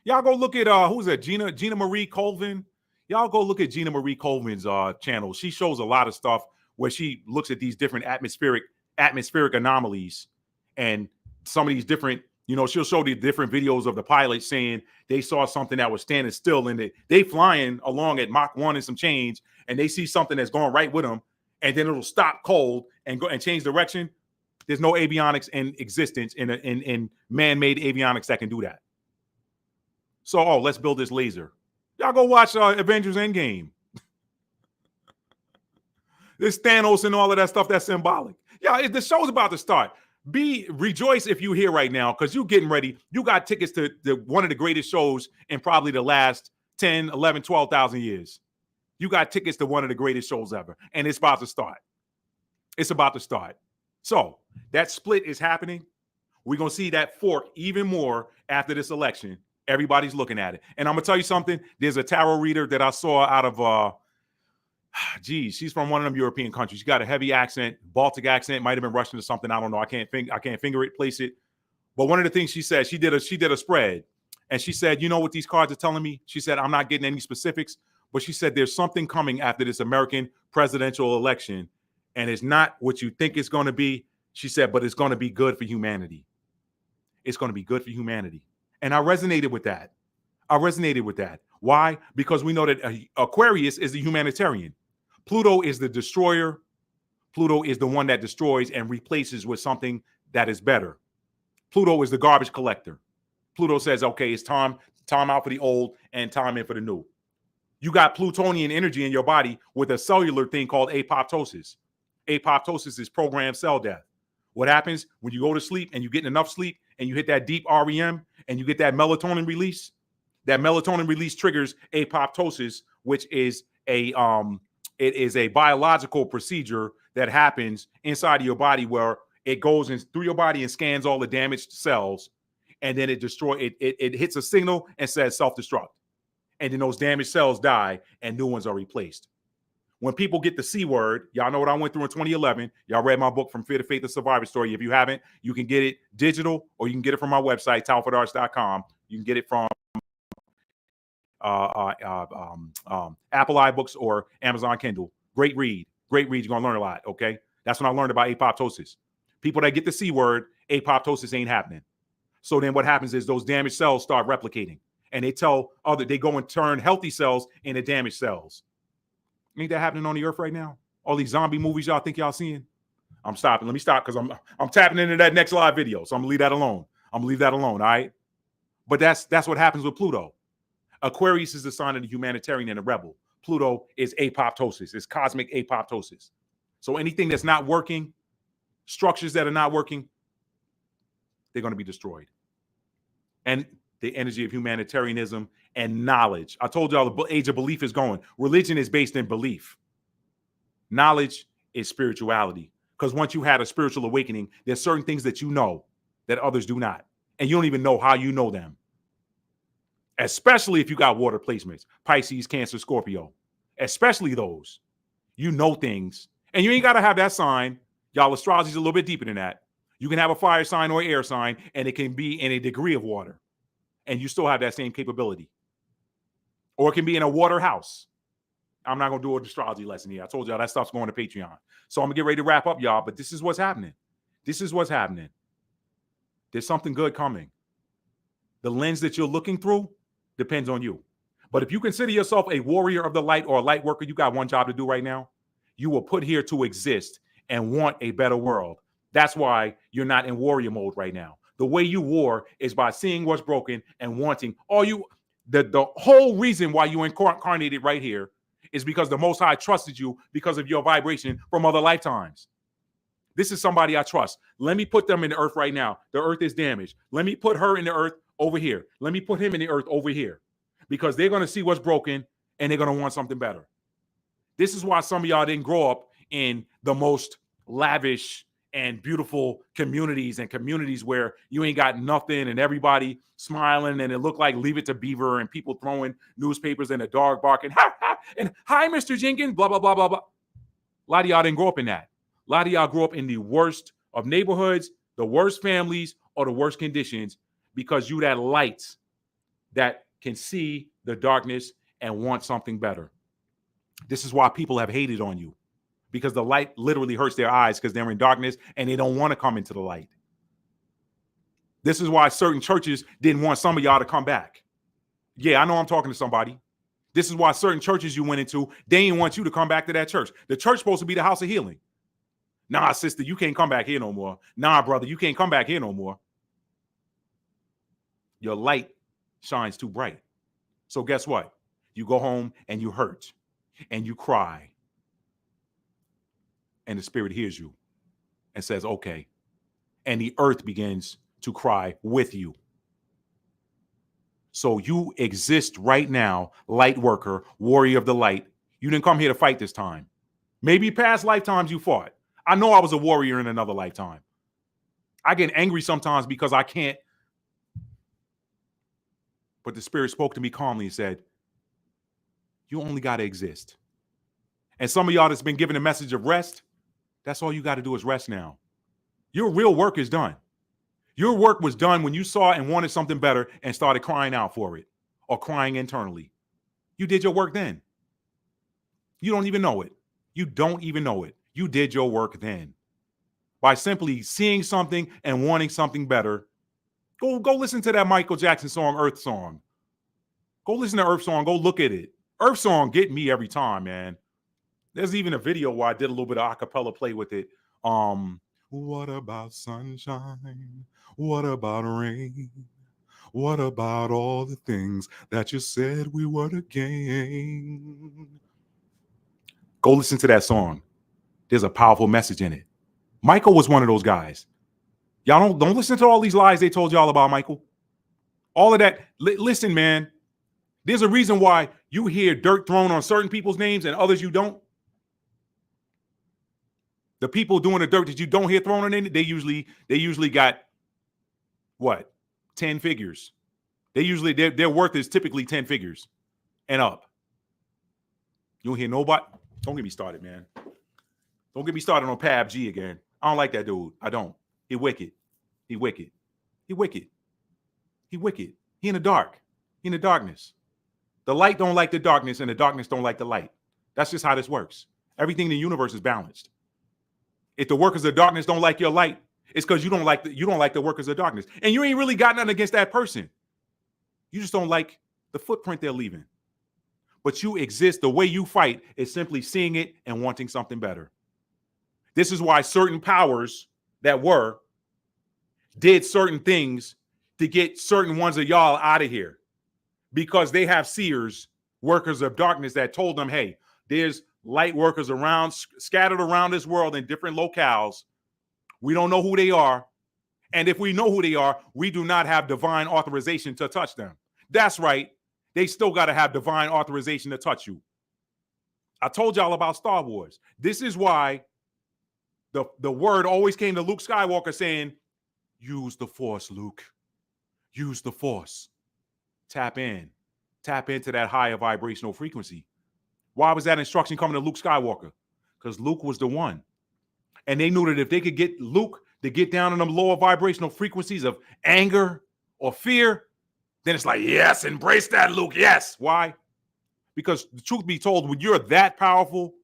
Y'all go look at, who's that? Gina Marie Colvin. Y'all go look at Gina Marie Colvin's channel. She shows a lot of stuff where she looks at these different atmospheric anomalies and some of these different, she'll show the different videos of the pilots saying they saw something that was standing still and they flying along at Mach 1 and some change, and they see something that's going right with them, and then it'll stop cold and go and change direction. There's no avionics in existence in man-made avionics that can do that. So, let's build this laser. Y'all go watch Avengers Endgame. This Thanos and all of that stuff, that's symbolic. Yeah, the show's about to start. Rejoice if you're here right now, because you're getting ready. You got tickets to one of the greatest shows in probably the last 10, 11, 12,000 years. You got tickets to one of the greatest shows ever, and it's about to start. So that split is happening. We're going to see that fork even more after this election. Everybody's looking at it. And I'm going to tell you something. There's a tarot reader that I saw out of, she's from one of them European countries. She got a heavy accent, Baltic accent, might have been Russian or something. I don't know. I can't finger it, place it. But one of the things she said, she did a spread. And she said, you know what these cards are telling me? She said, I'm not getting any specifics, but she said there's something coming after this American presidential election. And it's not what you think it's going to be. She said, but it's going to be good for humanity. It's going to be good for humanity. And I resonated with that. Why? Because we know that Aquarius is the humanitarian. Pluto is the destroyer. Pluto is the one that destroys and replaces with something that is better. Pluto is the garbage collector. Pluto says, okay, it's time out for the old and time in for the new. You got Plutonian energy in your body with a cellular thing called apoptosis. Apoptosis is programmed cell death. What happens when you go to sleep and you get enough sleep and you hit that deep REM and you get that melatonin release? That melatonin release triggers apoptosis, which is a biological procedure that happens inside of your body where it goes in through your body and scans all the damaged cells, and then it hits a signal and says self-destruct. And then those damaged cells die and new ones are replaced. When people get the C word, y'all know what I went through in 2011. Y'all read my book, From Fear to Faith, The Survivor Story. If you haven't, you can get it digital or you can get it from my website, talfordarts.com. You can get it from Apple iBooks or Amazon Kindle. Great read. You're going to learn a lot, okay? That's when I learned about apoptosis. People that get the C word, apoptosis ain't happening. So then what happens is those damaged cells start replicating. And they go and turn healthy cells into damaged cells. Ain't that happening on the earth right now? All these zombie movies y'all think y'all seeing? I'm stopping. Let me stop because I'm tapping into that next live video. So I'm gonna leave that alone. All right. But that's what happens with Pluto. Aquarius is the sign of the humanitarian and the rebel. Pluto is apoptosis. It's cosmic apoptosis. So anything that's not working, structures that are not working, they're going to be destroyed. And the energy of humanitarianism and knowledge. I told y'all the age of belief is going. Religion is based in belief. Knowledge is spirituality. Because once you had a spiritual awakening, there's certain things that you know that others do not. And you don't even know how you know them. Especially if you got water placements, Pisces, Cancer, Scorpio. Especially those. You know things. And you ain't got to have that sign. Y'all, astrology is a little bit deeper than that. You can have a fire sign or air sign, and it can be in a degree of water. And you still have that same capability. Or it can be in a water house. I'm not going to do an astrology lesson here. I told y'all that stuff's going to Patreon. So I'm going to get ready to wrap up, y'all. But this is what's happening. There's something good coming. The lens that you're looking through depends on you. But if you consider yourself a warrior of the light or a light worker, you got one job to do right now. You were put here to exist and want a better world. That's why you're not in warrior mode right now. The way you war is by seeing what's broken and wanting the whole reason why you incarnated right here is because the Most High trusted you because of your vibration from other lifetimes. This is somebody I trust. Let me put them in the earth right now. The earth is damaged. Let me put her in the earth over here. Let me put him in the earth over here because they're going to see what's broken and they're going to want something better. This is why some of y'all didn't grow up in the most lavish and beautiful communities and communities where you ain't got nothing and everybody smiling and it looked like Leave It to Beaver and people throwing newspapers in a dog barking, ha, ha, and hi, Mr. Jenkins, blah, blah, blah, blah, blah. A lot of y'all didn't grow up in that. A lot of y'all grew up in the worst of neighborhoods, the worst families, or the worst conditions because you that light that can see the darkness and want something better. This is why people have hated on you. Because the light literally hurts their eyes because they're in darkness and they don't want to come into the light. This is why certain churches didn't want some of y'all to come back. Yeah, I know I'm talking to somebody. This is why certain churches you went into, they didn't want you to come back to that church. The church supposed to be the house of healing. Nah, sister, you can't come back here no more. Nah, brother, you can't come back here no more. Your light shines too bright. So guess what? You go home and you hurt and you cry. And the spirit hears you and says, okay. And the earth begins to cry with you. So you exist right now, light worker, warrior of the light. You didn't come here to fight this time. Maybe past lifetimes you fought. I know I was a warrior in another lifetime. I get angry sometimes because I can't But the Spirit spoke to me calmly and said, you only got to exist. And some of y'all that's been given a message of rest, that's all you got to do is rest now. Your real work is done. Your work was done when you saw and wanted something better and started crying out for it or crying internally. You did your work then. You don't even know it. You don't even know it. You did your work then. By simply seeing something and wanting something better. Go listen to that Michael Jackson song, Earth Song. Go listen to Earth Song. Go look at it. Earth Song get me every time, man. There's even a video where I did a little bit of acapella play with it. What about sunshine? What about rain? What about all the things that you said we were to gain? Go listen to that song. There's a powerful message in it. Michael was one of those guys. Y'all don't listen to all these lies they told y'all about Michael. All of that. Listen, man. There's a reason why you hear dirt thrown on certain people's names and others you don't. The people doing the dirt that you don't hear thrown on it, they usually got what? 10 figures. Their worth is typically 10 figures and up. You don't hear nobody. Don't get me started, man. Don't get me started on PABG again. I don't like that dude. I don't. He wicked. He wicked. He wicked. He wicked. He in the dark. He in the darkness. The light don't like the darkness, and the darkness don't like the light. That's just how this works. Everything in the universe is balanced. If the workers of darkness don't like your light, it's because you don't like the workers of darkness. And you ain't really got nothing against that person. You just don't like the footprint they're leaving. But you exist. The way you fight is simply seeing it and wanting something better. This is why certain powers that did certain things to get certain ones of y'all out of here. Because they have seers, workers of darkness, that told them, hey, there's light workers around, scattered around this world in different locales. We don't know who they are. And if we know who they are, we do not have divine authorization to touch them. That's right. They still got to have divine authorization to touch you. I told y'all about Star Wars. This is why the word always came to Luke Skywalker saying, use the Force, Luke. Use the Force. Tap in. Tap into that higher vibrational frequency. Why was that instruction coming to Luke Skywalker? Because Luke was the one. And they knew that if they could get Luke to get down in them lower vibrational frequencies of anger or fear, then it's like, yes, embrace that, Luke. Yes. Why? Because the truth be told, when you're that powerful,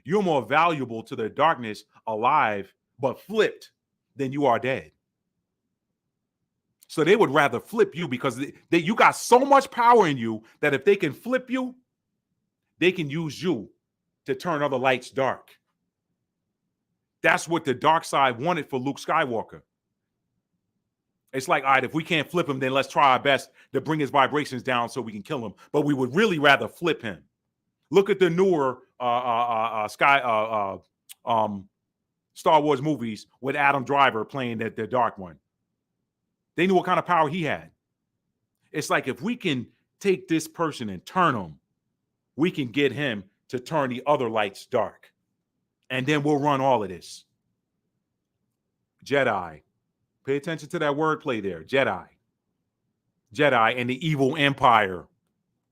you're more valuable to the darkness alive, but flipped, than you are dead. So they would rather flip you because you got so much power in you that if they can flip you, they can use you to turn other lights dark. That's what the dark side wanted for Luke Skywalker. It's like, all right, if we can't flip him, then let's try our best to bring his vibrations down so we can kill him. But we would really rather flip him. Look at the newer Star Wars movies with Adam Driver playing the dark one. They knew what kind of power he had. It's like if we can take this person and turn him, we can get him to turn the other lights dark. And then we'll run all of this. Jedi. Pay attention to that wordplay there. Jedi. Jedi and the evil empire.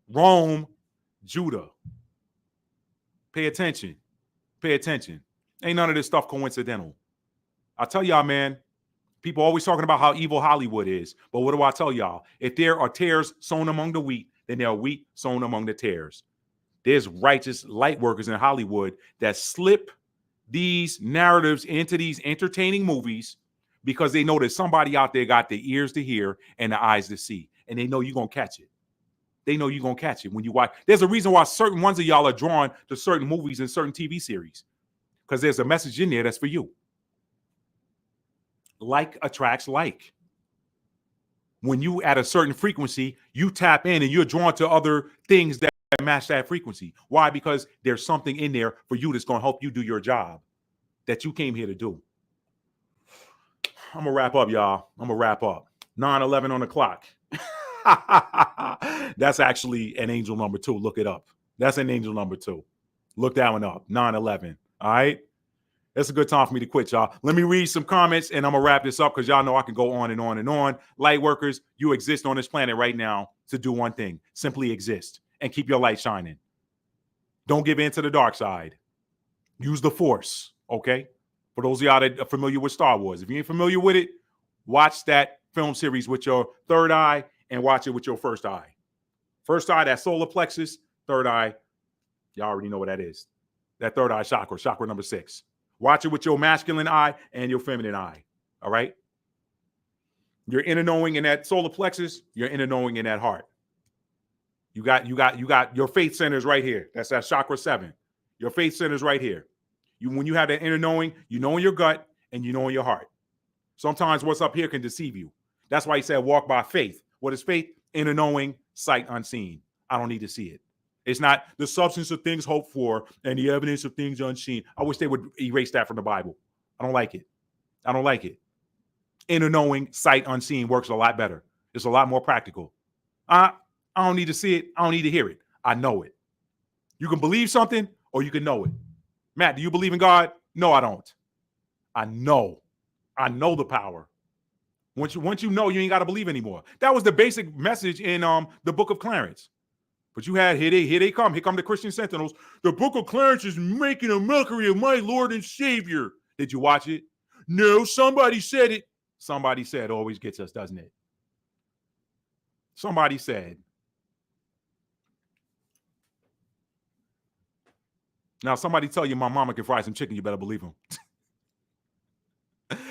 Rome, Judah. Pay attention. Pay attention. Ain't none of this stuff coincidental. I tell y'all, man, people always talking about how evil Hollywood is. But what do I tell y'all? If there are tares sown among the wheat, then there are wheat sown among the tares. There's righteous light workers in Hollywood that slip these narratives into these entertaining movies because they know that somebody out there got the ears to hear and the eyes to see. And they know you're going to catch it. They know you're going to catch it when you watch. There's a reason why certain ones of y'all are drawn to certain movies and certain TV series. Because there's a message in there that's for you. Like attracts like. When you at a certain frequency, you tap in and you're drawn to other things that match that frequency. Why? Because there's something in there for you that's going to help you do your job that you came here to do. I'm going to wrap up, y'all. I'm going to wrap up. 9:11 on the clock. That's actually an angel number 2. Look it up. That's an angel number 2. Look that one up. 9:11. All right. That's a good time for me to quit, y'all. Let me read some comments and I'm going to wrap this up because y'all know I can go on and on and on. Light workers, you exist on this planet right now to do one thing: simply exist and keep your light shining. Don't give in to the dark side. Use the Force, okay? For those of y'all that are familiar with Star Wars, if you ain't familiar with it, watch that film series with your third eye and watch it with your first eye. First eye, that solar plexus. Third eye, y'all already know what that is. That third eye chakra, chakra number 6. Watch it with your masculine eye and your feminine eye, all right? Your inner knowing in that solar plexus, your inner knowing in that heart. You got your faith centers right here. That's that chakra 7. Your faith centers right here. When you have that inner knowing, you know in your gut and you know in your heart. Sometimes what's up here can deceive you. That's why he said walk by faith. What is faith? Inner knowing, sight unseen. I don't need to see it. It's not the substance of things hoped for and the evidence of things unseen. I wish they would erase that from the Bible. I don't like it. I don't like it. Inner knowing, sight unseen works a lot better. It's a lot more practical. I don't need to see it. I don't need to hear it. I know it. You can believe something or you can know it. Matt, do you believe in God? No, I don't. I know. I know the power. Once you know, you ain't got to believe anymore. That was the basic message in the book of Clarence. But you had, here they come. Here come the Christian Sentinels. The book of Clarence is making a mockery of my Lord and Savior. Did you watch it? No, somebody said it. Somebody said always gets us, doesn't it? Somebody said. Now, somebody tell you my mama can fry some chicken, you better believe them.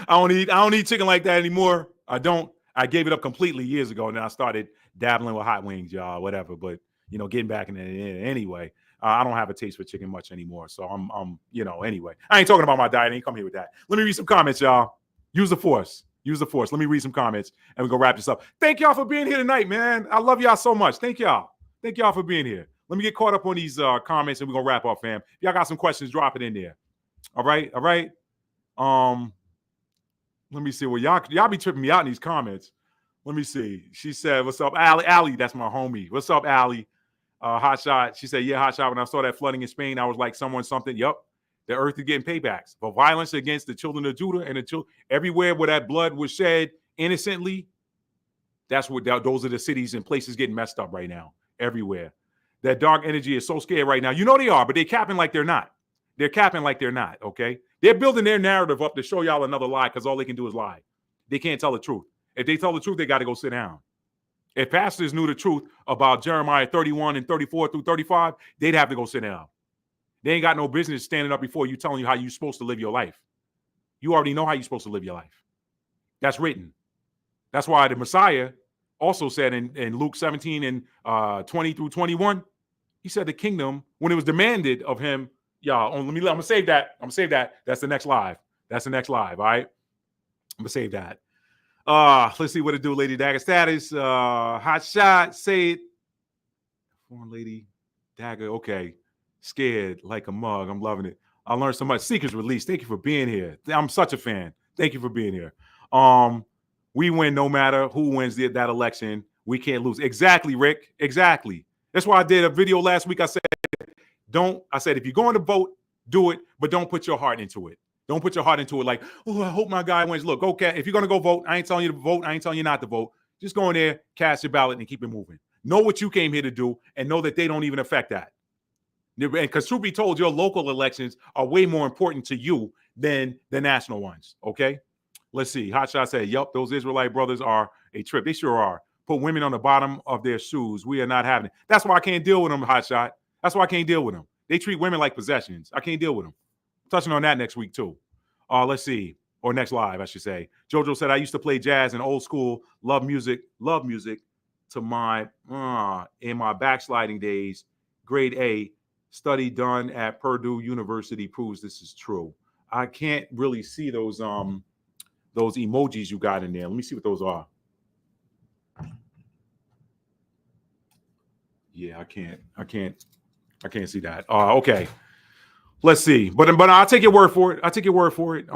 I don't eat chicken like that anymore. I don't. I gave it up completely years ago, and then I started dabbling with hot wings, y'all, whatever. But getting back in it anyway. I don't have a taste for chicken much anymore. So I'm anyway. I ain't talking about my diet. I ain't come here with that. Let me read some comments, y'all. Use the Force. Use the Force. Let me read some comments, and we're gonna wrap this up. Thank y'all for being here tonight, man. I love y'all so much. Thank y'all. Thank y'all for being here. Let me get caught up on these comments, and we're gonna wrap up, fam. If y'all got some questions, drop it in there. All right. Let me see. Well, y'all be tripping me out in these comments. Let me see. She said, "What's up, Allie? Allie, that's my homie. What's up, Allie? Hot shot." She said, "Yeah, hot shot. When I saw that flooding in Spain, I was like, someone, something. Yup, the earth is getting paybacks for violence against the children of Judah and the children everywhere where that blood was shed innocently. That's what those are the cities and places getting messed up right now. Everywhere. That dark energy is so scared right now. You know they are, but they're capping like they're not. They're capping like they're not. Okay, they're building their narrative up to show y'all another lie because all they can do is lie. They can't tell the truth. If they tell the truth, they got to go sit down. If pastors knew the truth about Jeremiah 31 and 34 through 35, they'd have to go sit down. They ain't got no business standing up before you telling you how you're supposed to live your life. You already know how you're supposed to live your life. That's written. That's why the Messiah also said in Luke 17 and 20 through 21, he said the kingdom, when it was demanded of him, y'all, I'm gonna save that. I'm gonna save that. That's the next live. That's the next live. All right. I'm gonna save that. Let's see what it do, Lady Dagger status. Hot shot, say it. Foreign Lady Dagger. Okay. Scared like a mug. I'm loving it. I learned so much. Seekers Release. Thank you for being here. I'm such a fan. Thank you for being here. We win no matter who wins that election. We can't lose. Exactly, Rick. Exactly. That's why I did a video last week. I said, if you're going to vote, do it, but don't put your heart into it. Don't put your heart into it like, oh, I hope my guy wins. Look, okay, if you're going to go vote, I ain't telling you to vote. I ain't telling you not to vote. Just go in there, cast your ballot, and keep it moving. Know what you came here to do and know that they don't even affect that. And because truth be told, your local elections are way more important to you than the national ones, okay? Let's see. Hotshot said, yup, those Israelite brothers are a trip. They sure are. Put women on the bottom of their shoes. We are not having it. That's why I can't deal with them, Hotshot. That's why I can't deal with them. They treat women like possessions. I can't deal with them. Touching on that next week, too. Let's see. Or next live, I should say. JoJo said, I used to play jazz in old school. Love music to my, in my backsliding days. Grade A. Study done at Purdue University proves this is true. I can't really see those emojis you got in there. Let me see what those are. Yeah, I can't see that. Okay. Let's see. But I'll take your word for it.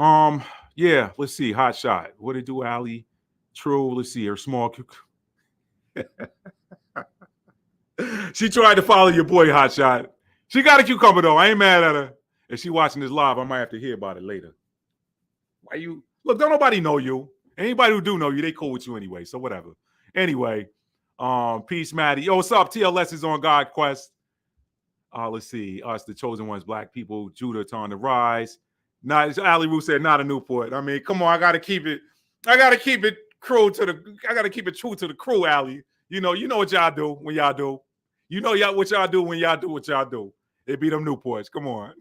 Yeah, let's see. Hot shot. What did it do, Allie? True. Let's see. Her small. She tried to follow your boy, Hot Shot. She got a cucumber though. I ain't mad at her. If she watching this live, I might have to hear about it later. Why you look? Don't nobody know you. Anybody who do know you, they cool with you anyway. So whatever. Anyway, Peace, Maddie. Yo, what's up? TLS is on God Quest. Let's see. Us, the chosen ones, black people. Judah on the rise. Not Ali Roo said, not a Newport. I mean, come on, I gotta keep it true to the crew, Ali. You know what y'all do when y'all do. You know what y'all do when y'all do what y'all do. It be them Newports. Come on.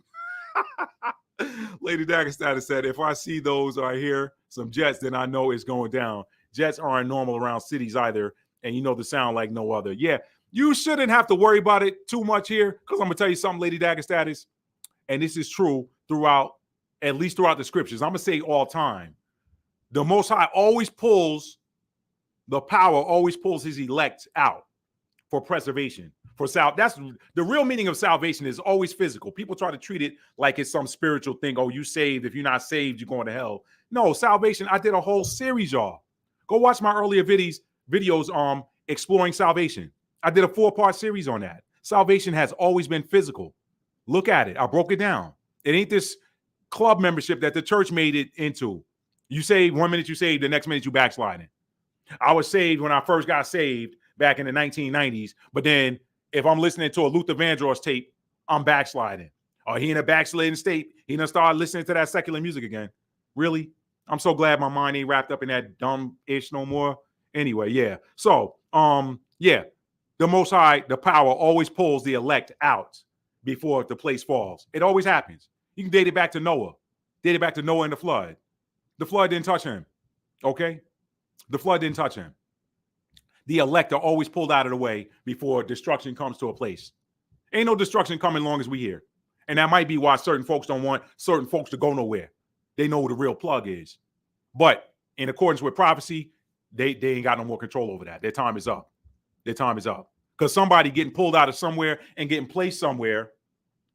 Lady Daggerstatus said, if I see those or I hear some jets, then I know it's going down. Jets aren't normal around cities either, and you know the sound like no other. Yeah, you shouldn't have to worry about it too much here, because I'm going to tell you something, Lady Daggerstatus, and this is true at least throughout the scriptures. I'm going to say all time. The Most High always pulls his elect out for preservation. That's the real meaning of salvation, is always physical. People try to treat it like it's some spiritual thing. Oh, you saved. If you're not saved, you're going to hell. No, salvation. I did a whole series, y'all. Go watch my earlier videos exploring salvation. I did a 4-part series on that. Salvation has always been physical. Look at it. I broke it down. It ain't this club membership that the church made it into. You saved 1 minute, you saved, the next minute you backsliding. I was saved when I first got saved back in the 1990s, but then if I'm listening to a Luther Vandross tape, I'm backsliding. Or he in a backsliding state, he done started listening to that secular music again. Really? I'm so glad my mind ain't wrapped up in that dumb-ish no more. Anyway, yeah. So, yeah, the Most High, the power, always pulls the elect out before the place falls. It always happens. You can date it back to Noah. Date it back to Noah and the flood. The flood didn't touch him. Okay? The flood didn't touch him. The elect are always pulled out of the way before destruction comes to a place. Ain't no destruction coming long as we here. And that might be why certain folks don't want certain folks to go nowhere. They know who the real plug is. But in accordance with prophecy, they ain't got no more control over that. Their time is up. Their time is up. Because somebody getting pulled out of somewhere and getting placed somewhere,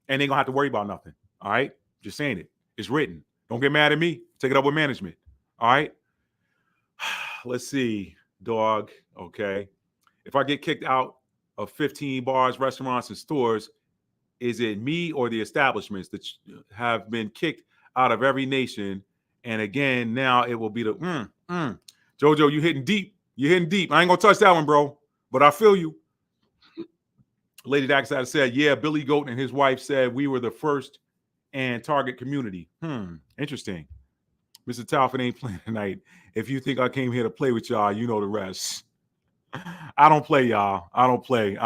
and they ain't going to have to worry about nothing. All right? Just saying it. It's written. Don't get mad at me. Take it up with management. All right? Let's see. Dog. Okay. If I get kicked out of 15 bars, restaurants, and stores, is it me or the establishments that have been kicked out of every nation? And again, now it will be the Jojo, you hitting deep. You're hitting deep. I ain't gonna touch that one, bro. But I feel you. Lady Daxada said, yeah, Billy Goat and his wife said we were the first and target community. Interesting. Mr. Talford ain't playing tonight. If you think I came here to play with y'all, you know the rest. I don't play, y'all. I don't play.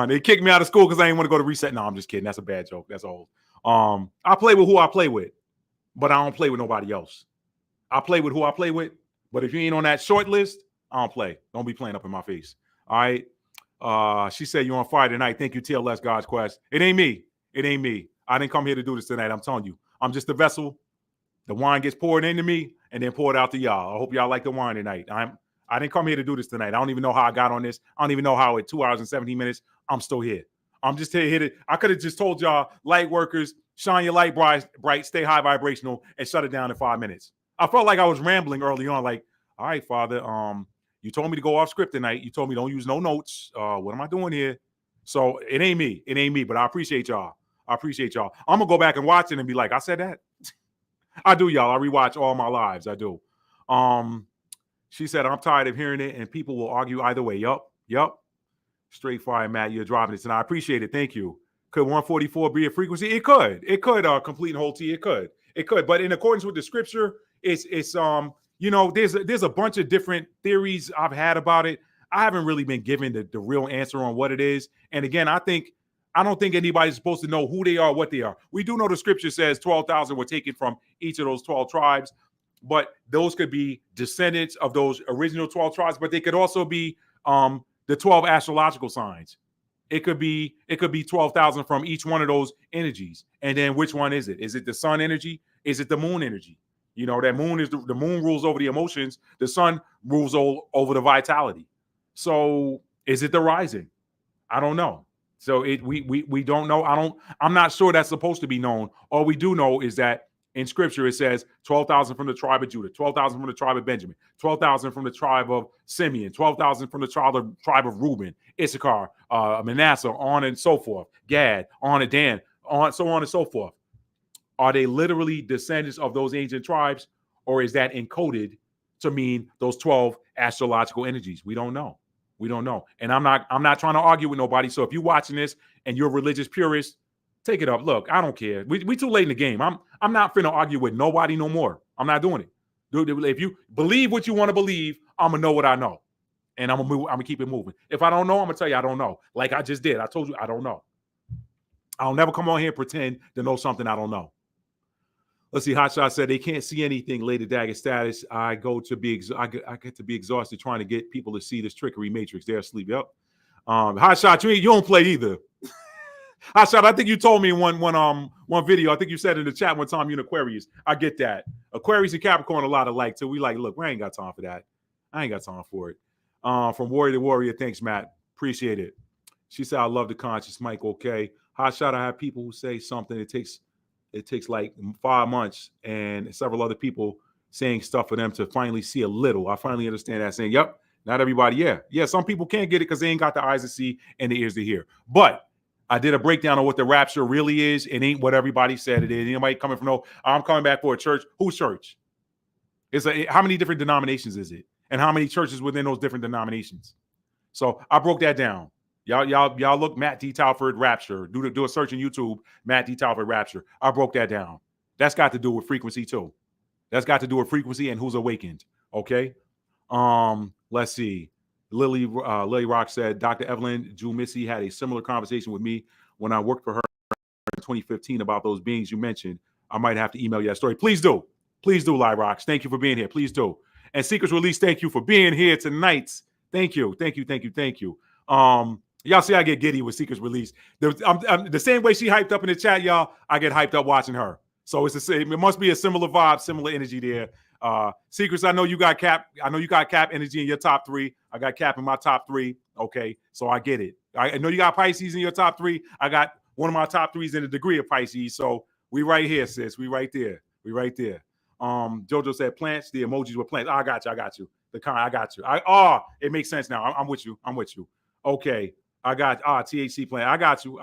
They kicked me out of school because I didn't want to go to reset. No, I'm just kidding. That's a bad joke. That's old. I play with who I play with, but I don't play with nobody else. I play with who I play with, but if you ain't on that short list, I don't play. Don't be playing up in my face. All right. She said you're on fire tonight. Thank you, TLS God's Quest. It ain't me. It ain't me. I didn't come here to do this tonight. I'm telling you. I'm just a vessel. The wine gets poured into me and then poured out to y'all. I hope y'all like the wine tonight. I didn't come here to do this tonight. I don't even know how I got on this. I don't even know how at 2 hours and 17 minutes, I'm still here. I'm just here. I could have just told y'all, light workers, shine your light bright, stay high vibrational, and shut it down in 5 minutes. I felt like I was rambling early on, like, all right, Father, you told me to go off script tonight. You told me don't use no notes. What am I doing here? So it ain't me. It ain't me, but I appreciate y'all. I'm going to go back and watch it and be like, I said that? I do, y'all. I rewatch all my lives. I do. She said, I'm tired of hearing it, and people will argue either way. Yup. Straight fire, Matt. You're driving it tonight. I appreciate it. Thank you. Could 144 be a frequency? It could. Complete and whole T. It could. But in accordance with the scripture, it's there's a bunch of different theories I've had about it. I haven't really been given the real answer on what it is. And again, I don't think anybody's supposed to know who they are, what they are. We do know the scripture says 12,000 were taken from each of those 12 tribes, but those could be descendants of those original 12 tribes, but they could also be the 12 astrological signs. It could be 12,000 from each one of those energies. And then which one is it? Is it the sun energy? Is it the moon energy? You know, that moon is the moon rules over the emotions. The sun rules over the vitality. So is it the rising? I don't know. So we don't know. I'm not sure that's supposed to be known. All we do know is that in scripture, it says 12,000 from the tribe of Judah, 12,000 from the tribe of Benjamin, 12,000 from the tribe of Simeon, 12,000 from the tribe of Reuben, Issachar, Manasseh, on and so forth, Gad, on and Dan, so on and so forth. Are they literally descendants of those ancient tribes, or is that encoded to mean those 12 astrological energies? We don't know. We don't know. And I'm not trying to argue with nobody. So if you're watching this and you're a religious purist, take it up. Look, I don't care. We too late in the game. I'm not finna argue with nobody no more. I'm not doing it. Dude, if you believe what you want to believe, I'm gonna know what I know. And I'm gonna keep it moving. If I don't know, I'm gonna tell you I don't know. Like I just did. I told you I don't know. I'll never come on here and pretend to know something I don't know. Let's see. Hotshot said they can't see anything. Lady Dagger status. I get to be exhausted trying to get people to see this trickery matrix. They're asleep. Yep. Hotshot, you don't play either. Hotshot, I think you told me in one video. I think you said in the chat one time you're an Aquarius. I get that. Aquarius and Capricorn a lot alike too. We like, look, we ain't got time for that. I ain't got time for it. From Warrior to Warrior, thanks, Matt. Appreciate it. She said, I love the conscious Mike. Okay. Hotshot, I have people who say something. It takes like 5 months and several other people saying stuff for them to finally see a little. I finally understand that, saying, yep, not everybody. Yeah. Some people can't get it because they ain't got the eyes to see and the ears to hear. But I did a breakdown of what the rapture really is. It ain't what everybody said it is. Anybody coming from, no, I'm coming back for a church. Whose church? How many different denominations is it? And how many churches within those different denominations? So I broke that down. Y'all look Matt D. Talford Rapture. Do a search on YouTube, Matt D. Talford Rapture. I broke that down. That's got to do with frequency too. That's got to do with frequency and who's awakened. Okay. Let's see. Lily Rock said, Dr. Evelyn Missy had a similar conversation with me when I worked for her in 2015 about those beings you mentioned. I might have to email you that story. Please do. Please do, Lily Rocks. Thank you for being here. Please do. And Secrets Release, thank you for being here tonight. Thank you. Y'all see I get giddy with Secrets Release. The same way she hyped up in the chat, y'all, I get hyped up watching her. So it's the same. It must be a similar vibe, similar energy there. Secrets, I know you got Cap. I know you got Cap energy in your top 3. I got Cap in my top 3. Okay, so I get it. I know you got Pisces in your top 3. I got one of my top 3s in a degree of Pisces. So we right here, sis. We right there. Jojo said plants. The emojis were plants. I got you. I got you. It makes sense now. I'm with you. Okay. I got THC plant. I got you.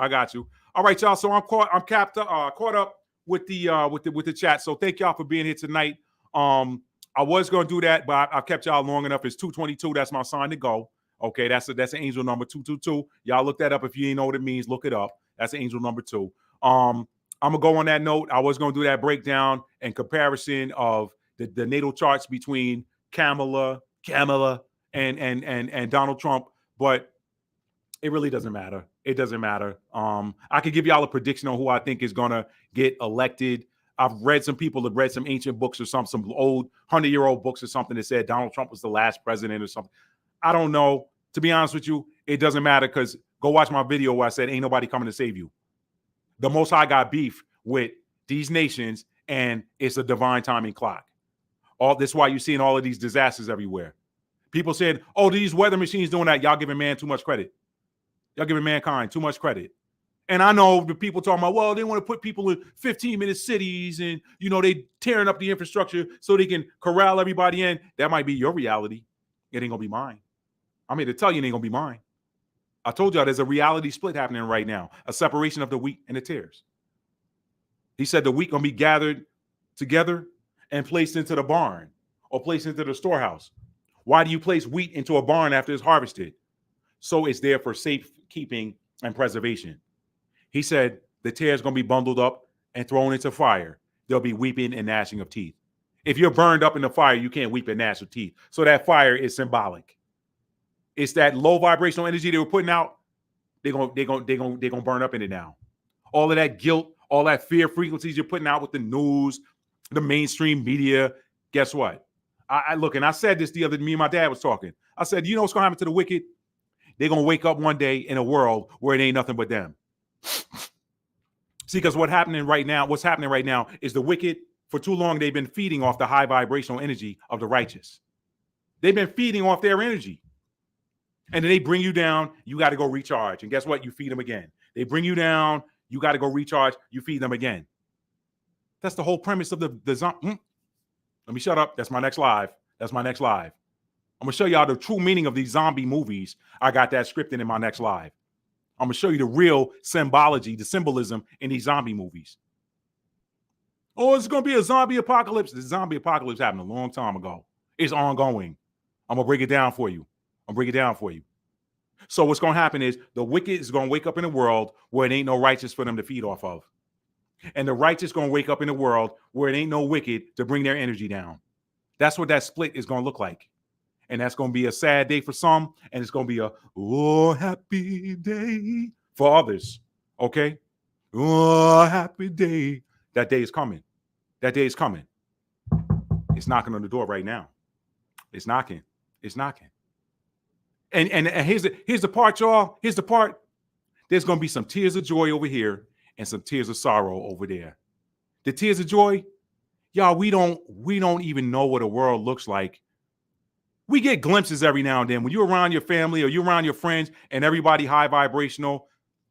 All right, y'all. So I'm caught up with the chat. So thank y'all for being here tonight. I was going to do that, but I've kept y'all long enough. It's 222. That's my sign to go. Okay, that's an angel number 222. Y'all look that up if you ain't know what it means. Look it up. That's angel number 2. I'm gonna go on that note. I was gonna do that breakdown and comparison of the natal charts between Kamala and Donald Trump, but it really doesn't matter. It doesn't matter. I could give y'all a prediction on who I think is gonna get elected. I've read some people have read some ancient books or some old 100-year-old books or something that said Donald Trump was the last president or something. I don't know. To be honest with you, it doesn't matter because go watch my video where I said ain't nobody coming to save you. The Most High got beef with these nations, and it's a divine timing clock. That's why you're seeing all of these disasters everywhere. People said, "Oh, these weather machines doing that." Y'all giving man too much credit. Y'all giving mankind too much credit. And I know the people talking about, well, they want to put people in 15-minute cities, and they tearing up the infrastructure so they can corral everybody in. That might be your reality. It ain't gonna be mine. I'm here to tell you, it ain't gonna be mine. I told y'all there's a reality split happening right now, a separation of the wheat and the tares. He said the wheat gonna be gathered together and placed into the barn or placed into the storehouse. Why do you place wheat into a barn after it's harvested? So it's there for safekeeping and preservation. He said the tares gonna be bundled up and thrown into fire. There'll be weeping and gnashing of teeth. If you're burned up in the fire, you can't weep and gnash of teeth. So that fire is symbolic. It's that low vibrational energy they were putting out. They're gonna burn up in it now. All of that guilt, all that fear frequencies you're putting out with the news, the mainstream media. Guess what? I look, and I said this the other day. Me and my dad was talking. I said, you know what's gonna happen to the wicked? They're gonna wake up one day in a world where it ain't nothing but them. See, because what's happening right now is the wicked. For too long, they've been feeding off the high vibrational energy of the righteous. They've been feeding off their energy. And then they bring you down, you got to go recharge. And guess what? You feed them again. They bring you down, you got to go recharge, you feed them again. That's the whole premise of the zombie. Let me shut up. That's my next live. I'm going to show y'all the true meaning of these zombie movies. I got that scripted in my next live. I'm going to show you the real symbology, the symbolism in these zombie movies. Oh, it's going to be a zombie apocalypse. The zombie apocalypse happened a long time ago. It's ongoing. I'm going to break it down for you. So what's going to happen is the wicked is going to wake up in a world where it ain't no righteous for them to feed off of. And the righteous going to wake up in a world where it ain't no wicked to bring their energy down. That's what that split is going to look like. And that's going to be a sad day for some, and it's going to be a happy day for others. Okay? Oh, happy day. That day is coming. That day is coming. It's knocking on the door right now. It's knocking. It's knocking. And here's the part, y'all. Here's the part. There's going to be some tears of joy over here and some tears of sorrow over there. The tears of joy, y'all, we don't even know what a world looks like. We get glimpses every now and then. When you're around your family or you're around your friends and everybody high vibrational,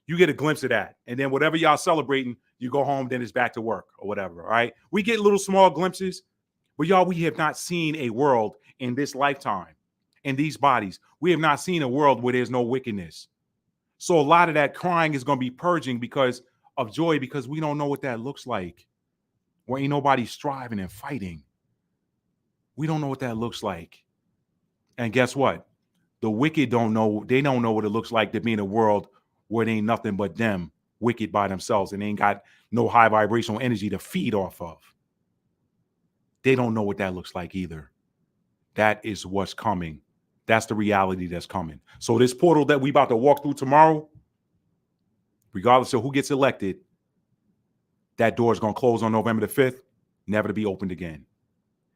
you get a glimpse of that. And then whatever y'all celebrating, you go home, then it's back to work or whatever, all right? We get little small glimpses, but y'all, we have not seen a world in this lifetime, in these bodies. We have not seen a world where there's no wickedness. So a lot of that crying is going to be purging because of joy, because we don't know what that looks like. Where ain't nobody striving and fighting. We don't know what that looks like. And guess what? The wicked don't know. They don't know what it looks like to be in a world where it ain't nothing but them, wicked by themselves, and they ain't got no high vibrational energy to feed off of. They don't know what that looks like either. That is what's coming. That's the reality that's coming. So this portal that we about to walk through tomorrow, regardless of who gets elected, that door is going to close on November the 5th, never to be opened again.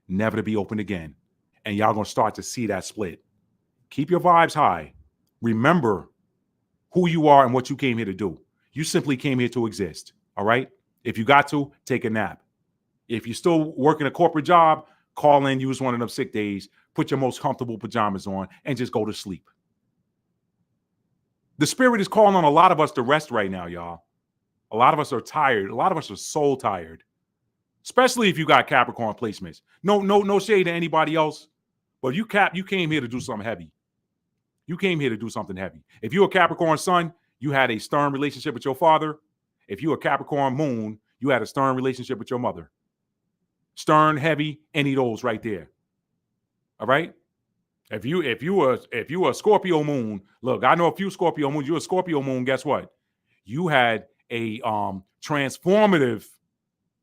Never to be opened again. And y'all going to start to see that split. Keep your vibes high. Remember who you are and what you came here to do. You simply came here to exist, all right? If you got to, take a nap. If you're still working a corporate job, call in, use one of them sick days, put your most comfortable pajamas on, and just go to sleep. The spirit is calling on a lot of us to rest right now, y'all. A lot of us are tired. A lot of us are soul tired, especially if you got Capricorn placements. No shade to anybody else, but you came here to do something heavy. You came here to do something heavy. If you're a Capricorn sun, you had a stern relationship with your father. If you're a Capricorn moon, you had a stern relationship with your mother. Stern, heavy, any of those right there. All right. If you were a Scorpio moon, look, I know a few Scorpio moons. You're a Scorpio moon. Guess what? You had a transformative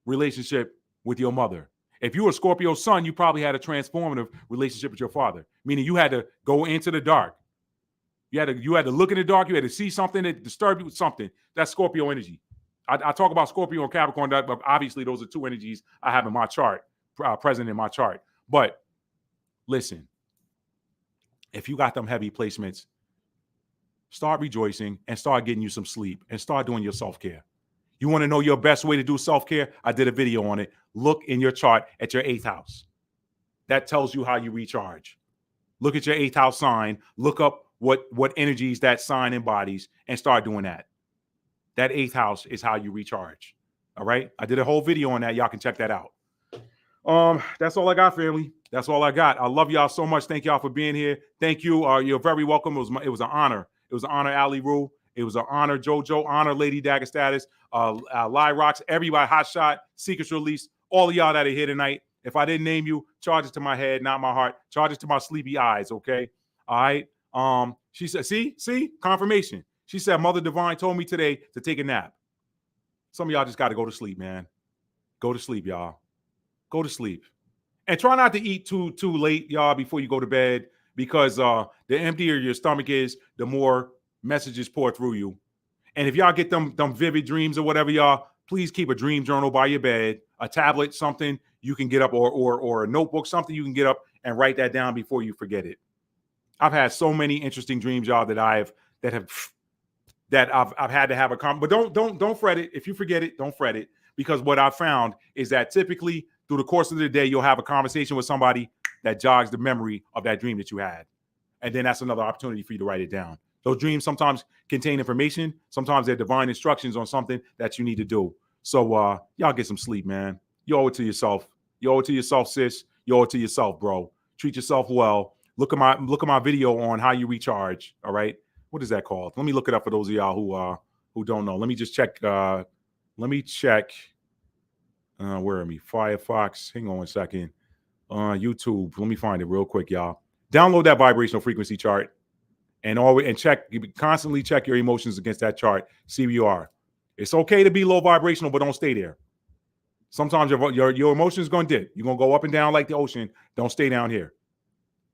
relationship with your mother. If you were a Scorpio sun, you probably had a transformative relationship with your father, meaning you had to go into the dark. You had to look in the dark. You had to see something that disturbed you with something. That's Scorpio energy. I talk about Scorpio and Capricorn, but obviously those are two energies I have in my chart, present in my chart. But listen, if you got them heavy placements, start rejoicing and start getting you some sleep and start doing your self-care. You want to know your best way to do self-care? I did a video on it. Look in your chart at your 8th house. That tells you how you recharge. Look at your 8th house sign. Look up what energies that sign embodies and start doing that. That 8th house is how you recharge. All right? I did a whole video on that. Y'all can check that out. That's all I got, family. That's all I got. I love y'all so much. Thank y'all for being here. Thank you. You're very welcome. It was an honor. It was an honor, Ali Rue. It was an honor, JoJo. Honor, Lady Dagger Status. Lie Rocks. Everybody, Hot Shot, Secrets Release. All of y'all that are here tonight. If I didn't name you, charge it to my head, not my heart. Charge it to my sleepy eyes. Okay. All right. She said, see, confirmation. She said, Mother Divine told me today to take a nap. Some of y'all just got to go to sleep, man. Go to sleep, y'all. Go to sleep. And try not to eat too late, y'all, before you go to bed, because the emptier your stomach is, the more messages pour through you. And if y'all get them vivid dreams or whatever, y'all, please keep a dream journal by your bed, a tablet, something you can get up, or a notebook, something you can get up and write that down before you forget it. I've had so many interesting dreams, y'all, that I've had to have a but don't fret it. If you forget it, don't fret it, because what I found is that typically through the course of the day, you'll have a conversation with somebody that jogs the memory of that dream that you had. And then that's another opportunity for you to write it down. Those dreams sometimes contain information. Sometimes they're divine instructions on something that you need to do. So y'all get some sleep, man. You owe it to yourself. You owe it to yourself, sis. You owe it to yourself, bro. Treat yourself well. Look at my video on how you recharge. All right. What is that called? Let me look it up for those of y'all who don't know. Let me just check. Where are me? Firefox. Hang on one second. YouTube. Let me find it real quick, y'all. Download that vibrational frequency chart. and always constantly check your emotions against that chart. See where you are. It's okay to be low vibrational, but don't stay there. Sometimes your emotions going to dip. You're going to go up and down like the ocean. Don't stay down here.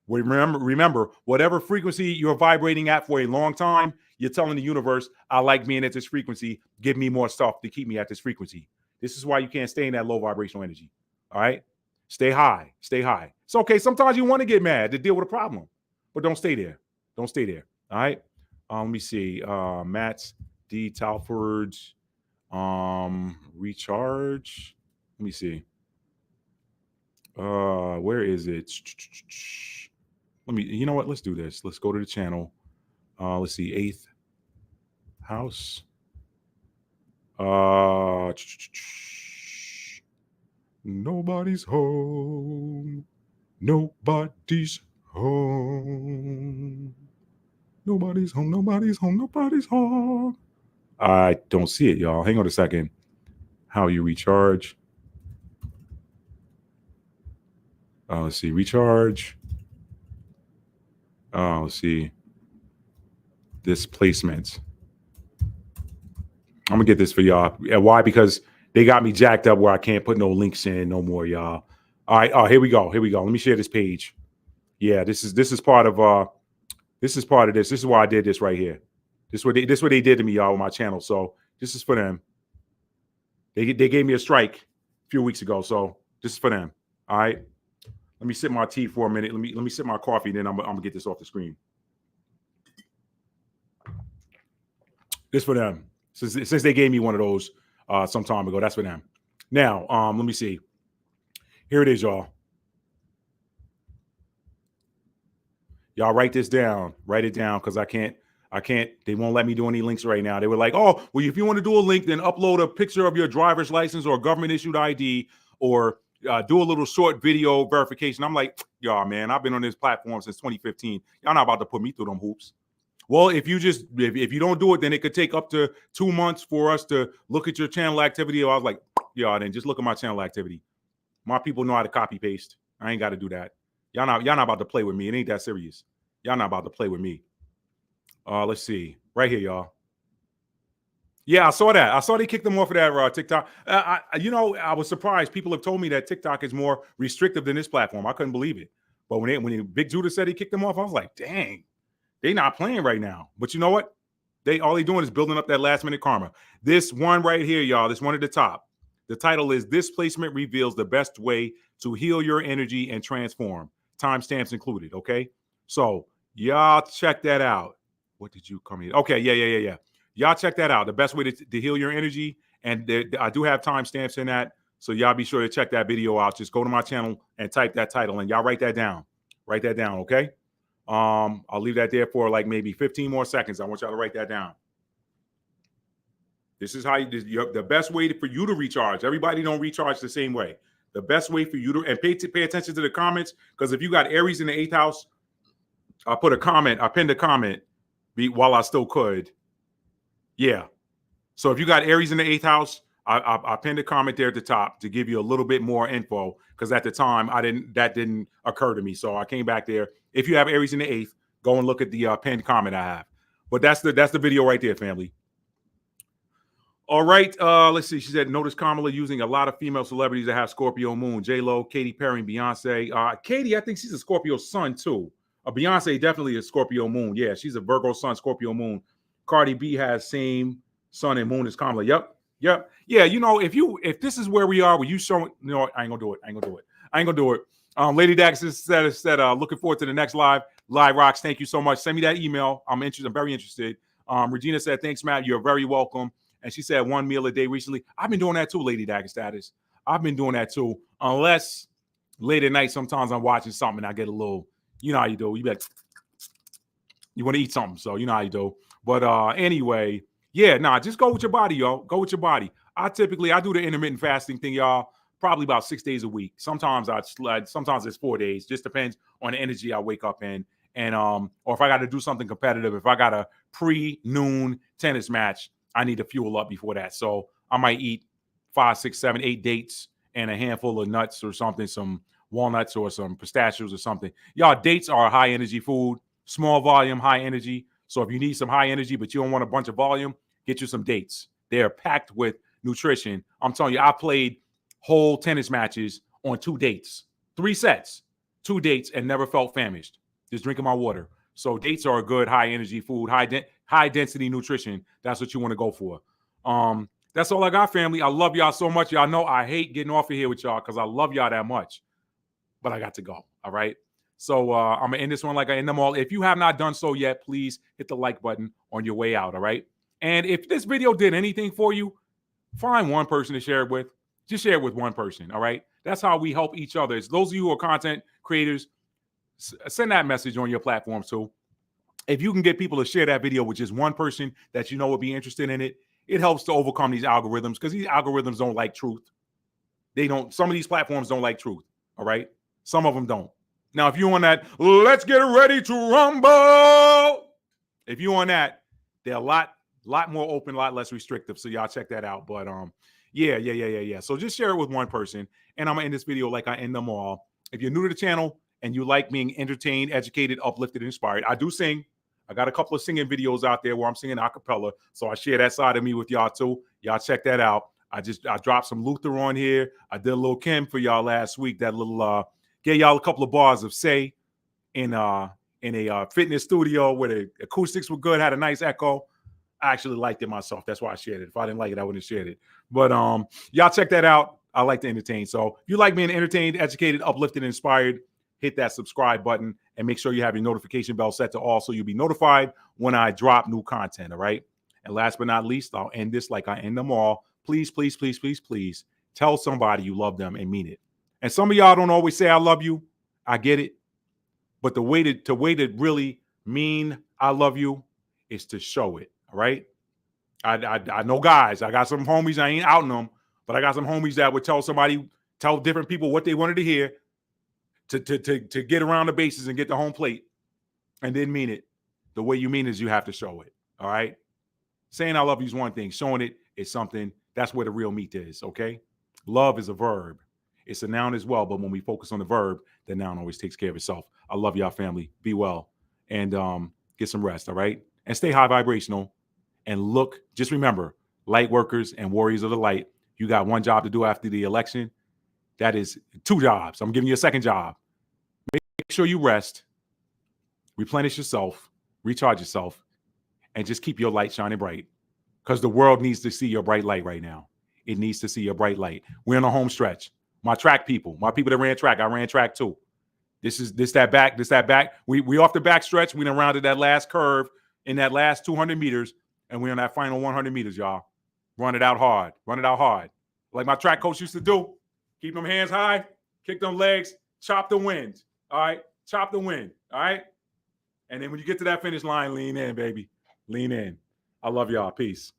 Remember, whatever frequency you're vibrating at for a long time, you're telling the universe, I like being at this frequency. Give me more stuff to keep me at this frequency. This is why you can't stay in that low vibrational energy. All right? Stay high. Stay high. It's okay. Sometimes you want to get mad to deal with a problem, but don't stay there. Don't stay there. All right? Let me see. Matt D. Talford. Recharge. Let me see. Where is it? You know what? Let's do this. Let's go to the channel. Let's see. 8th house. Nobody's home. Nobody's home. Nobody's home. Nobody's home. Nobody's home. I don't see it, y'all. Hang on a second. How you recharge. Let's see. Recharge. Let's see. Displacement. I'm gonna get this for y'all. Why? Because they got me jacked up where I can't put no links in no more, y'all. All right. Here we go. Here we go. Let me share this page. Yeah, this is part of this is part of this. This is why I did this right here. This is what they did to me, y'all, on my channel. So this is for them. They gave me a strike a few weeks ago. So this is for them. All right. Let me sip my tea for a minute. Let me sip my coffee, then I'm gonna get this off the screen. This for them. Since they gave me one of those some time ago, that's for them. Now, let me see. Here it is, y'all. Y'all write this down. Write it down because I can't. They won't let me do any links right now. They were like, oh, well, if you want to do a link, then upload a picture of your driver's license or government issued ID or do a little short video verification. I'm like, y'all, man, I've been on this platform since 2015. Y'all not about to put me through them hoops. Well, if you don't do it, then it could take up to 2 months for us to look at your channel activity. I was like, y'all, then just look at my channel activity. My people know how to copy paste. I ain't got to do that. Y'all not about to play with me. It ain't that serious. Y'all not about to play with me. Let's see. Right here, y'all. Yeah, I saw that. I saw they kicked them off of that TikTok. I was surprised. People have told me that TikTok is more restrictive than this platform. I couldn't believe it. But when Big Judah said he kicked them off, I was like, dang, they not playing right now. But you know what? All they doing is building up that last minute karma. This one right here, y'all, this one at the top. The title is This Placement Reveals the Best Way to Heal Your Energy and Transform. Timestamps included, okay? So y'all check that out. What did you come here? Okay, yeah. Y'all check that out. The best way to heal your energy. And I do have timestamps in that. So y'all be sure to check that video out. Just go to my channel and type that title and y'all write that down. Write that down, okay? I'll leave that there for like maybe 15 more seconds. I want y'all to write that down. This is how the best way for you to recharge. Everybody don't recharge the same way. The best way for you to, and pay attention to the comments, because if you got Aries in the 8th house, I pinned a comment while I still could. Yeah. So if you got Aries in the 8th house, I pinned a comment there at the top to give you a little bit more info, because at the time that didn't occur to me. So I came back there. If you have Aries in the 8th, go and look at the pinned comment I have. But that's the video right there, family. All right. Let's see. She said, notice Kamala using a lot of female celebrities that have Scorpio moon. J-Lo, Katy Perry, and Beyonce. Katy, I think she's a Scorpio sun too. Beyonce definitely a Scorpio moon. Yeah, she's a Virgo sun, Scorpio moon. Cardi B has same sun and moon as Kamala. Yep. Yeah, if this is where we are, you showing, I ain't gonna do it. Lady Dax said, looking forward to the next live rocks. Thank you so much. Send me that email. I'm very interested. Regina said, thanks, Matt. You're very welcome. And she said 1 meal a day recently. I've been doing that too, Lady Dax status. I've been doing that too. Unless late at night, sometimes I'm watching something and I get a little, you know how you do. You want to eat something. So you know how you do. But anyway, yeah, just go with your body, y'all. Go with your body. I do the intermittent fasting thing, y'all, probably about 6 days a week. Sometimes sometimes it's 4 days. Just depends on the energy I wake up in. And or if I got to do something competitive, if I got a pre-noon tennis match, I need to fuel up before that. So I might eat 5, 6, 7, 8 dates and a handful of nuts or something, some walnuts or some pistachios or something. Y'all, dates are a high energy food. Small volume, high energy. So if you need some high energy, but you don't want a bunch of volume, get you some dates. They're packed with nutrition. I'm telling you, I played whole tennis matches on 2 dates, 3 sets, 2 dates, and never felt famished. Just drinking my water. So dates are a good high energy food, high density nutrition. That's what you want to go for. That's all I got, family. I love y'all so much. Y'all know I hate getting off of here with y'all because I love y'all that much. But I got to go. All right. So I'm gonna end this one like I end them all. If you have not done so yet, please hit the like button on your way out. All right. And if this video did anything for you, find one person to share it with. Just share it with one person. All right. That's how we help each other. It's those of you who are content creators, send that message on your platform too. If you can get people to share that video with just one person that you know would be interested in it, it helps to overcome these algorithms because these algorithms don't like truth. Some of these platforms don't like truth. All right. Some of them don't. Now, if you on that, let's get ready to rumble. If you on that, they're a lot more open, a lot less restrictive. So y'all check that out. But yeah. So just share it with one person. And I'm gonna end this video like I end them all. If you're new to the channel and you like being entertained, educated, uplifted, inspired, I do sing. I got a couple of singing videos out there where I'm singing a cappella. So I share that side of me with y'all too. Y'all check that out. I dropped some Luther on here. I did a little Kim for y'all last week. That little gave y'all a couple of bars of Say in a fitness studio where the acoustics were good, had a nice echo. I actually liked it myself. That's why I shared it. If I didn't like it, I wouldn't have shared it. But y'all check that out. I like to entertain. So if you like being entertained, educated, uplifted, inspired, hit that subscribe button and make sure you have your notification bell set to all so you'll be notified when I drop new content. All right. And last but not least, I'll end this like I end them all. Please, please, please, please, please tell somebody you love them and mean it. And some of y'all don't always say I love you. I get it. But the way to really mean I love you is to show it. All right. I know guys. I got some homies. I ain't outing them, but I got some homies that would tell different people what they wanted to hear to get around the bases and get the home plate and then mean it. The way you mean is you have to show it. All right. Saying I love you is one thing. Showing it is something. That's where the real meat is. Okay. Love is a verb. It's a noun as well. But when we focus on the verb, the noun always takes care of itself. I love y'all, family. Be well and get some rest. All right. And stay high vibrational and look. Just remember, light workers and warriors of the light. You got one job to do after the election. That is 2 jobs. I'm giving you a second job. Make sure you rest, replenish yourself, recharge yourself, and just keep your light shining bright because the world needs to see your bright light right now. It needs to see your bright light. We're in a home stretch. My track people, my people that ran track, I ran track too. This that back. We off the back stretch. We done rounded that last curve in that last 200 meters, and we're on that final 100 meters, y'all. Run it out hard. Like my track coach used to do. Keep them hands high, kick them legs, chop the wind. All right, chop the wind. All right, and then when you get to that finish line, lean in, baby. Lean in. I love y'all. Peace.